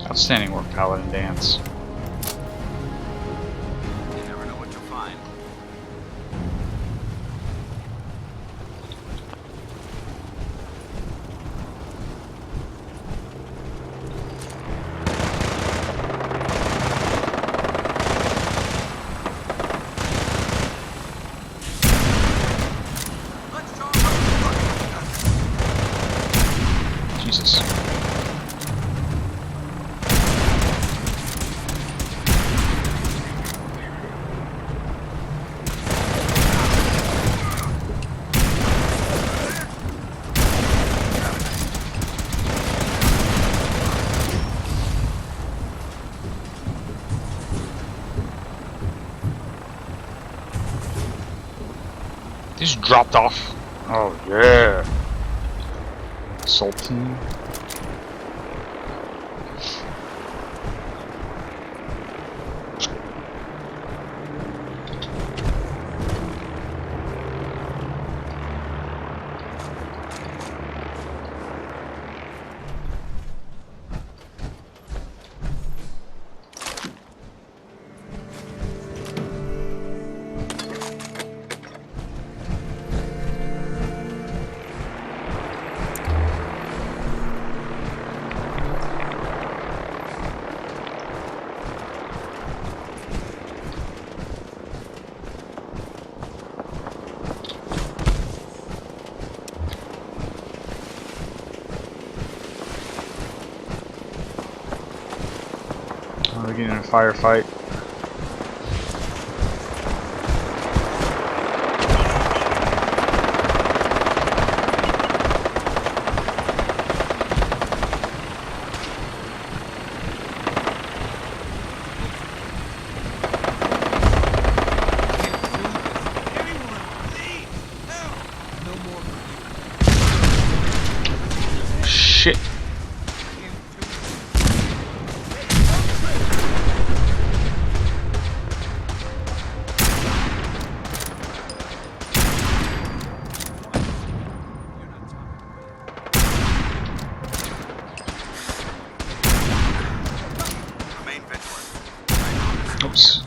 Outstanding work, Paladin Dance. You never know what you'll find. Jesus. Just dropped off. Oh yeah. Sultan. We're getting in a firefight. Oops.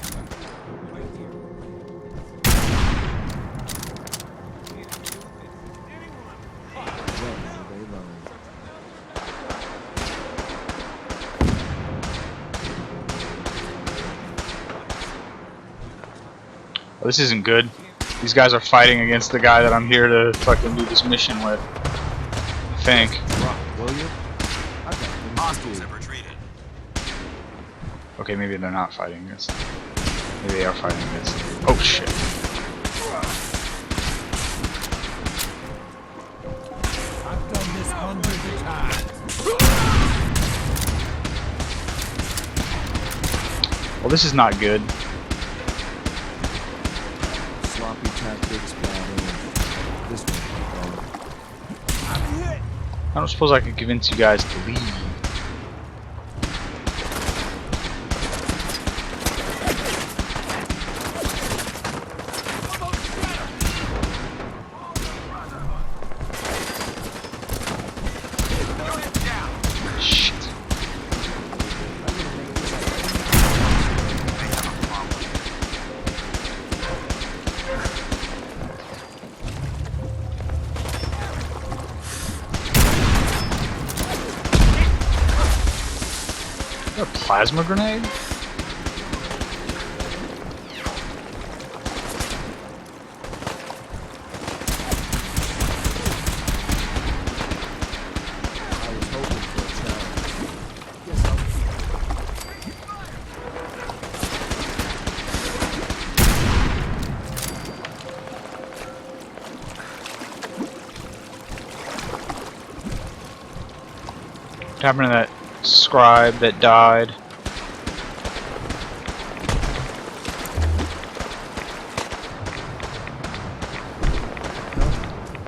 Well, this isn't good. These guys are fighting against the guy that I'm here to fucking do this mission with. I think. Hostiles have retreated. Okay, maybe they're not fighting against. Maybe they are fighting against. Oh shit. I've done this hundreds of times. Well, this is not good. Sloppy tactics, this one. I don't suppose I could convince you guys to leave. A plasma grenade? What happened to that scribe that died?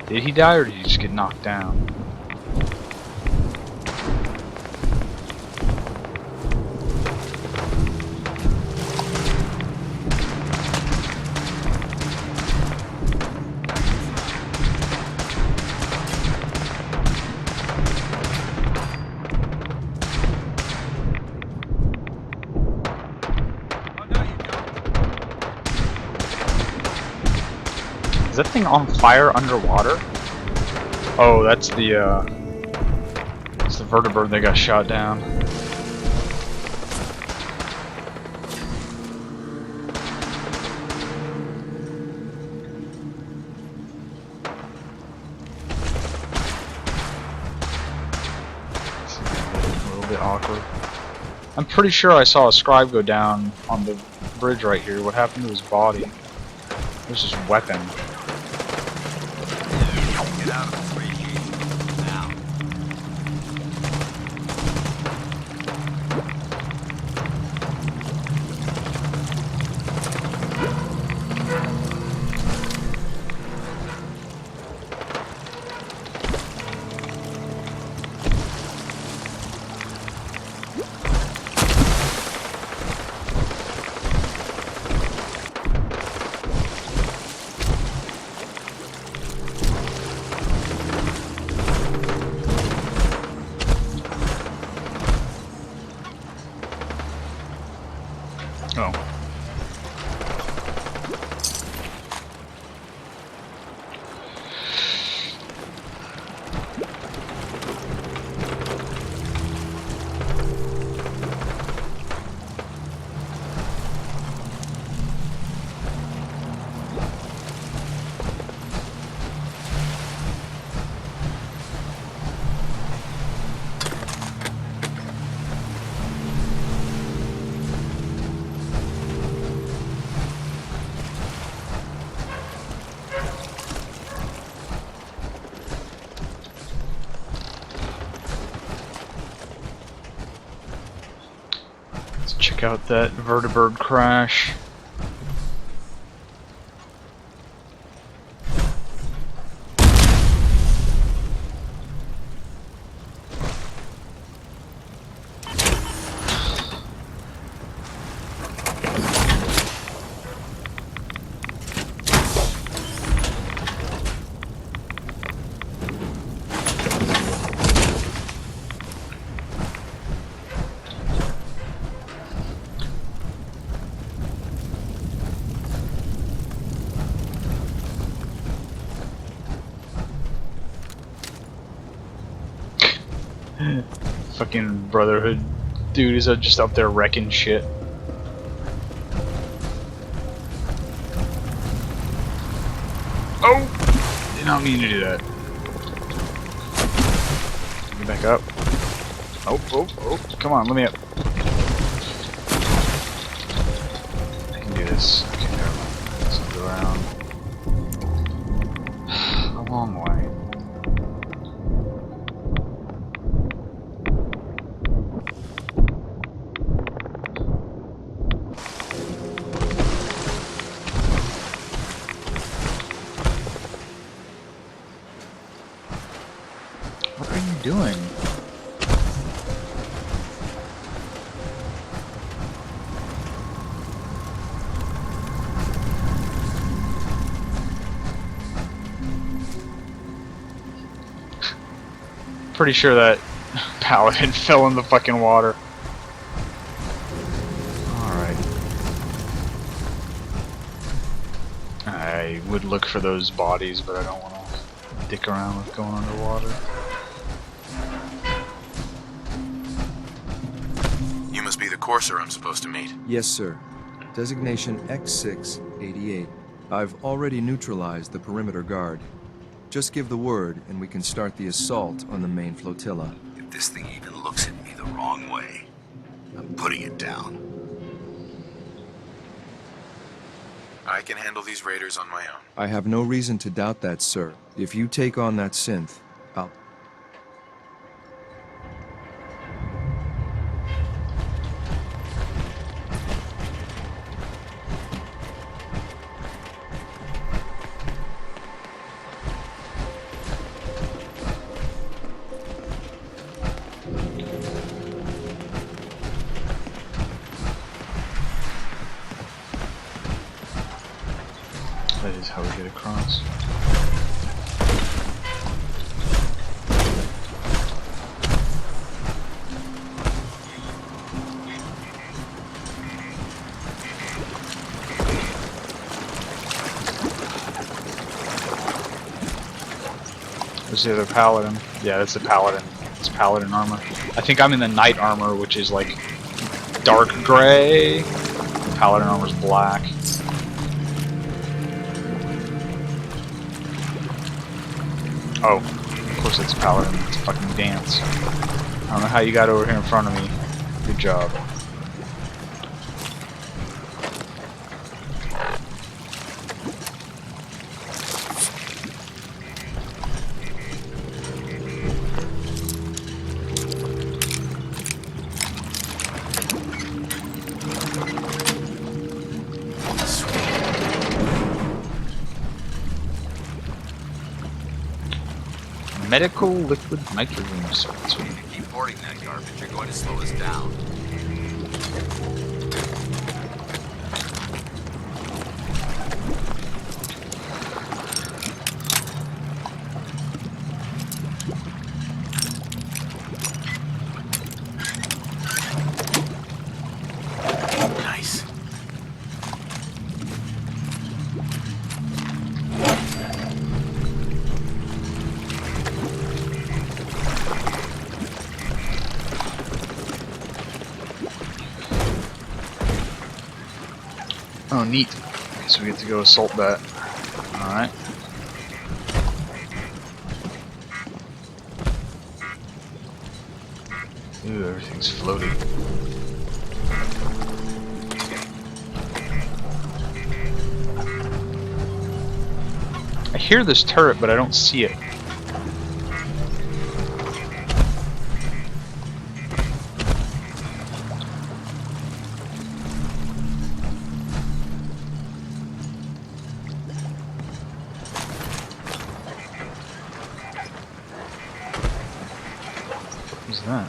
Did he die or did he just get knocked down? Is that thing on fire underwater? Oh, that's the vertibird that got shot down. A little bit awkward. I'm pretty sure I saw a scribe go down on the bridge right here. What happened to his body? There's his weapon. Get out of this regime now. Oh. Check out that vertibird crash. Fucking Brotherhood dude is just up there wrecking shit. Oh! Did not mean to do that. Get back up. Oh, oh, oh. Come on, let me up. I can do this. Okay, never mind. Let's go around. A long way. What are you doing? Pretty sure that paladin fell in the fucking water. Alright. I would look for those bodies, but I don't want to dick around with going underwater. You must be the courser I'm supposed to meet. Yes, sir. Designation X688. I've already neutralized the perimeter guard. Just give the word, and we can start the assault on the main flotilla. If this thing even looks at me the wrong way, I'm putting it down. I can handle these raiders on my own. I have no reason to doubt that, sir. If you take on that synth, I'll... That is how we get across. Where's the other paladin? Yeah, that's the paladin. It's paladin armor. I think I'm in the knight armor, which is like dark gray. Paladin armor's black. Oh, of course it's paladin. It's a fucking dance. I don't know how you got over here in front of me. Good job. Medical liquid nitrogen salts. If you keep hoarding that garbage, you're going to slow us down. Nice. Oh, neat. So we get to go assault that. Alright. Ooh, everything's floating. I hear this turret, but I don't see it. What's that?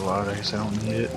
loud. I guess I don't need it.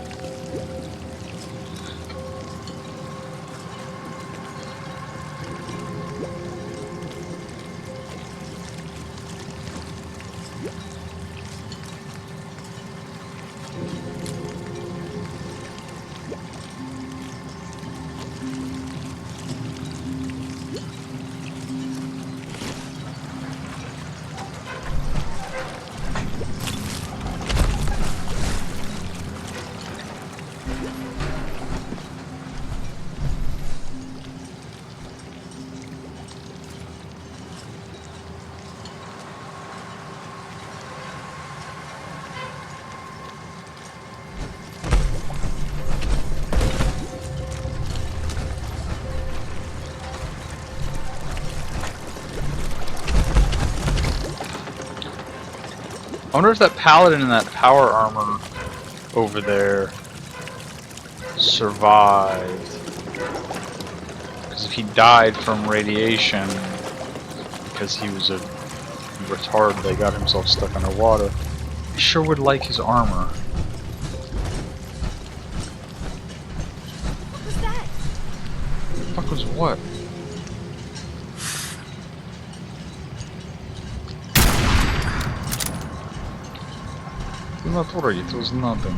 I wonder if that paladin in that power armor over there survived. Because if he died from radiation because he was a retard that got himself stuck underwater, I sure would like his armor. What was that? What the fuck was what? Не трогайте, узнатым.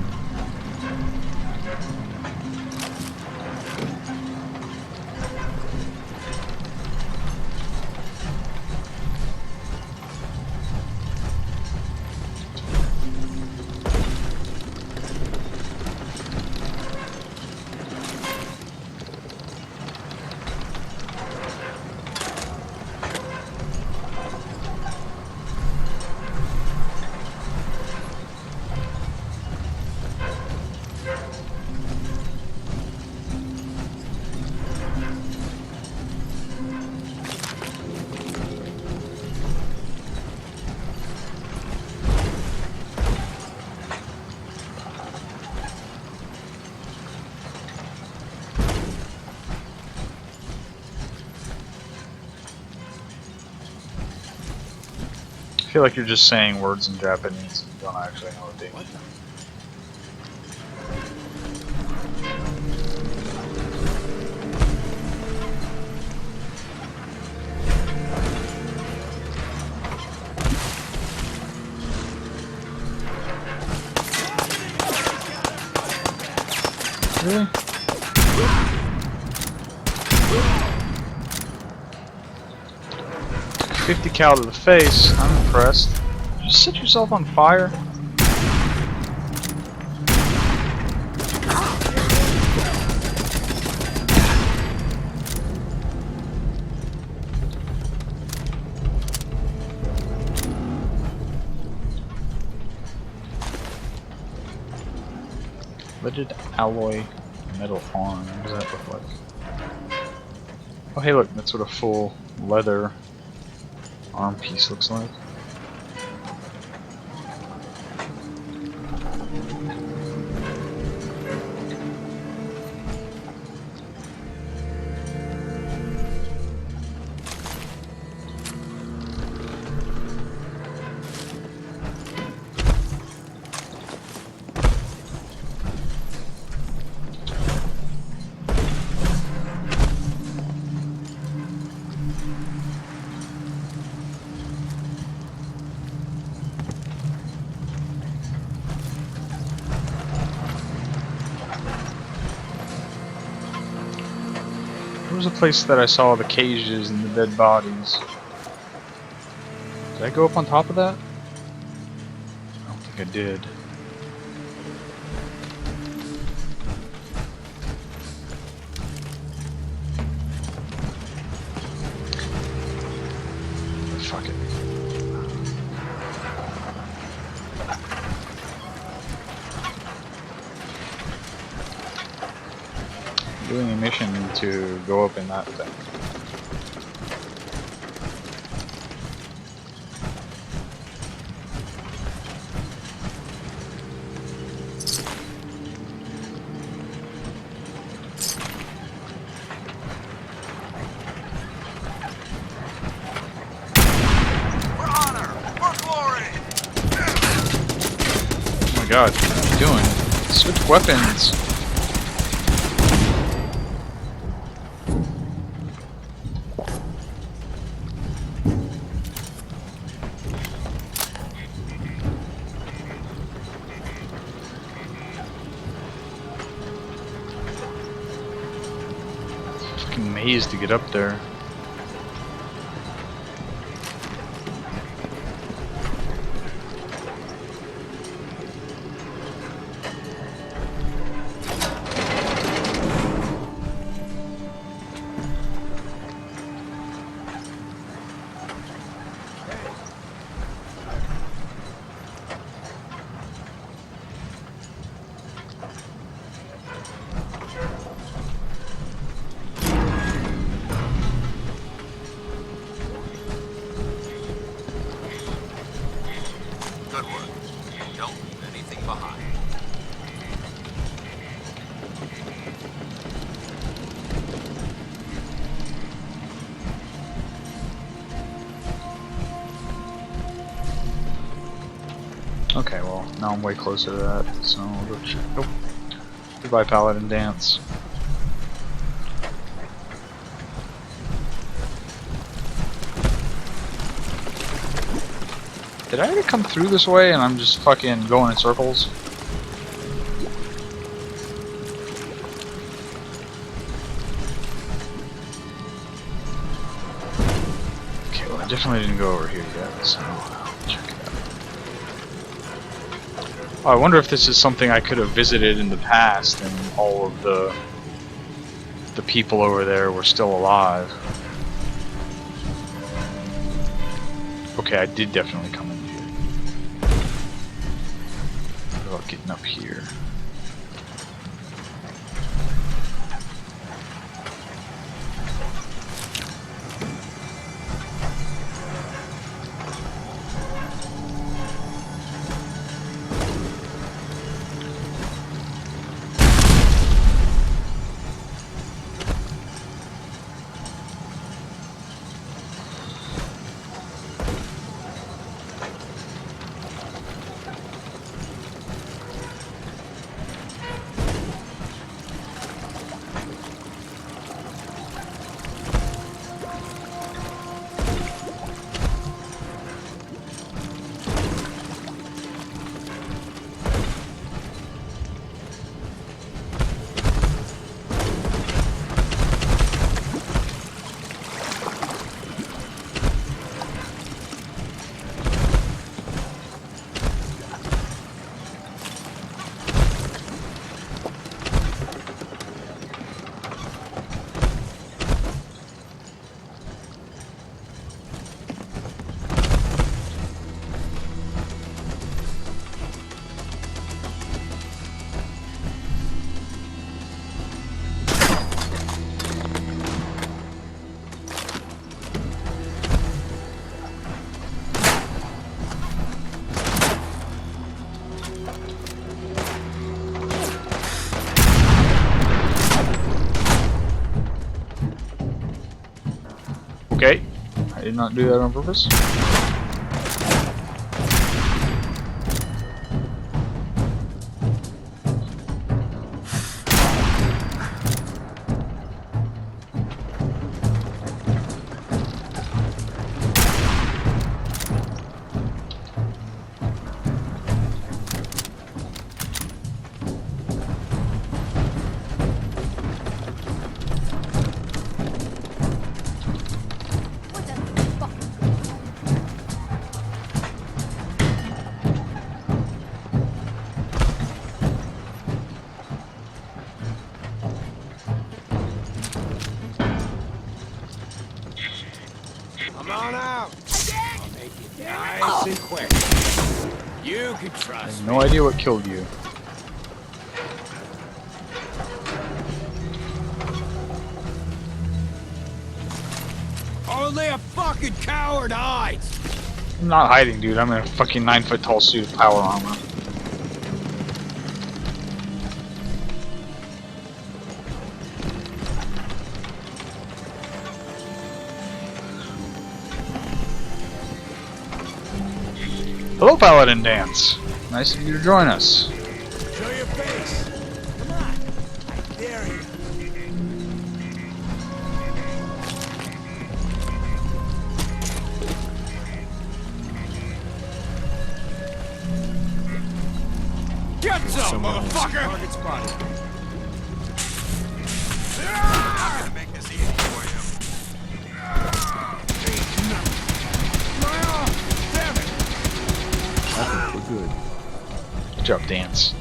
I feel like you're just saying words in Japanese and you don't actually know what they mean. Really? 50 cal to the face. I'm impressed. Did you set yourself on fire? Lidded alloy metal arm. What does that look like? Oh hey look, that's what a full leather arm piece looks like. There was a place that I saw the cages and the dead bodies. Did I go up on top of that? I don't think I did. Fuck it. Doing a mission to go up in that thing. Oh my god, doing? Switch weapons. Fucking maze to get up there. Good work. Don't leave anything behind. Okay, well, now I'm way closer to that, so I'll go check. Oh. Goodbye, Paladin Dance. Did I already come through this way and I'm just fucking going in circles? Okay, well I definitely didn't go over here yet, so I'll check it out. Oh, I wonder if this is something I could have visited in the past and all of the people over there were still alive. Okay, I did definitely come in here. What about getting up here? Okay, I did not do that on purpose. Come on out. I'll make it nice and quick. You can I trust have no idea what killed you. Only a fucking coward hides. I'm not hiding, dude. I'm in a fucking 9-foot tall suit of power armor. Hello, Paladin Dance. Nice of you to join us. Heads up, motherfucker! Target spotted. I'm gonna make this easy for you. Damn it! I think we're good. Good job, Dance.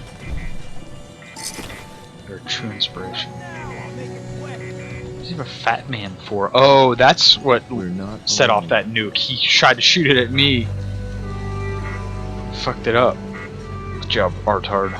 You're a true inspiration. What does he have a fat man for? Oh, that's what set off that nuke. He tried to shoot it at me. Fucked it up. Good job, Artard.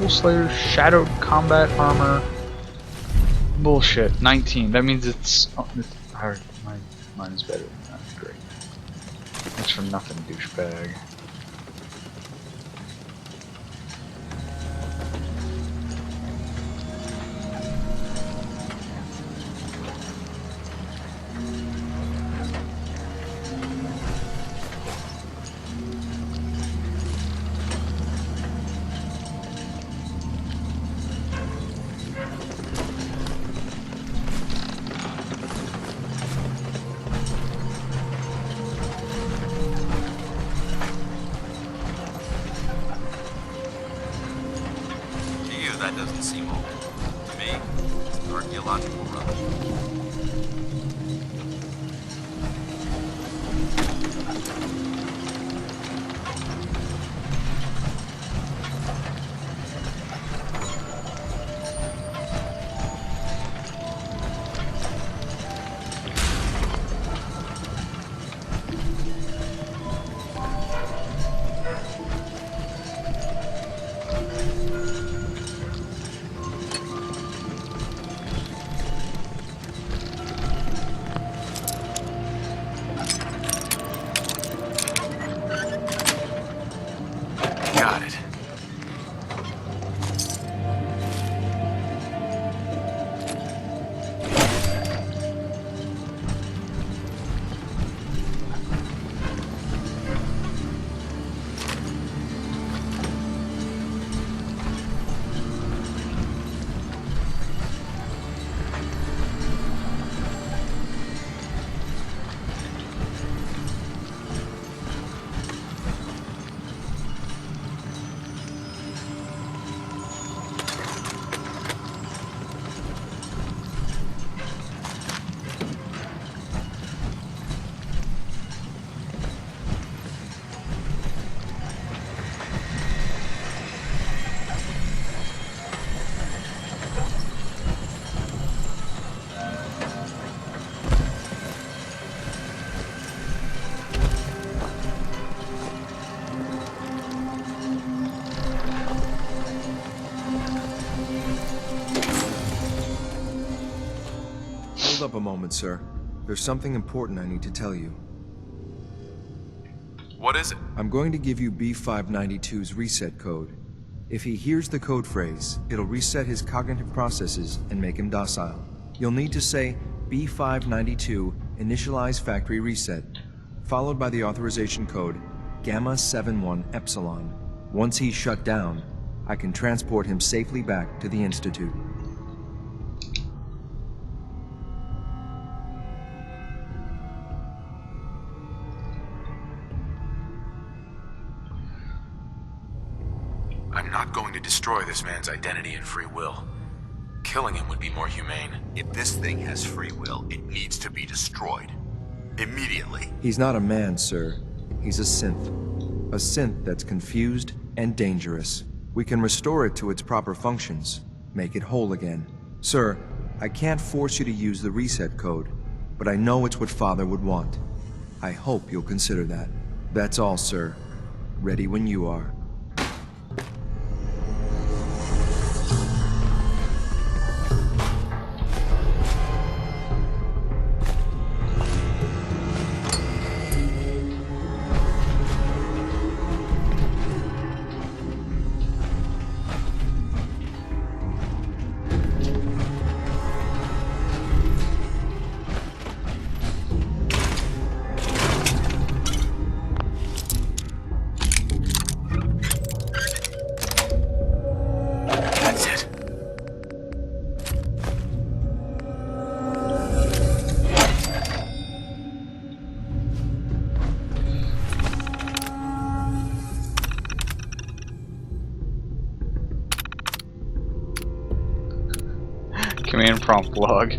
Slayer's shadowed combat armor. Bullshit. 19. That means it's hard. Mine is better than that. Great. Thanks for nothing, douchebag. That doesn't seem old. To me, it's an archaeological relic. Got it. Hold up a moment, sir. There's something important I need to tell you. What is it? I'm going to give you B592's reset code. If he hears the code phrase, it'll reset his cognitive processes and make him docile. You'll need to say B592 initialize factory reset, followed by the authorization code Gamma 71 Epsilon. Once he's shut down, I can transport him safely back to the Institute. I'm not going to destroy this man's identity and free will. Killing him would be more humane. If this thing has free will, it needs to be destroyed. Immediately. He's not a man, sir. He's a synth. A synth that's confused and dangerous. We can restore it to its proper functions, make it whole again. Sir, I can't force you to use the reset code, but I know it's what Father would want. I hope you'll consider that. That's all, sir. Ready when you are. prompt log.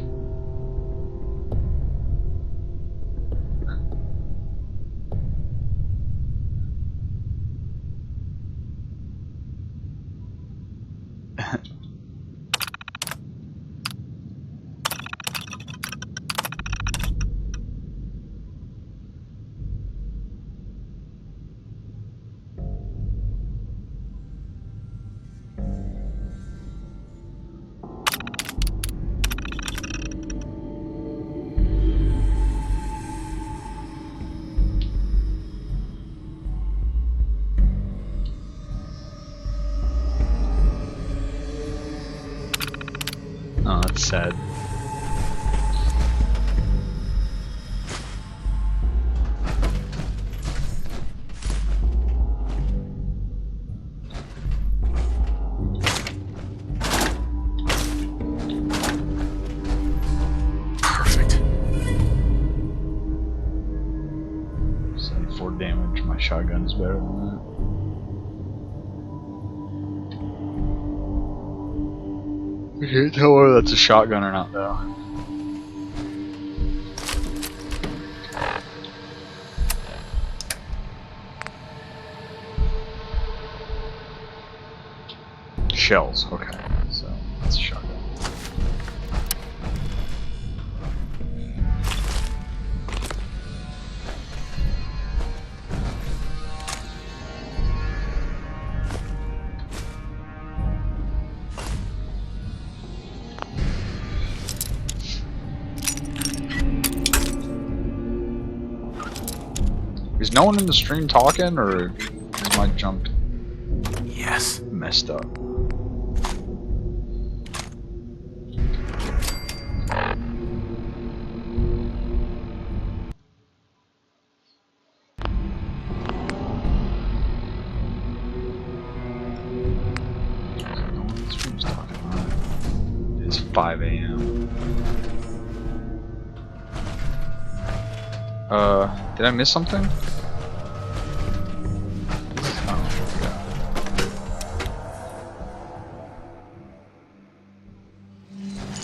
Oh, that's sad. Perfect. 74 damage. My shotgun's better than that. I can't tell whether that's a shotgun or not, though. Shells, okay. So, that's a shotgun. Is no one in the stream talking, or is my jump messed up? No one in the stream's talking. Alright. It's 5 AM. Did I miss something?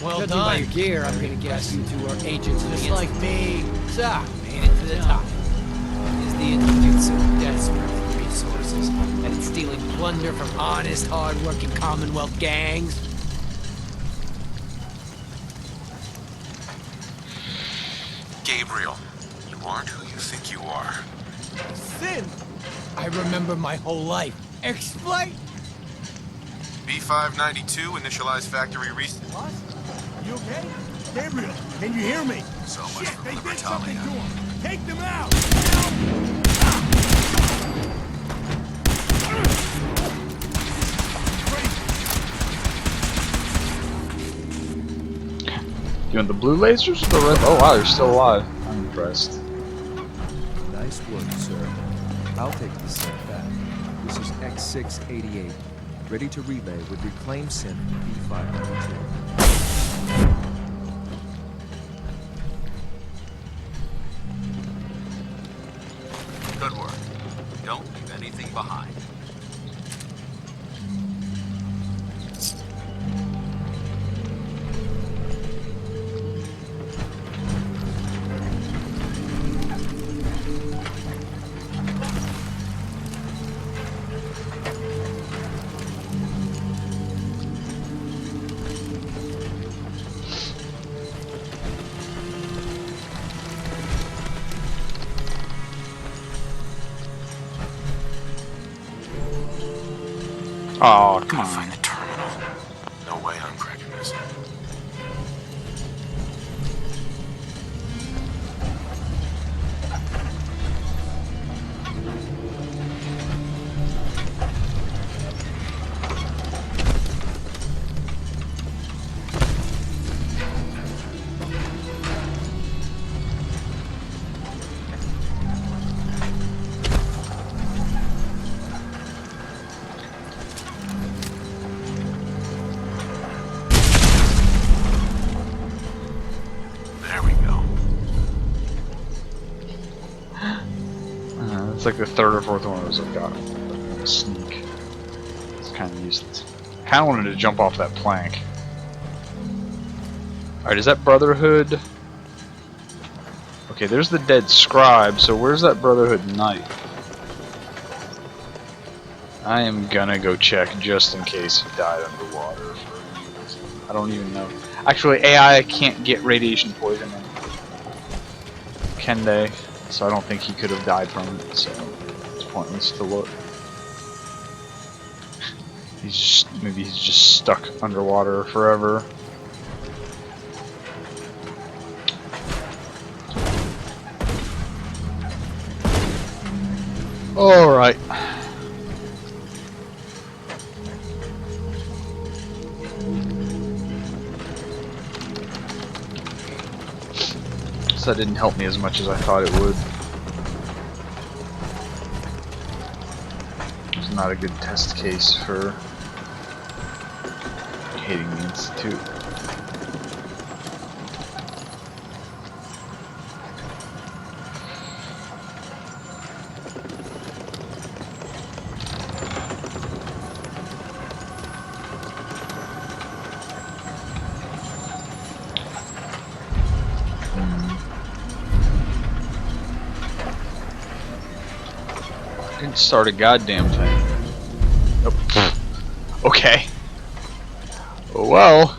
Well done by your gear, I'm gonna guess you two are agents just like me. So, made it to the top. Is the Institute so desperate for resources that it's stealing plunder from honest, hard-working Commonwealth gangs? Gabriel, you aren't who you think you are. Synth! I remember my whole life. Explain! B592, initialize factory reset. What? You okay? Gabriel, can you hear me? So much Shit, for they did Libertalia. something to him! Take them out! You want the blue lasers or the red? Oh wow, you're still alive. I'm impressed. Nice work, sir. I'll take the synth back. This is X688. Ready to relay with reclaimed synth B592. Good work. Don't leave anything behind. Oh, come on. Find the terminal. No way I'm cracking this. It's like the third or fourth one of those I've got. Sneak. It's kind of useless. I kind of wanted to jump off that plank. Alright, is that Brotherhood? Okay, there's the dead scribe, so where's that Brotherhood knight? I am gonna go check just in case he died underwater for any reason. I don't even know. Actually, AI can't get radiation poisoning. Can they? So I don't think he could have died from it, so it's pointless to look. Maybe he's just stuck underwater forever. Alright. So that didn't help me as much as I thought it would. It's not a good test case for hating the Institute. Didn't start a goddamn thing. Nope. Okay. Well.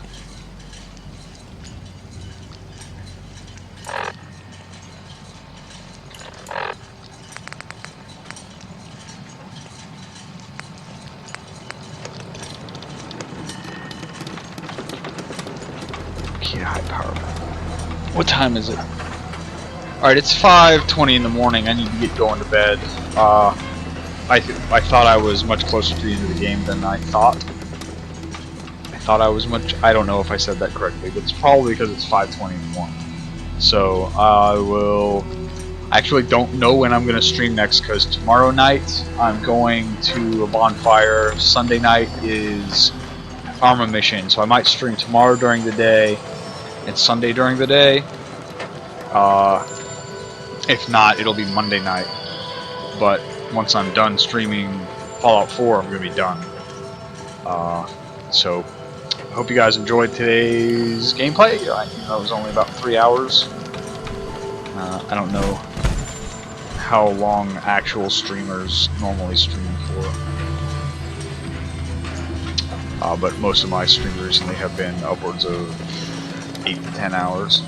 Key to high power. What time is it? Alright, it's 5:20 in the morning. I need to get going to bed. I thought I was much closer to the end of the game than I thought. I don't know if I said that correctly, but it's probably because it's 5:20 in the morning. So I actually don't know when I'm going to stream next, because tomorrow night I'm going to a bonfire. Sunday night is ArmA mission, so I might stream tomorrow during the day and Sunday during the day. If not, it'll be Monday night. But once I'm done streaming Fallout 4, I'm going to be done. So, I hope you guys enjoyed today's gameplay. I know it was only about 3 hours. I don't know how long actual streamers normally stream for. But most of my streams recently have been upwards of 8 to 10 hours.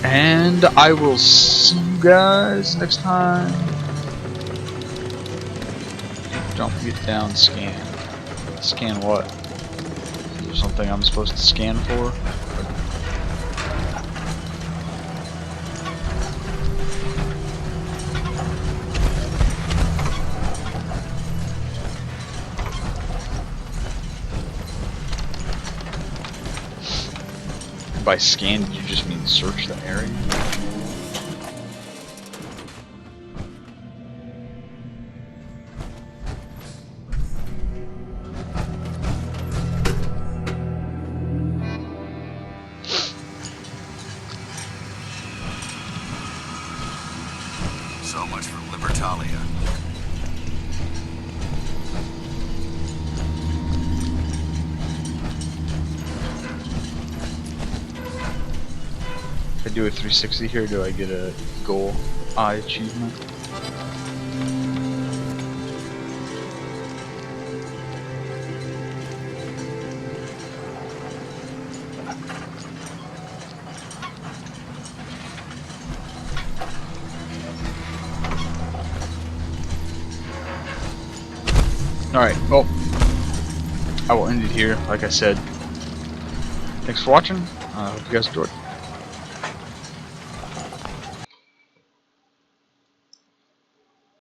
And I will see you guys next time. Don't forget down scan. Scan what? Is there something I'm supposed to scan for? By scan, did you just mean search the area? So much for Libertalia. If I do a 360 here, do I get a goal eye achievement? Alright, well, I will end it here, like I said. Thanks for watching. I hope you guys enjoyed.